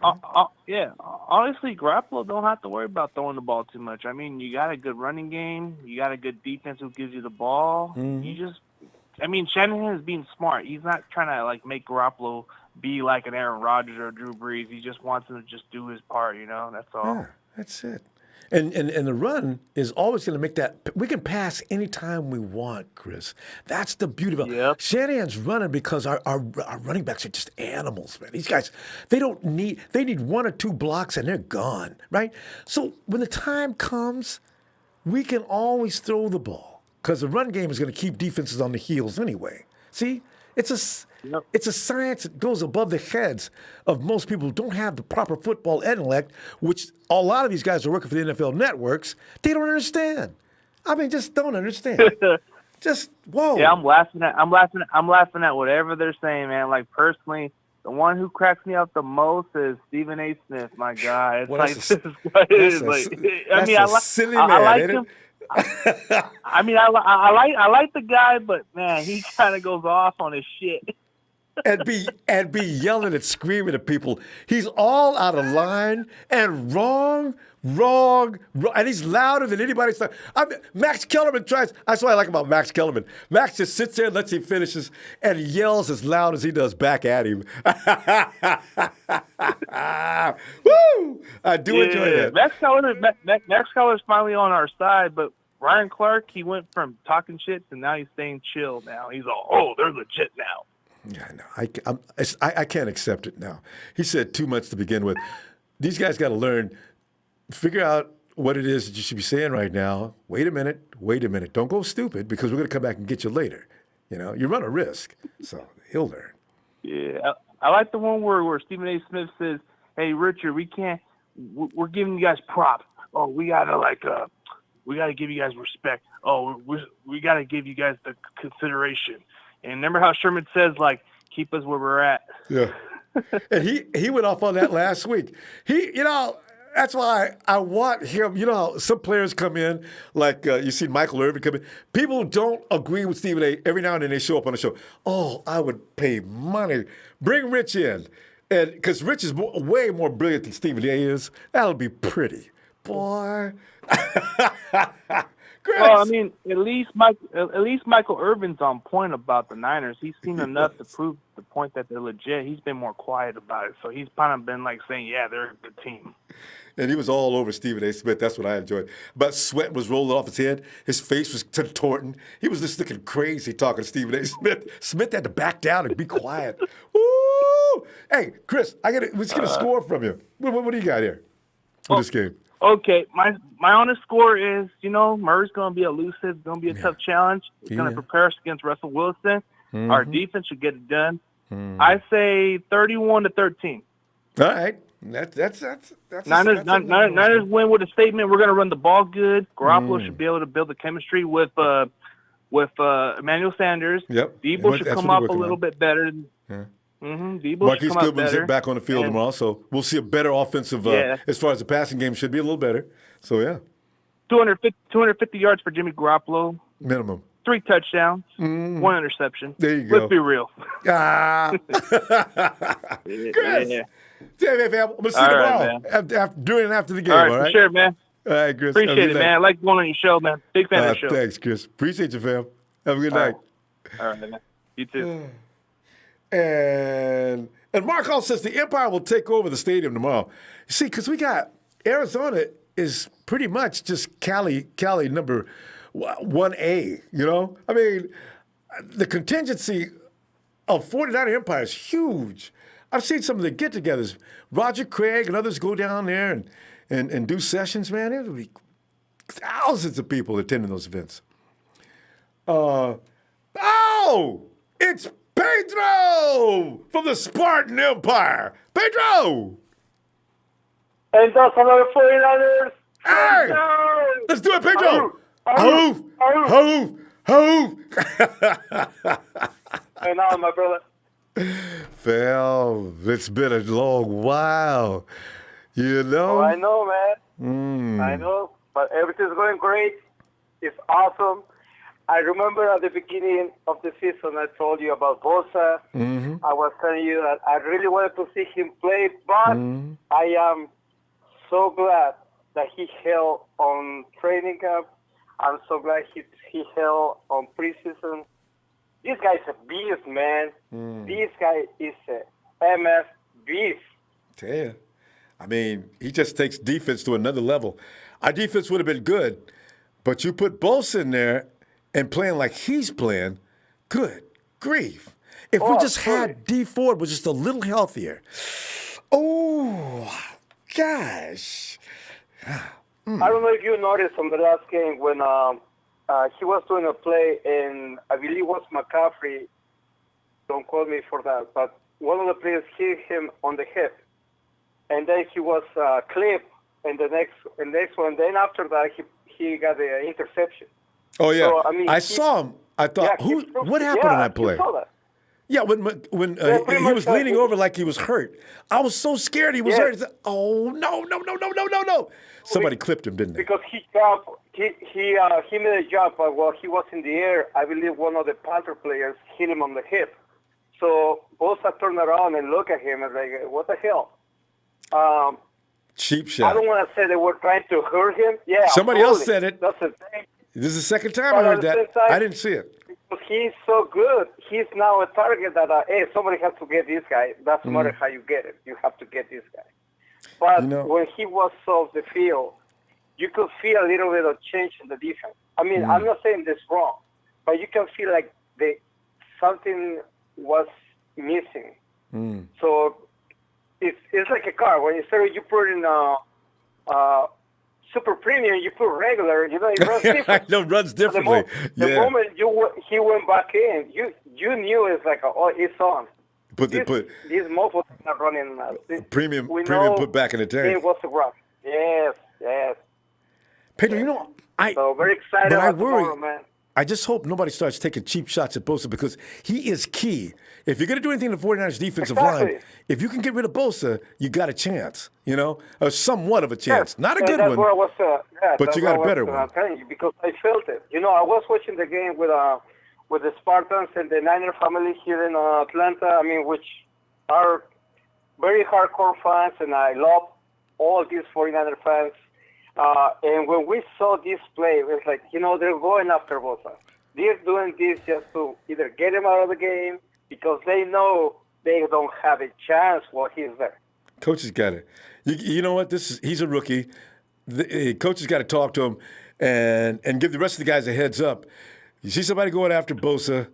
Garoppolo don't have to worry about throwing the ball too much. I mean, you got a good running game. You got a good defense who gives you the ball. Shanahan is being smart. He's not trying to, like, make Garoppolo be like an Aaron Rodgers or Drew Brees. He just wants him to just do his part, you know? That's all. Yeah, that's it. And the run is always going to make that. We can pass anytime we want, Chris. That's the beauty of it. Shanahan's running because our running backs are just animals, man. These guys, they need one or two blocks and they're gone, right? So when the time comes, we can always throw the ball because the run game is going to keep defenses on the heels anyway. See, it's a science that goes above the heads of most people who don't have the proper football intellect, which a lot of these guys are working for the NFL networks. They don't understand. I mean, just don't understand. Just whoa. Yeah, I'm laughing at whatever they're saying, man. Like, personally, the one who cracks me up the most is Stephen A. Smith. My God, it's silly man. I like him. I like the guy, but man, he kind of goes off on his shit. and be yelling and screaming at people. He's all out of line and wrong, and he's louder than anybody's. Max Kellerman tries. That's what I like about Max Kellerman. Max just sits there and lets him finishes and yells as loud as he does back at him. Woo! I do enjoy that. Max Kellerman's finally on our side, but Ryan Clark, he went from talking shit to now he's staying chill. Now he's all, they're legit now. Yeah, no, I can't accept it now. He said too much to begin with. These guys got to learn, figure out what it is that you should be saying right now. Wait a minute. Don't go stupid because we're going to come back and get you later. You know, you run a risk. So he'll learn. Yeah, I like the one where Stephen A. Smith says, "Hey, Richard, we're giving you guys props. Oh, we got to give you guys respect. Oh, we got to give you guys the consideration." And remember how Sherman says, like, keep us where we're at. Yeah. And he went off on that last week. That's why I want him. You know how some players come in, like you see Michael Irvin come in. People who don't agree with Stephen A. every now and then they show up on the show. Oh, I would pay money. Bring Rich in. And because Rich is way more brilliant than Stephen A. is. That'll be pretty. Boy. Chris. Well, I mean, at least Michael Irvin's on point about the Niners. He's seen enough to prove the point that they're legit. He's been more quiet about it, so he's kind of been like saying, "Yeah, they're a good team." And he was all over Stephen A. Smith. That's what I enjoyed. But sweat was rolling off his head. His face was contorting. He was just looking crazy talking to Stephen A. Smith. Smith had to back down and be quiet. Woo! Hey, Chris, let's get a score from you. What do you got here for this game? Okay, my honest score is, Murray's going to be elusive. It's going to be a tough challenge. It's going to prepare us against Russell Wilson. Mm-hmm. Our defense should get it done. I say 31-13. All right. That's Niners win with a statement. We're going to run the ball good. Garoppolo should be able to build the chemistry with Emmanuel Sanders. Yep. Debo should come up a little bit better. Yeah. Marquise Goodwin's back on the field tomorrow, so we'll see a better offensive as far as the passing game should be a little better. So, yeah. 250 yards for Jimmy Garoppolo. Minimum. 3 touchdowns, 1 interception. There you go. Let's be real. Ah. Chris. Yeah. Hey, fam. I'm going to see you All tomorrow. right, After, during and after the game, All right, all right? for sure, man. All right, Chris. Appreciate it, man. I like going on your show, man. Big fan of the show. Thanks, Chris. Appreciate you, fam. Have a good night. All right, man. You too. And Mark Hall says the Empire will take over the stadium tomorrow. You see, because we got Arizona is pretty much just Cali number 1A, you know? I mean, the contingency of 49er Empire is huge. I've seen some of the get-togethers. Roger Craig and others go down there and do sessions, man. There'll be thousands of people attending those events. It's Pedro from the Spartan Empire. Pedro! And that's another 49ers. Hey! Let's do it, Pedro! Hoof! Hoof! Hoof! Hey, now, my brother. Phil, it's been a long while. You know? Oh, I know, man. I know. But everything's going great. It's awesome. I remember at the beginning of the season, I told you about Bosa. I was telling you that I really wanted to see him play, but I am so glad that he held on training camp. I'm so glad he held on preseason. This guy's a beast, man. This guy is a MF beast. Tell you. I mean, he just takes defense to another level. Our defense would have been good, but you put Bosa in there and playing like he's playing, good grief. If we just had D Ford was just a little healthier. Oh, gosh. I don't know if you noticed on the last game when he was doing a play, and I believe it was McCaffrey. Don't quote me for that, but one of the players hit him on the hip, and then he was clipped, and the next one. Then after that, he got the interception. Oh, yeah. So, I mean, I saw him. I thought, what happened on that play? You saw that. Yeah, when he was leaning over like he was hurt. I was so scared he was hurt. I said, oh, no. Somebody clipped him, didn't they? Because he jumped. He made a jump, but while he was in the air, I believe one of the Panther players hit him on the hip. So Bosa turned around and looked at him and like, what the hell? Cheap shot. I don't want to say they were trying to hurt him. Yeah, Somebody else said it. That's the thing. This is the second time I heard that. I didn't see it. Because he's so good. He's now a target that, hey, somebody has to get this guy. Doesn't matter how you get it. You have to get this guy. But when he was off the field, you could feel a little bit of change in the defense. I mean, I'm not saying this wrong, but you can feel like something was missing. So it's like a car. When instead of you put in super premium, you put regular, it runs different. I know, runs differently. The moment he went back in, you knew it's like, oh, it's on. These mofos are running. Premium put back in the tank. It was a rough. Yes. Pedro, so very excited about tomorrow, man. I just hope nobody starts taking cheap shots at Bosa because he is key. If you're going to do anything in the 49ers defensive line, if you can get rid of Bosa, you got a chance, or somewhat of a chance. Yes. Not a good one, but you got a better one. I'm telling you, because I felt it. I was watching the game with the Spartans and the Niner family here in Atlanta, which are very hardcore fans, and I love all these 49er fans. And when we saw this play, it was like, they're going after Bosa. They're doing this just to either get him out of the game because they know they don't have a chance while he's there. Coach has got it. You know what? He's a rookie. The coach has got to talk to him and give the rest of the guys a heads up. You see somebody going after Bosa,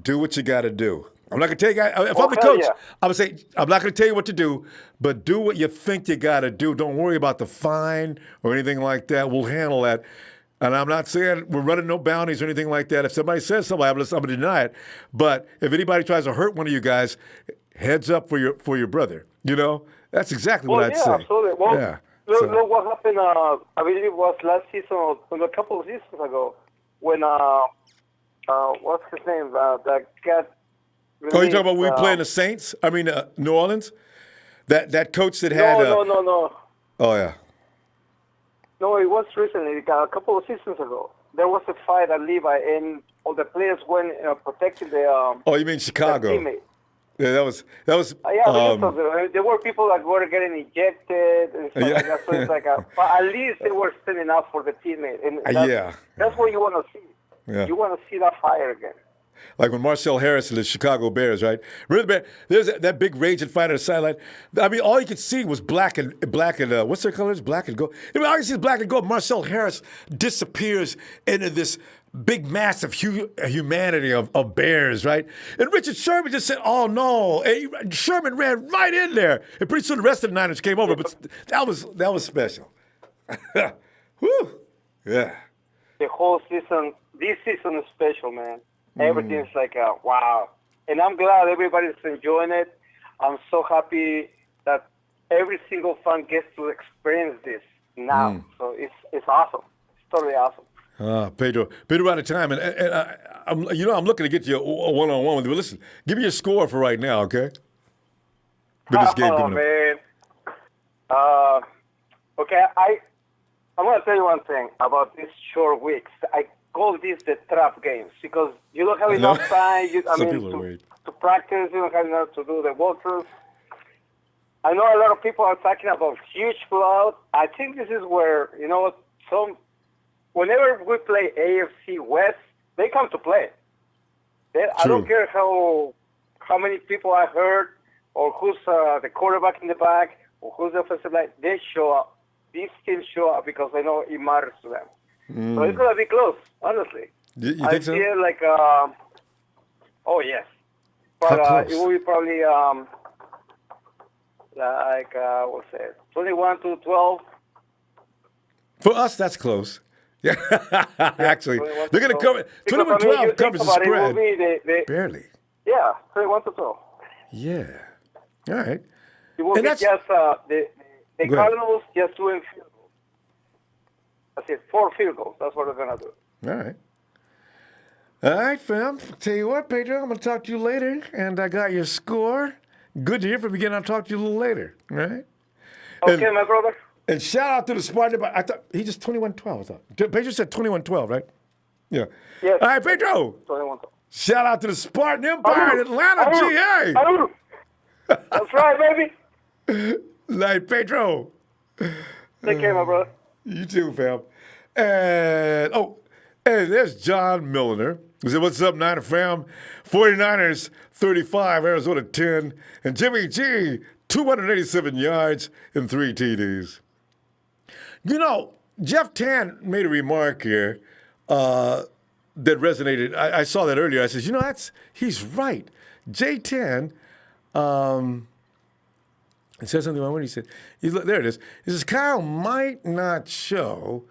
do what you got to do. I'm not going to tell you, if I'm the coach, I'm going to say, I'm not going to tell you what to do, but do what you think you got to do. Don't worry about the fine or anything like that. We'll handle that. And I'm not saying we're running no bounties or anything like that. If somebody says something, I'm going to deny it. But if anybody tries to hurt one of you guys, heads up for your brother. That's exactly what I'd say. Absolutely. Well, look what happened, I believe it was last season or a couple of seasons ago when, what's his name, that got... Oh, you talking about we playing the Saints? New Orleans? That coach that had... No. Oh, yeah. No, it was recently, a couple of seasons ago. There was a fight at Levi, and all the players went protecting the Oh, you mean Chicago? teammate. Yeah, that was. There were people that were getting ejected and stuff like that. So it's like, but at least they were standing up for the teammate, and that's what you want to see. Yeah. You want to see that fire again. Like when Marcel Harris and the Chicago Bears, right? Remember there's that big raging fight on the sideline. I mean, all you could see was black and what's their colors? Black and gold. I mean, all you see is black and gold. Marcel Harris disappears into this big mass of humanity of Bears, right? And Richard Sherman just said, "Oh no!" And Sherman ran right in there, and pretty soon the rest of the Niners came over. But that was special. Whew. Yeah. The whole season, this season is special, man. Everything's like, wow. And I'm glad everybody's enjoying it. I'm so happy that every single fan gets to experience this now. So it's awesome. It's totally awesome. Pedro, out of time. And I'm looking to get you a one-on-one with you. But listen, give me your score for right now, okay? For this game coming up. Okay, I'm going to tell you one thing about these short weeks. I call this the trap games because you don't have enough time. To practice, you don't have enough to do the walkthroughs. I know a lot of people are talking about huge blowout. I think this is where, whenever we play AFC West, they come to play. I don't care how many people I heard or who's the quarterback in the back or who's the offensive line. They show up. These teams show up because they know it matters to them. So it's going to be close, honestly. You think I so? see it like, oh, yes. But it will be probably what's it, 21-12. For us, that's close. Yeah, actually. They're going to cover 21-12 covers the spread. Barely. Yeah, 21-12. Yeah. All right. It will be just the Cardinals just doing field goals. That's it, 4 field goals. That's what they're going to do. All right. All right, fam. Tell you what, Pedro, I'm going to talk to you later, and I got your score. Good to hear from you again. I'll talk to you a little later, all right? Okay, my brother. And shout out to the Spartan. But I thought he just 21-12. I thought Pedro said 21-12, right? Yeah. Yes. All right, Pedro. 21-12. Shout out to the Spartan Empire in Atlanta, GA. That's right, baby. Like Pedro. Take care, my brother. You too, fam. And there's John Milliner. He said, "What's up, Niner fam? 49ers 35, Arizona 10, and Jimmy G 287 yards and 3 TDs." Jeff Tan made a remark here that resonated. I saw that earlier. I said, he's right. J10 it says something about what he said. There it is. He says, Kyle might not show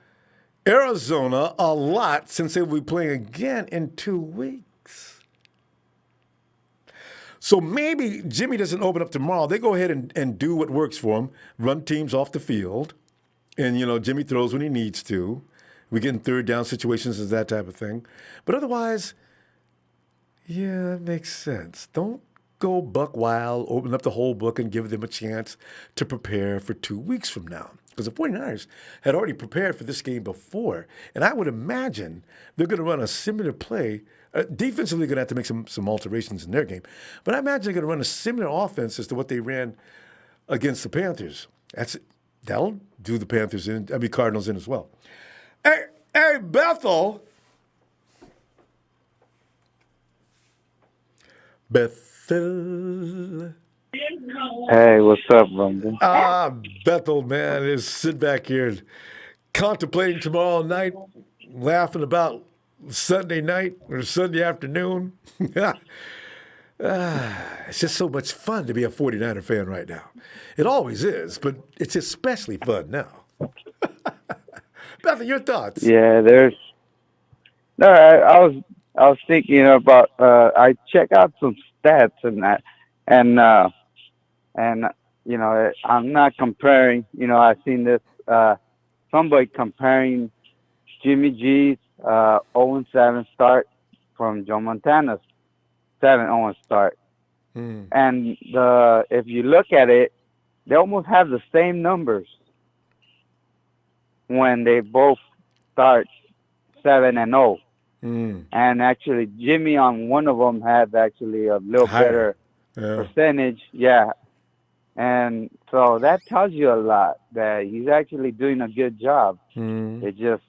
Arizona a lot since they will be playing again in 2 weeks. So maybe Jimmy doesn't open up tomorrow. They go ahead and do what works for them, run teams off the field. And, Jimmy throws when he needs to. We get in third down situations and that type of thing. But otherwise, yeah, that makes sense. Don't go buck wild, open up the whole book, and give them a chance to prepare for 2 weeks from now. Because the 49ers had already prepared for this game before. And I would imagine they're going to run a similar play. Defensively, they're going to have to make some alterations in their game. But I imagine they're going to run a similar offense as to what they ran against the Panthers. That'll do the Cardinals in as well. Hey, Bethel. Hey, what's up, Ronbo? Bethel, man, is sitting back here contemplating tomorrow night, laughing about Sunday night or Sunday afternoon. It's just so much fun to be a 49er fan right now. It always is, but it's especially fun now. Bethel, your thoughts? Yeah, I was thinking about I check out some stats and I'm not comparing. I've seen this somebody comparing Jimmy G's 0-7 start from Joe Montana's 7-0 start, and if you look at it, they almost have the same numbers. when they both start 7-0. Mm. And actually, Jimmy on one of them had actually a little Higher. better percentage. Yeah. And so that tells you a lot that he's actually doing a good job. Mm. It just,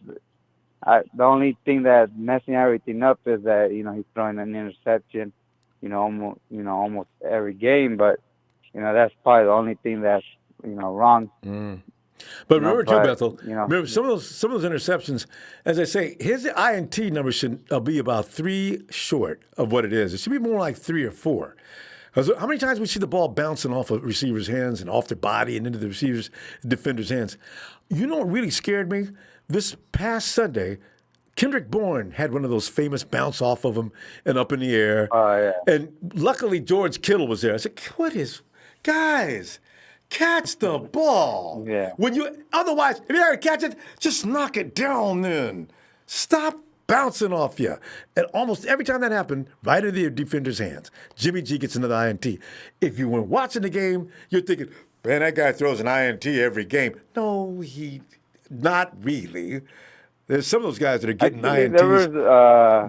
the only thing that's messing everything up is that, he's throwing an interception, almost every game. But, that's probably the only thing that's, wrong. Mm. But remember too, Bethel. You know, Remember some of those interceptions. As I say, his INT number should be about 3 short of what it is. It should be more like 3 or 4. How many times we see the ball bouncing off of receivers' hands and off their body and into the defender's hands? You know what really scared me? This past Sunday, Kendrick Bourne had one of those famous bounce off of him and up in the air. Oh, yeah. And luckily George Kittle was there. I said, guys, catch the ball. Yeah. Otherwise, if you're not going to catch it, just knock it down then. Stop bouncing off you. And almost every time that happened, right into the defender's hands. Jimmy G gets another INT. If you were watching the game, you're thinking, man, that guy throws an INT every game. No, not really. There's some of those guys that are getting INTs. There was,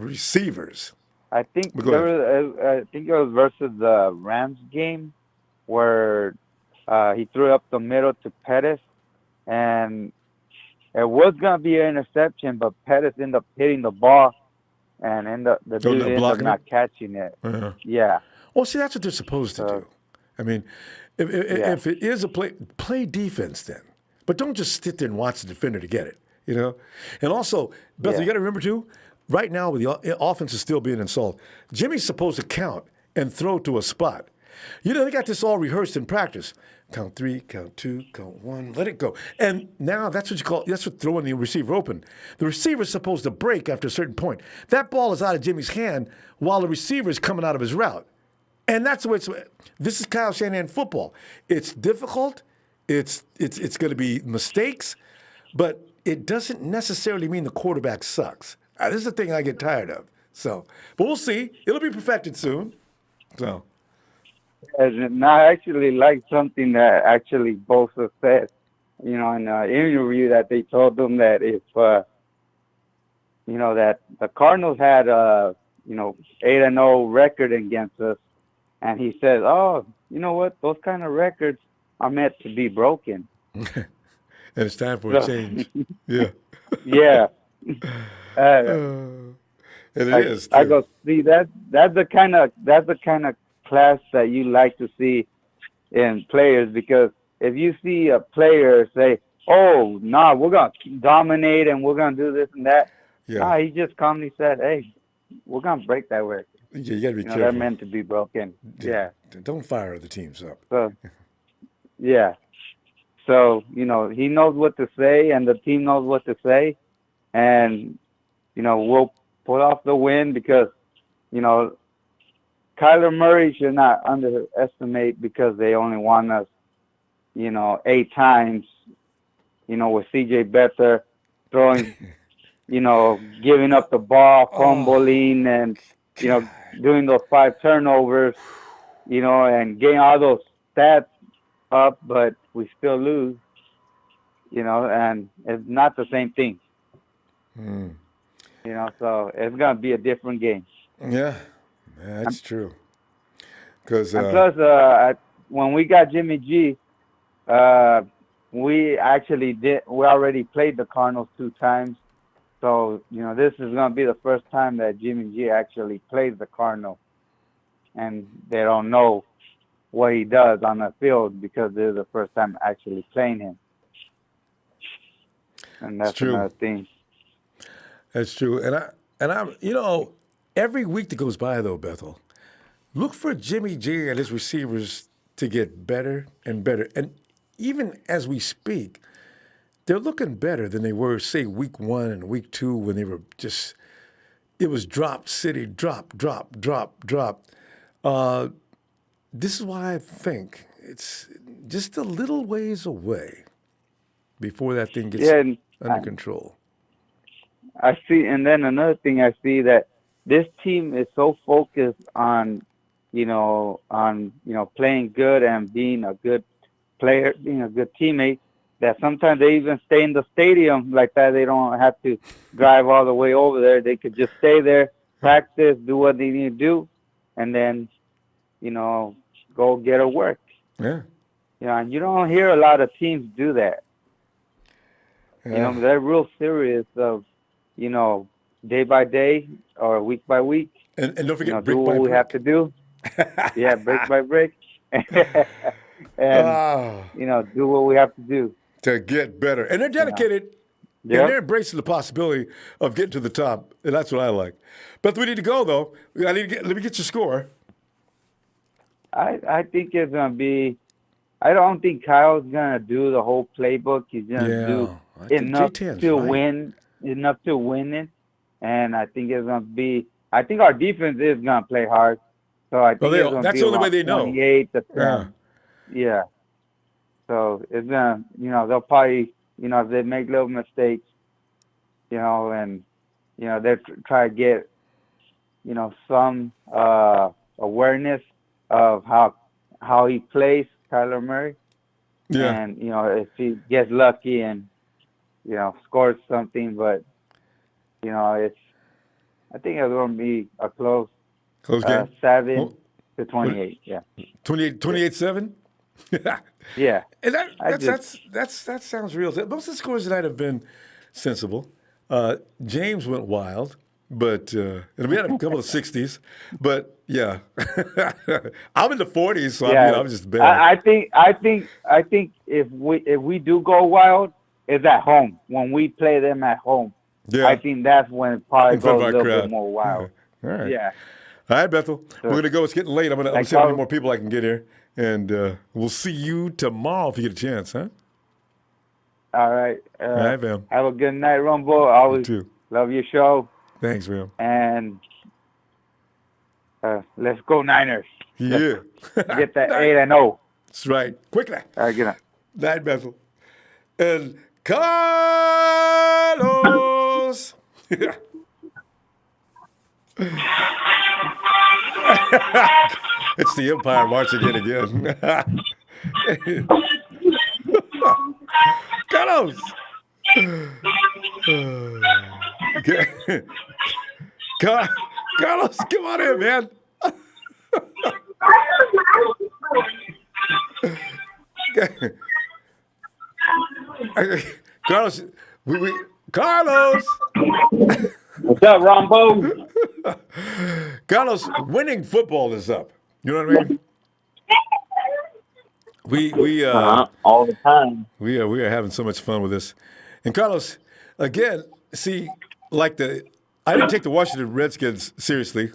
receivers. I think But go ahead. I think it was versus the Rams game where he threw up the middle to Pettis, and it was gonna be an interception, but Pettis ended up hitting the ball, and the dude ended up not catching it. Uh-huh. Yeah. Well, see, that's what they're supposed to do. I mean, if it is a play defense then, but don't just sit there and watch the defender to get it. And also, Beth, you got to remember too. Right now, with the offense is still being installed, Jimmy's supposed to count and throw to a spot. They got this all rehearsed in practice. Count 3, count 2, count 1, let it go. And now that's what throwing the receiver open. The receiver's supposed to break after a certain point. That ball is out of Jimmy's hand while the receiver is coming out of his route. And that's the way this is Kyle Shanahan football. It's difficult. It's going to be mistakes, but it doesn't necessarily mean the quarterback sucks. This is the thing I get tired of. So, but we'll see. It'll be perfected soon. So. And I actually like something that actually Bosa said, in an interview that they told them that if, that the Cardinals had 8-0 record against us, and he said, "Oh, you know what? Those kind of records are meant to be broken." And it's time for a change. Yeah. Yeah. And it is. I go, see, that's the kind of class that you like to see in players, because if you see a player say, "Oh, no, we're gonna dominate and we're gonna do this and that," he just calmly said, "Hey, we're gonna break that record." Yeah, you gotta be careful. They're meant to be broken. Yeah. Don't fire the teams up. So, yeah. So, he knows what to say and the team knows what to say. And, we'll pull off the win because, Kyler Murray should not underestimate because they only won us, 8 times, with CJ Beathard throwing, giving up the ball, fumbling, and, doing those 5 turnovers, and getting all those stats up, but we still lose, and it's not the same thing. So it's going to be a different game. Yeah, that's true. Because plus, when we got Jimmy G, we already played the Cardinals 2 times. So, this is going to be the first time that Jimmy G actually plays the Cardinals. And they don't know what he does on the field because this is the first time actually playing him. And that's another thing. That's true. And I'm every week that goes by though, Bethel, look for Jimmy G and his receivers to get better and better. And even as we speak, they're looking better than they were, say, week 1 and week 2 when they were just, it was drop city, drop. This is why I think it's just a little ways away before that thing gets under control. I see, and then another thing I see that this team is so focused on, playing good and being a good player, being a good teammate, that sometimes they even stay in the stadium like that. They don't have to drive all the way over there. They could just stay there, practice, do what they need to do, and then, go get to work. Yeah. And you don't hear a lot of teams do that. Yeah. They're real serious of, day by day or week by week. And don't forget do brick what by we brick. have to do. Yeah, brick by brick. And, do what we have to do. To get better. And they're dedicated. Yep. And they're embracing the possibility of getting to the top. And that's what I like. But we need to go, though. Let me get your score. I think it's going to be, I don't think Kyle's going to do the whole playbook. He's going to do enough to win it. And I think it's going to be, I think our defense is going to play hard. So I think it's going to be the only way they know. 28 to 10. Yeah. So it's going to, they'll probably, if they make little mistakes, and, they'll try to get, some awareness of how he plays, Kyler Murray. Yeah. And, if he gets lucky and, scores something, but, I think it's going to be a close game? 7 to 28. Yeah. 28-7? Yeah. And that sounds real. Most of the scores tonight have been sensible. James went wild, but and we had a couple of 60s. But yeah, I'm in the 40s, so I'm just bad. I think if we do go wild, it's at home when we play them at home. Yeah. I think that's when it probably In front goes of a our little crowd. bit more wild. All right. Yeah. All right, Bethel. We're going to go. It's getting late. I'm going to see how many more people I can get here. And we'll see you tomorrow if you get a chance, huh? All right. All right, man. Have a good night, Ronbo. I always love your show. Thanks, man. And let's go Niners. Yeah. Get that 8-0. That's right. Quickly. All right, good night. Night, Bethel. And Carlos. It's the Empire marching in again. Carlos. Carlos, come on in, man. Carlos, Carlos. What's up, Ronbo? Carlos, winning football is up. You know what I mean? We all the time. We are having so much fun with this. And Carlos, again, see, I didn't take the Washington Redskins seriously,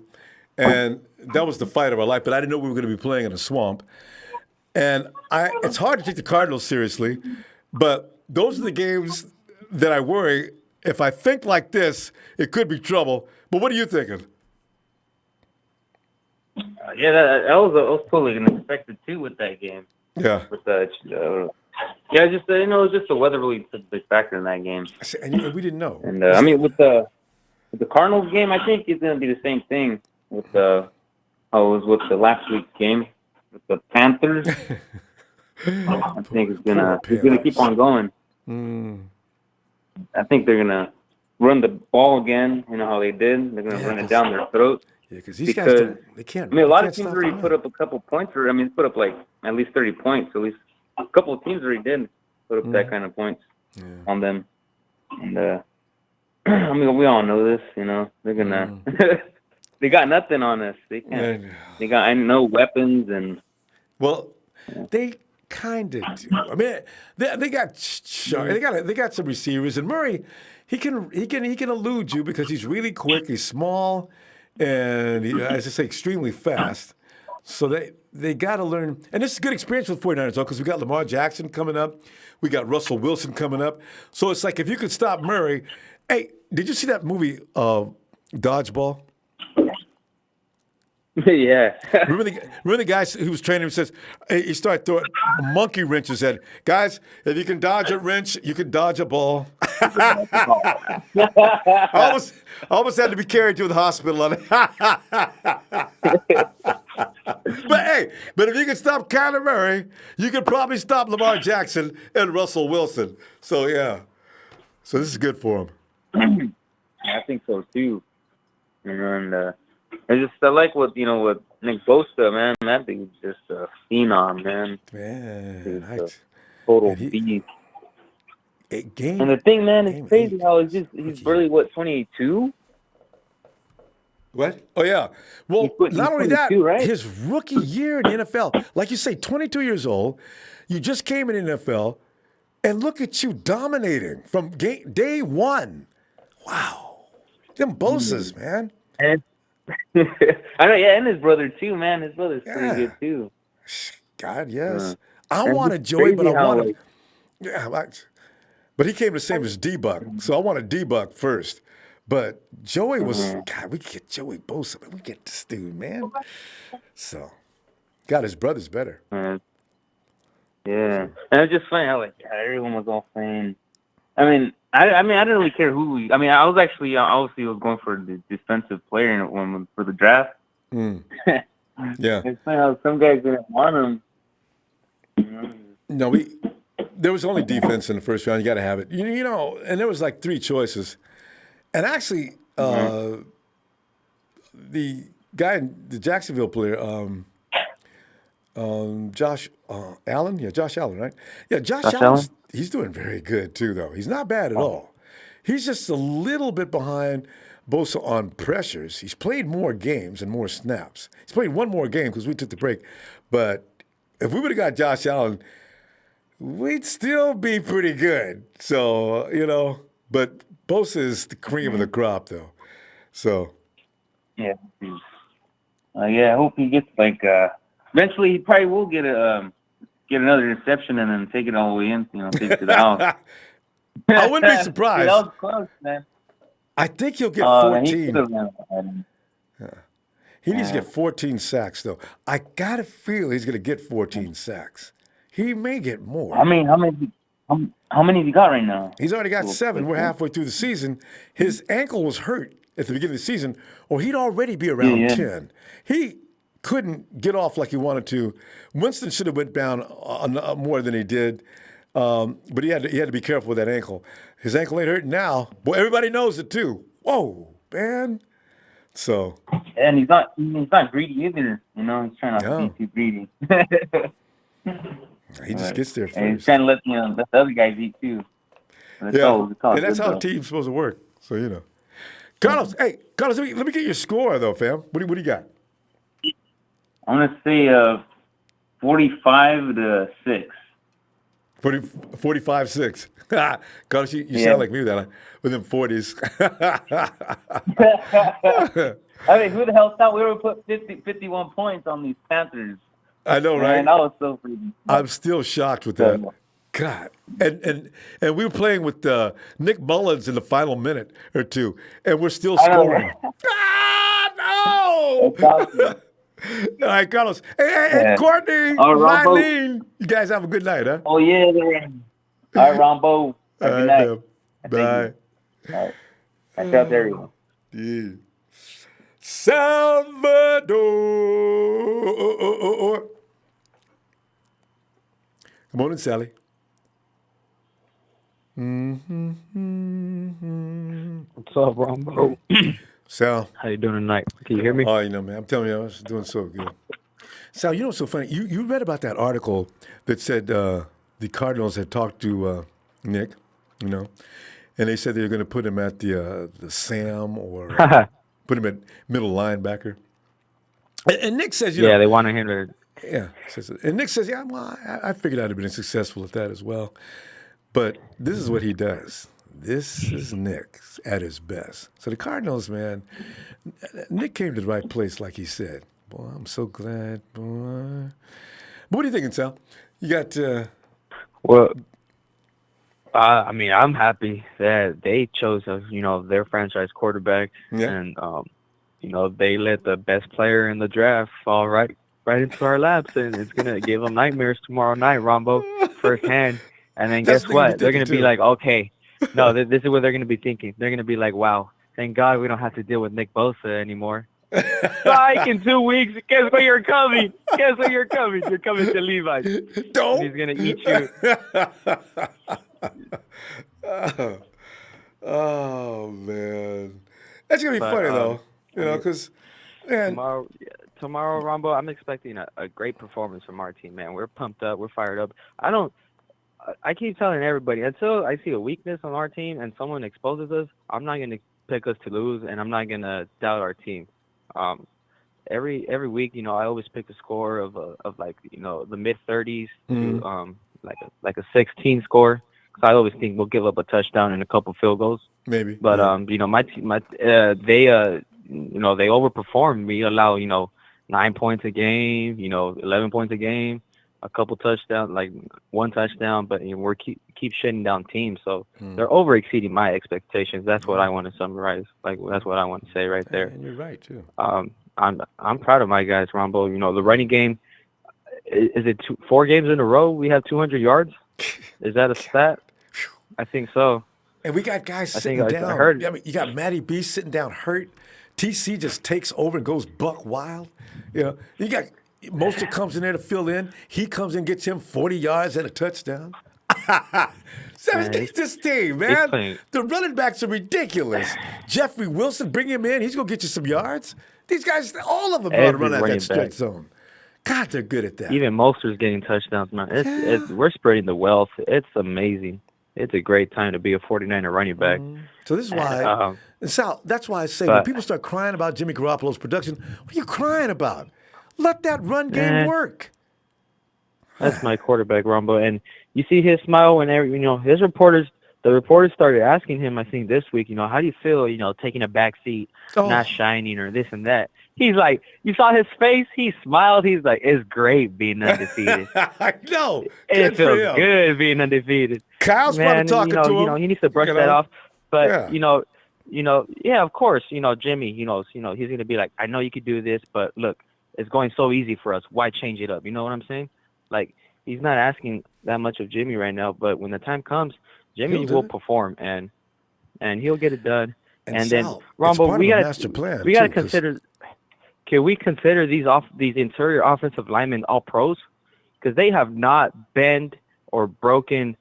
and that was the fight of our life. But I didn't know we were going to be playing in a swamp. And it's hard to take the Cardinals seriously, but those are the games that I worry. If I think like this, it could be trouble. But what are you thinking? That was totally unexpected too with that game. Yeah. With just the weather really took a big factor in that game. And we didn't know. And I mean, with the Cardinals game, I think it's going to be the same thing with how it was with the last week's game with the Panthers. I think it's gonna keep on going. I think they're gonna run the ball again. You know how they did. They're gonna run it down their throat. Yeah, because these guys they can't. I mean, a lot of teams already put up a couple points. Put up like at least 30 points. At least a couple of teams already did put up that kind of points on them. And I mean, we all know this. You know, they're gonna. They got nothing on us. They can't. They got no weapons and. Well, they kind of do. I mean, they got they got some receivers, and Murray, he can elude you because he's really quick. He's small, and as I say, extremely fast. So they got to learn, and this is a good experience with 49ers because we got Lamar Jackson coming up, we got Russell Wilson coming up. So it's like if you could stop Murray. Hey, did you see that movie Dodgeball? Yeah. remember the guy who was training him says, he started throwing monkey wrenches at guys, if you can dodge a wrench, you can dodge a ball. I almost had to be carried to the hospital on it. But if you can stop Kyler Murray, you can probably stop Lamar Jackson and Russell Wilson. So yeah, so this is good for him. I think so too. And I like what with Nick Bosa, man. That dude's just a phenom, man. Man, total beast. And the thing, man, it's crazy how he's barely 22. What? Oh, yeah. Well, not only that, right? his rookie year in the NFL, like you say, 22 years old, you just came in the NFL, and look at you dominating from day one. Wow. Them Bosas, man. And I know, yeah, and his brother, too, man. His brother's pretty good, too. God, yes. I wanted Joey, but I wanted... but he came the same as D-Buck, so I wanted D-Buck first. But Joey was, God, we could get Joey Bosa, but we get this dude, man. So, God, his brother's better. Yeah. And it's just funny how, everyone was all saying, I didn't really care who I was actually, obviously, going for the defensive player for the draft. Yeah. It's funny how some guys didn't want him. No, there was only defense in the first round. You got to have it. You know, and there was like 3 choices. And actually, the guy, the Jacksonville player, Josh Allen? Yeah, Josh Allen, right? Yeah, Josh Allen, he's doing very good, too, though. He's not bad at all. He's just a little bit behind Bosa on pressures. He's played more games and more snaps. He's played one more game because we took the break. But if we would have got Josh Allen, we'd still be pretty good. So, but Bosa is the cream of the crop, though. So. Yeah. I hope he gets, eventually he probably will get another interception and then take it all the way in, take it to the house. I wouldn't be surprised. That was close, man. I think he'll get 14. He needs to get 14 sacks, though. I got to feel he's going to get 14 sacks. He may get more. How many has he got right now? He's already got 7. We're halfway through the season. His ankle was hurt at the beginning of the season, or he'd already be around 10. He couldn't get off like he wanted to. Winston should have went down more than he did, but he had to be careful with that ankle. His ankle ain't hurting now. Boy, everybody knows it too. Whoa, man. So. And he's not greedy either. He's trying not to be too greedy. He just gets there first. And he's trying to let the other guys eat too. And that's how a team's supposed to work. So Carlos, Carlos, let me get your score though, fam. What do you got? I'm gonna say 45-6. 45-6. Carlos, you sound like me with them 40s. Who the hell thought we would put 51 points on these Panthers? I know, right? Man, that was so freaking. I'm still shocked with that. God, and we were playing with Nick Mullins in the final minute or two, and we're still scoring. No! All right, Carlos. Hey, Courtney, Eileen, you guys have a good night, huh? Oh yeah, all right, Ronbo. Have a good night. Bye. All right. Catch out there, everyone. Yeah. Salvador. Good morning, Sally. What's up, Ronbo? Sal. How you doing tonight? Can you hear me? Oh, man, I'm telling you, I was doing so good. Sal, what's so funny? You read about that article that said the Cardinals had talked to Nick, and they said they were going to put him at the Sam or put him at middle linebacker. And Nick says, they wanted him to. Yeah. And Nick says, I figured I'd have been successful at that as well. But this is what he does. This is Nick at his best. So the Cardinals, man, Nick came to the right place, like he said. Boy, I'm so glad, boy. But what are you thinking, Sal? You got... Well, I'm happy that they chose, their franchise quarterback. Yeah. And, they let the best player in the draft fall right into our laps, and it's going to give them nightmares tomorrow night, Ronbo, firsthand. And then guess what? They're going to be like, okay. No, this is what they're going to be thinking. They're going to be like, wow, thank God we don't have to deal with Nick Bosa anymore. Psych, in 2 weeks, guess where you're coming? Guess where you're coming? You're coming to Levi's. Don't. And he's going to eat you. Oh, man. That's going to be funny, though. You know, because, man. Tomorrow, Ronbo, I'm expecting a great performance from our team, man. We're pumped up. We're fired up. I keep telling everybody, until I see a weakness on our team and someone exposes us, I'm not going to pick us to lose, and I'm not going to doubt our team. Every week, you know, I always pick a score of like, you know, the mid 30s to like a 16 score. Because I always think we'll give up a touchdown and a couple field goals. Maybe. But you know, my team, they you know, they overperform. We allow, you know, 9 points a game, you know, 11 points a game, a couple touchdowns, like one touchdown. But you know, we're keep shutting down teams, so they're over exceeding my expectations. That's what I want to summarize. Like that's what I want to say right there. And you're right too. I'm proud of my guys, Ronbo. You know, the running game. Is it 4 games in a row we have 200 yards? Is that a stat? I think so. And we got guys sitting down. I heard. I mean, you got Matty B sitting down hurt. TC just takes over and goes buck wild. You know, you got Mostert comes in there to fill in. He comes in, gets him 40 yards and a touchdown. This team, man. The running backs are ridiculous. Jeffrey Wilson, bring him in. He's going to get you some yards. These guys, all of them know how to run out that stretch zone. God, they're good at that. Even Moster's getting touchdowns, man. We're spreading the wealth. It's amazing. It's a great time to be a 49er running back. So this is why, Sal, that's why I say when people start crying about Jimmy Garoppolo's production, what are you crying about? Let that run game work. That's my quarterback, Ronbo. And you see his smile whenever, you know, the reporters started asking him, I think this week, you know, how do you feel, you know, taking a back seat, not shining or this and that? He's like, you saw his face? He smiled. He's like, it's great being undefeated. I know. It feels good being undefeated. Kyle's probably talking to him. You know, he needs to brush that off. But, you know, yeah, of course, you know, Jimmy, he's going to be like, I know you could do this, but look, it's going so easy for us. Why change it up? You know what I'm saying? Like, he's not asking that much of Jimmy right now, but when the time comes, Jimmy will perform and he'll get it done. And then, Ronbo, we got to consider. Can we consider these interior offensive linemen all pros? Because they have not bent or broken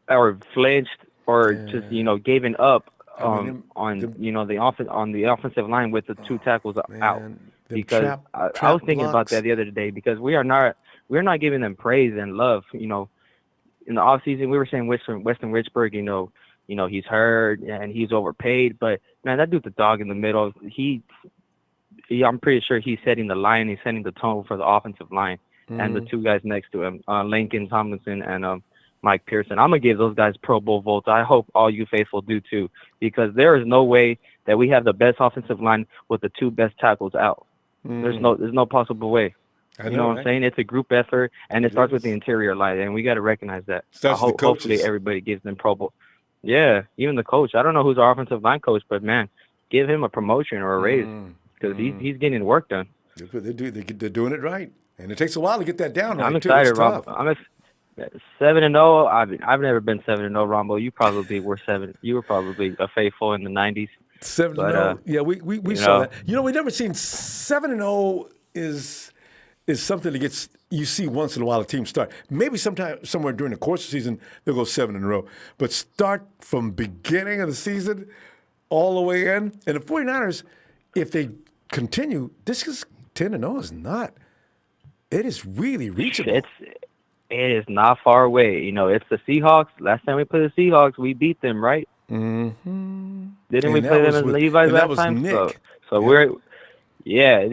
or flinched or just given up on the offensive line with the 2 tackles out. Because I was thinking about that the other day, because we're not giving them praise and love. You know, in the offseason we were saying Weston Richburg, he's hurt and he's overpaid, but man, that dude's a dog in the middle. I'm pretty sure he's setting the line, he's setting the tone for the offensive line. And the 2 guys next to him, Lincoln Tomlinson and Mike Pearson. I'm gonna give those guys Pro Bowl votes. I hope all you faithful do too, because there is no way that we have the best offensive line with the 2 best tackles out. There's no possible way. You know what I'm saying? It's a group effort, and it starts with the interior line, and we got to recognize that. Hopefully everybody gives them Pro Bowl. Yeah, even the coach. I don't know who's our offensive line coach, but man, give him a promotion or a raise, because he's getting work done. They're doing it right, and it takes a while to get that down. I'm excited, Ronbo. I'm 7-0. I've never been 7-0, Ronbo. You probably were 7. You were probably a faithful in the 90s. 7-0. Yeah, we saw that. You know, we've never seen 7-0 is something that you see once in a while a team start. Maybe sometime somewhere during the course of the season they'll go 7 in a row. But start from beginning of the season all the way in. And the 49ers, if they continue, this is 10-0 is not. It is really reachable. It is not far away. You know, it's the Seahawks. Last time we played the Seahawks, we beat them, right? Mm-hmm. Didn't we play them in Levi's last time? Nick. So we're and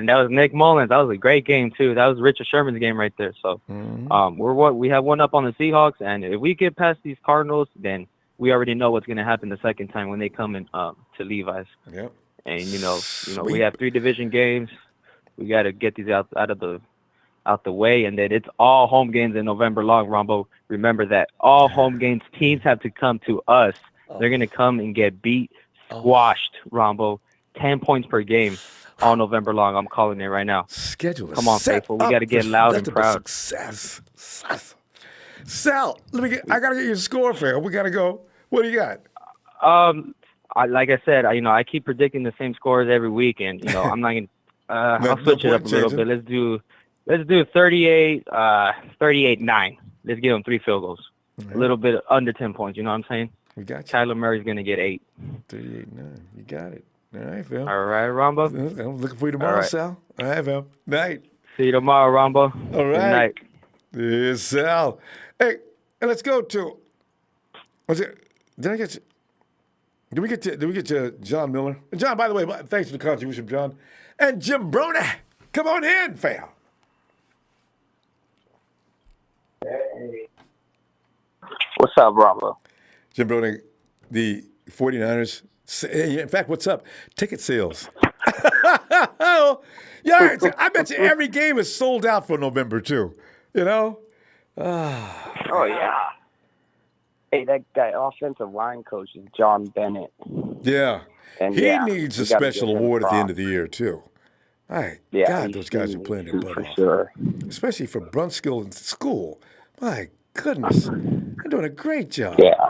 that was Nick Mullins. That was a great game too. That was Richard Sherman's game right there. So we have one up on the Seahawks, and if we get past these Cardinals, then we already know what's going to happen the second time when they come in to Levi's. Yep. And we have 3 division games. We got to get these out the way, and then it's all home games in November long, Ronbo. Remember that. All home games, teams have to come to us. They're going to come and get beat, squashed, Ronbo. 10 points per game all November long. I'm calling it right now. Schedule. Come on, faithful. We got to get loud and proud. Success. Sal, I got to get your score, fam. We got to go. What do you got? I'm like I said, I keep predicting the same scores every week, and I'm not gonna. I'll switch it up a little bit. Let's do 38, 38-9. Let's give them 3 field goals. Right. A little bit under 10 points. You know what I'm saying? We got you. Kyler Murray's gonna get 8. 38-9. You got it. All right, Phil. All right, Rombo. I'm looking for you tomorrow, All right. Sal. All right, Phil. Night. See you tomorrow, Rombo. All right. Good night. Yes, Sal. Hey, and let's go to. Was it? Did I get you? Did we get to John Miller? And John, by the way, thanks for the contribution, John. And Jim Brona. Come on in, fam. Hey. What's up, Ronbo? Jim Brona, the 49ers. In fact, what's up? Ticket sales. Yeah, I bet you every game is sold out for November, too. You know? Oh, yeah. Hey, that guy, offensive line coach, is John Bennett. Yeah. And he needs a special award at the end of the year, too. My God, those guys are playing their butt off. Sure. Especially for Brunskill in school. My goodness. They're doing a great job. Yeah.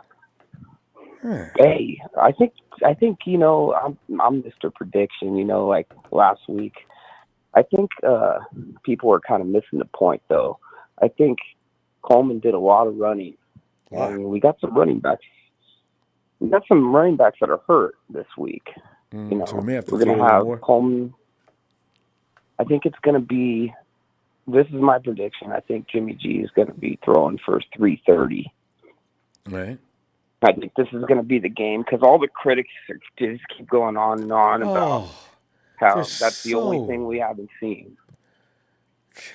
Huh. Hey, I think I'm Mr. Prediction, like last week. I think people are kind of missing the point, though. I think Coleman did a lot of running. Wow. And we got some running backs. We got some running backs that are hurt this week. So we may have to we're going to throw have more. Coleman. I think it's going to be. This is my prediction. I think Jimmy G is going to be throwing for 330. Right. I think this is going to be the game because all the critics just keep going on and on about how that's the only thing we haven't seen.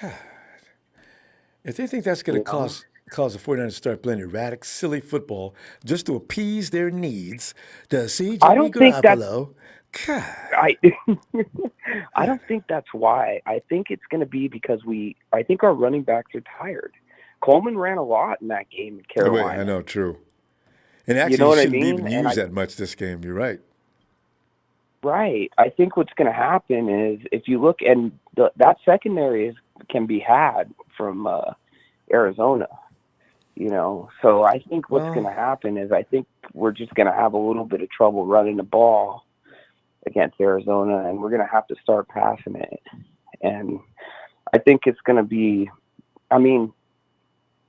God. If they think that's going to cause the 49ers to start playing erratic, silly football just to appease their needs, to see Jimmy Garoppolo. I don't think that's why. I think it's going to be because I think our running backs are tired. Coleman ran a lot in that game in Carolina. I know, true. And actually, you know what shouldn't I mean? even use that much this game. You're right. Right. I think what's going to happen is if you look, and that secondary can be had from Arizona. So I think what's going to happen is I think we're just going to have a little bit of trouble running the ball against Arizona, and we're going to have to start passing it. And I think it's going to be,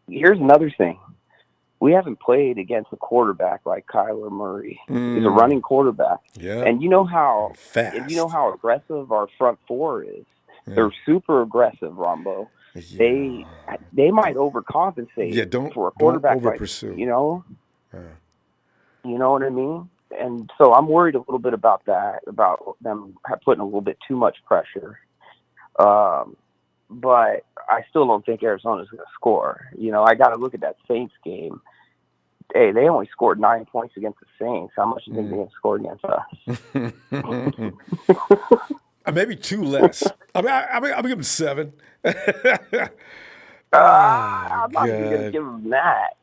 here's another thing. We haven't played against a quarterback like Kyler Murray. He's a running quarterback. Yeah. And you know how fast. And you know how aggressive our front four is. Yeah. They're super aggressive, Rombo. Yeah. They might overcompensate for a quarterback don't overpursue. Like, you know what I mean? And so I'm worried a little bit about that, about them putting a little bit too much pressure. But I still don't think Arizona's going to score. I got to look at that Saints game. Hey, they only scored 9 points against the Saints. How much do you think they're going to score against us? Maybe 2 less. I'm give them 7. I'm not even going to give them that.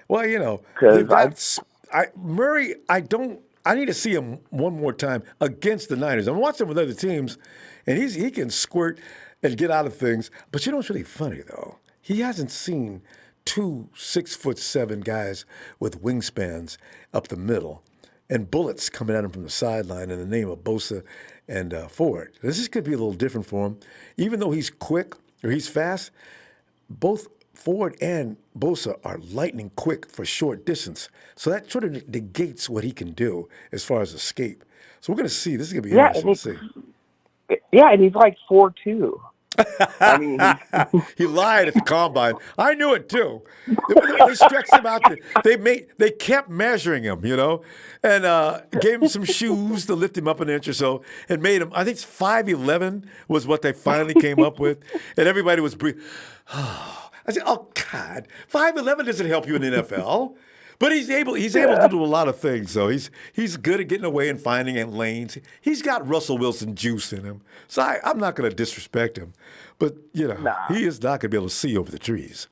Well, because Murray, I need to see him one more time against the Niners. I'm watching with other teams, and he can squirt and get out of things. But you know what's really funny, though? He hasn't seen 2 6'7" guys with wingspans up the middle and bullets coming at him from the sideline in the name of Bosa and Ford. This could be a little different for him. Even though he's quick or he's fast, both Ford and Bosa are lightning quick for short distance. So that sort of negates what he can do as far as escape. So we're going to see. This is going to be interesting to see. Yeah, and he's like 4'2". He lied at the combine. I knew it too. They stretched him out. They kept measuring him, and gave him some shoes to lift him up an inch or so, and made him. I think 5'11" was what they finally came up with, and everybody was breathing. I said, "Oh God, 5'11" doesn't help you in the NFL." But he's able to do a lot of things, though. He's good at getting away and finding lanes. He's got Russell Wilson juice in him. So I'm not going to disrespect him. But, he is not going to be able to see over the trees.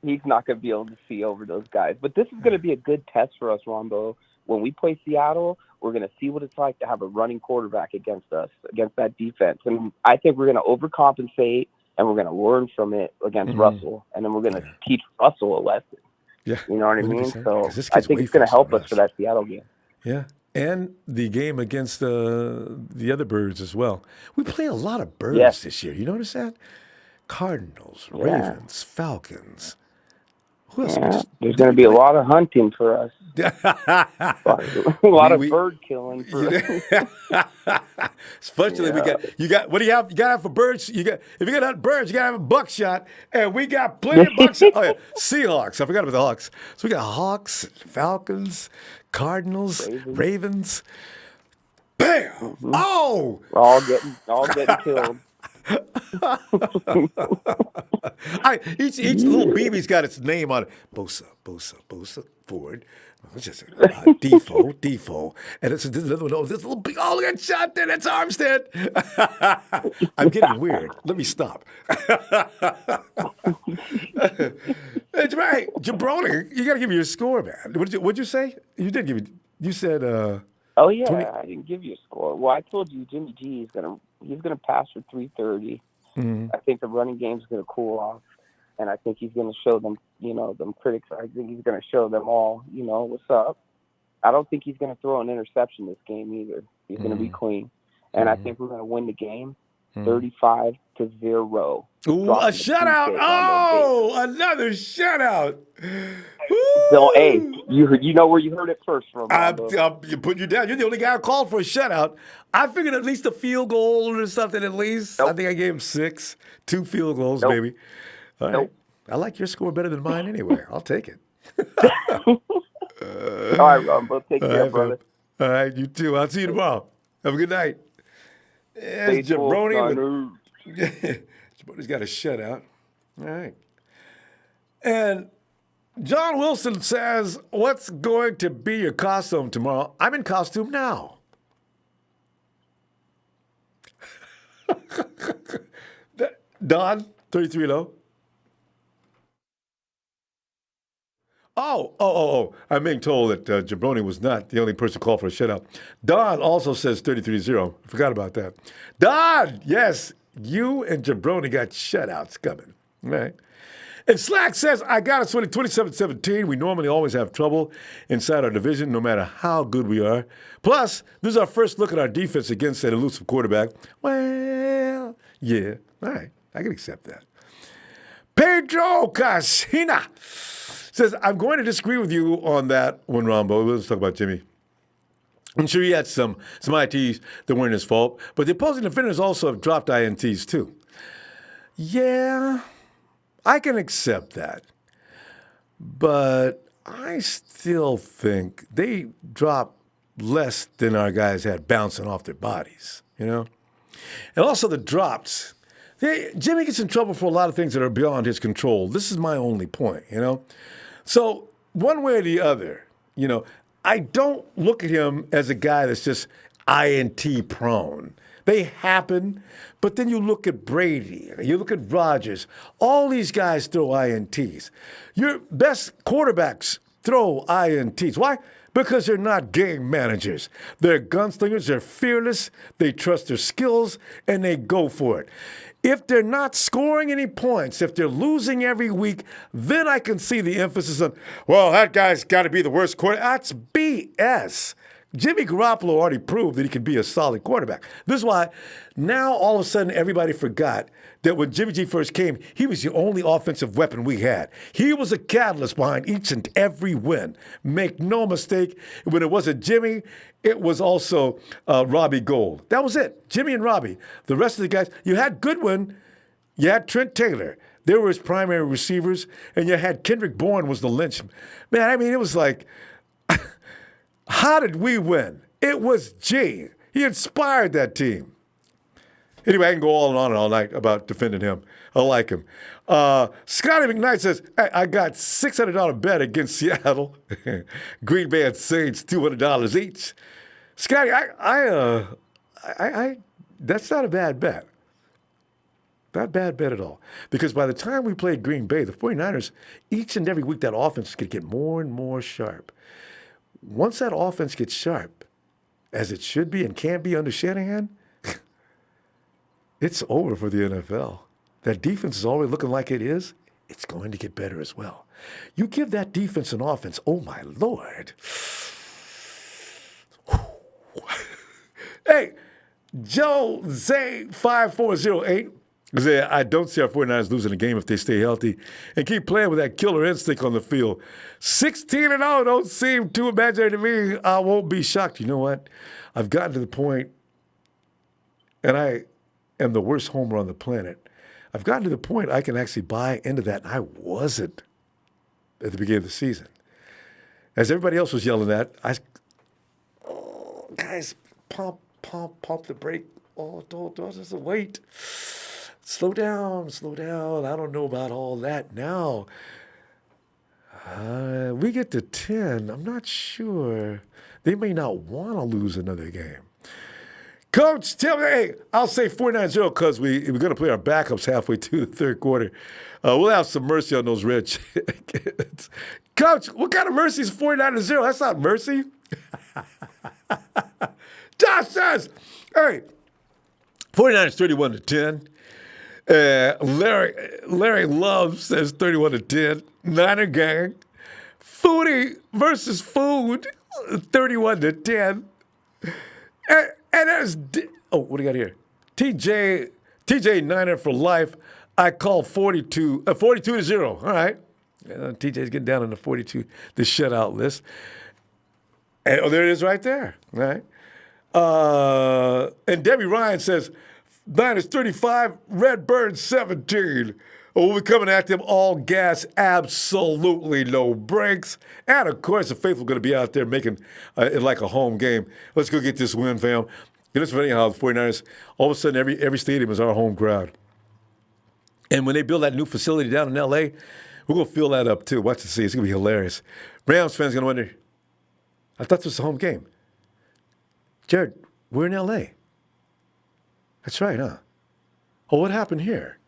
He's not going to be able to see over those guys. But this is going to be a good test for us, Ronbo. When we play Seattle, we're going to see what it's like to have a running quarterback against us, against that defense. And I think we're going to overcompensate, and we're going to learn from it against Russell. And then we're going to teach Russell a lesson. Yeah. You know what I 100%. mean? So 'Cause this I kid's think way it's going to faster help than us for that Seattle game. Yeah. And the game against the other birds as well. We play a lot of birds Yes. this year. You notice that? Cardinals, Yeah. Ravens, Falcons. Who else? Yeah. There's going to be a lot of hunting for us. a lot of bird killing for us. Especially what do you have? You gotta have for birds. If you're gonna hunt birds, you gotta have a buckshot. And we got plenty of buckshot. Oh yeah, Seahawks. I forgot about the Hawks. So we got Hawks, Falcons, Cardinals, Ravens. Bam! Mm-hmm. Oh! We're all getting killed. Each little BB's got its name on it. Bosa, Ford. Just Defoe. And it's another one. Oh, this little big, oh, look at shot there. That's Armstead. I'm getting weird. Let me stop. That's right. Jabroni, you got to give me your score, man. What'd you say? You did give me, you said, oh, yeah. 20? I didn't give you a score. Well, I told you Jimmy G is going to pass for 330. Mm-hmm. I think the running game's going to cool off. And I think he's going to show them, them critics. I think he's going to show them all, what's up. I don't think he's going to throw an interception this game either. He's going to be clean. And I think we're going to win the game 35-0. Ooh, a shutout. Oh, another shutout. So, hey, you know where you heard it first from. You put you down. You're the only guy who called for a shutout. I figured at least a field goal or something at least. Nope. I think I gave him 6. 2 field goals, maybe. All right. I like your score better than mine anyway. I'll take it. All right, Ronbo. Take care, brother. All right, you too. I'll see you tomorrow. Have a good night. It's Jabroni. Jabroni's got a shutout. All right. And John Wilson says, what's going to be your costume tomorrow? I'm in costume now. Don, 33-0. Oh. I'm being told that Jabroni was not the only person called for a shutout. Don also says 33-0. I forgot about that. Don, yes, you and Jabroni got shutouts coming. All right. And Slack says, I got us winning 27-17. We normally always have trouble inside our division, no matter how good we are. Plus, this is our first look at our defense against an elusive quarterback. Well, yeah. All right. I can accept that. Pedro Casina says, I'm going to disagree with you on that one, Ronbo. Let's talk about Jimmy. I'm sure he had some INTs that weren't his fault, but the opposing defenders also have dropped INTs too. Yeah, I can accept that. But I still think they dropped less than our guys had bouncing off their bodies, And also the drops. Jimmy gets in trouble for a lot of things that are beyond his control. This is my only point, So one way or the other, I don't look at him as a guy that's just INT prone. They happen, but then you look at Brady, you look at Rodgers. All these guys throw INTs. Your best quarterbacks throw INTs. Why? Because they're not game managers. They're gunslingers, they're fearless, they trust their skills, and they go for it. If they're not scoring any points, if they're losing every week, then I can see the emphasis on, well, that guy's got to be the worst quarterback. That's BS. Jimmy Garoppolo already proved that he could be a solid quarterback. This is why now all of a sudden everybody forgot that when Jimmy G first came, he was the only offensive weapon we had. He was a catalyst behind each and every win. Make no mistake, when it wasn't Jimmy, it was also Robbie Gould. That was it, Jimmy and Robbie. The rest of the guys, you had Goodwin, you had Trent Taylor. They were his primary receivers, and you had Kendrick Bourne was the lynch. Man, I mean, it was like, how did we win? It was G. He inspired that team. Anyway, I can go on and all night about defending him. I like him. Scotty McKnight says, hey, I got $600 bet against Seattle. Green Bay and Saints, $200 each. Scotty, that's not a bad bet. Not a bad bet at all. Because by the time we played Green Bay, the 49ers, each and every week that offense could get more and more sharp. Once that offense gets sharp, as it should be and can be under Shanahan, it's over for the NFL. That defense is always looking like it is. it's going to get better as well. You give that defense and offense, oh my Lord. Hey, Joe Zay5408 said, I don't see our 49ers losing the game if they stay healthy and keep playing with that killer instinct on the field. 16-0 don't seem too imaginary to me. I won't be shocked. You know what? I've gotten to the point, and I am the worst homer on the planet. I've gotten to the point I can actually buy into that, and I wasn't at the beginning of the season. As everybody else was yelling that, guys, pump the brake. Oh, don't just wait. Slow down. I don't know about all that now. We get to 10. I'm not sure. They may not want to lose another game. Coach, tell me, hey, I'll say 49-0 because we're going to play our backups halfway through the third quarter. We'll have some mercy on those red chickens. Coach, what kind of mercy is 49-0? That's not mercy. Josh says, hey, 49ers 31-10. Larry Love says 31-10. Niner gang. Foodie versus Food, 31-10. And there's what do you got here? TJ Niner for life. I call 42-0. All right. TJ's getting down on the 42, the shutout list. And there it is right there. All right. And Debbie Ryan says, Niners 35, Redbirds 17. We're coming at them all gas, absolutely no brakes. And, of course, the faithful are going to be out there making it like a home game. Let's go get this win, fam. And it's funny how the 49ers, all of a sudden, every stadium is our home crowd. And when they build that new facility down in L.A., we're going to fill that up, too. Watch and see. It's going to be hilarious. Rams fans going to wonder, I thought this was a home game. Jared, we're in L.A. That's right, huh? Oh, what happened here?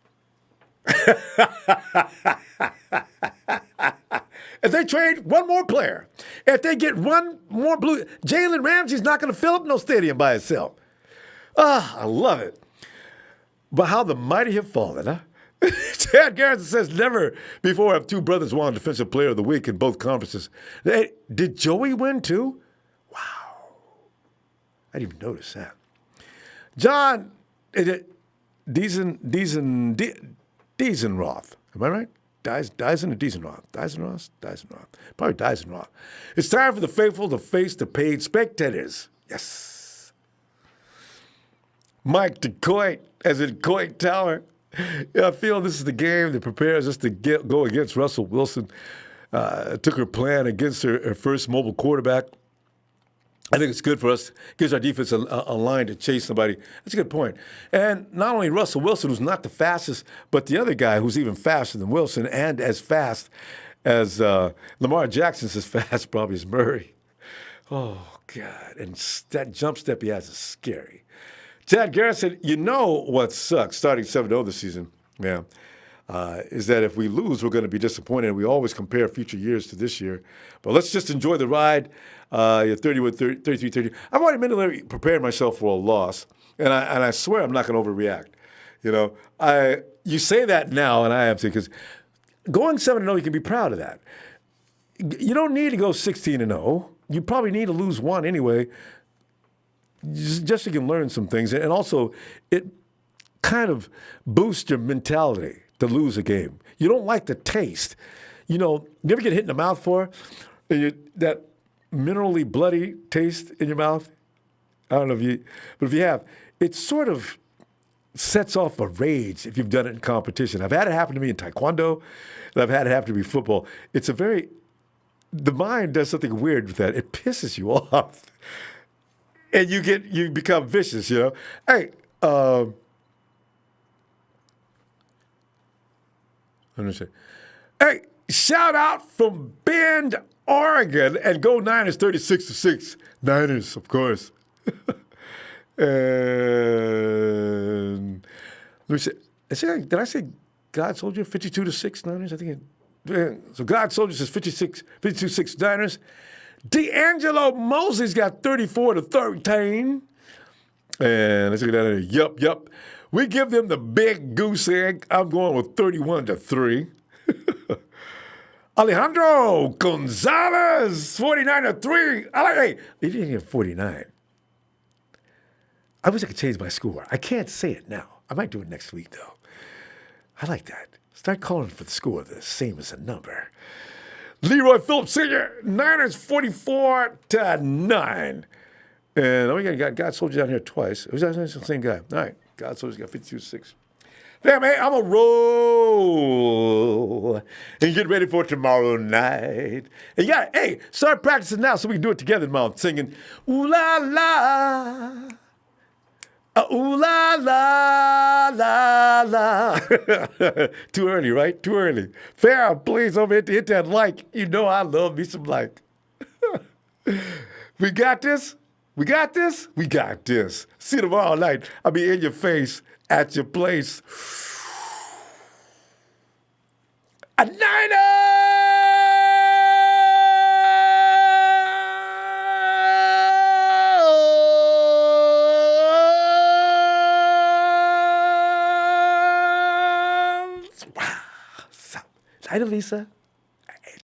If they trade one more player, if they get one more blue, Jalen Ramsey's not going to fill up no stadium by itself. I love it. But how the mighty have fallen, huh? Chad Garrison says, never before have two brothers won Defensive Player of the Week in both conferences. Did Joey win too? Wow. I didn't even notice that. John Diesenroth. Am I right? Dyson or Diesenroth? Diesenroth. Probably Diesenroth. It's time for the faithful to face the paid spectators. Yes. Mike DeCoit, as in Coit Tower. Yeah, I feel this is the game that prepares us to go against Russell Wilson. Took her plan against her first mobile quarterback. I think it's good for us. Gives our defense a line to chase somebody. That's a good point. And not only Russell Wilson, who's not the fastest, but the other guy who's even faster than Wilson and as fast as Lamar Jackson's as fast probably as Murray. Oh, God. And that jump step he has is scary. Chad Garrison, you know what sucks starting 7-0 this season, is that if we lose, we're going to be disappointed. We always compare future years to this year. But let's just enjoy the ride. 31, 33, 30. I've already mentally prepared myself for a loss, and I swear I'm not going to overreact. You know, you say that now, and I have to, because going 7-0, you can be proud of that. You don't need to go 16-0. You probably need to lose one anyway, just so you can learn some things. And also, it kind of boosts your mentality to lose a game. You don't like the taste. You know, you ever get hit in the mouth that minerally bloody taste in your mouth? I don't know if you, but if you have, it sort of sets off a rage if you've done it in competition. I've had it happen to me in taekwondo, and I've had it happen to me in football. The mind does something weird with that. It pisses you off. And you become vicious, you know? Hey, let me see. Hey, shout out from Bend, Oregon, and go Niners 36-6. Niners, of course. And let me see. Did I say God Soldier 52-6 Niners? I think so. God Soldier says 52-6 Niners. D'Angelo Mosley's got 34-13. And let's get down there. Yup. We give them the big goose egg. I'm going with 31-3. Alejandro Gonzalez, 49-3. Hey, if you didn't get 49, I wish I could change my score. I can't say it now. I might do it next week, though. I like that. Start calling for the score the same as a number. Leroy Phillips Sr., Niners 44-9. And we got God Soldier down here twice. It was the same guy. All right. God Soldier's got 52-6. Damn, hey, I'm a roll and get ready for tomorrow night. And hey, start practicing now so we can do it together tomorrow. Singing, ooh la la, ooh la la la la. Too early, right? Too early. Farrah, please over here to hit that like. You know I love me some like. We got this. We got this? We got this. See you tomorrow night. I'll be in your face, at your place. A Niners! Wow. Night, Lisa.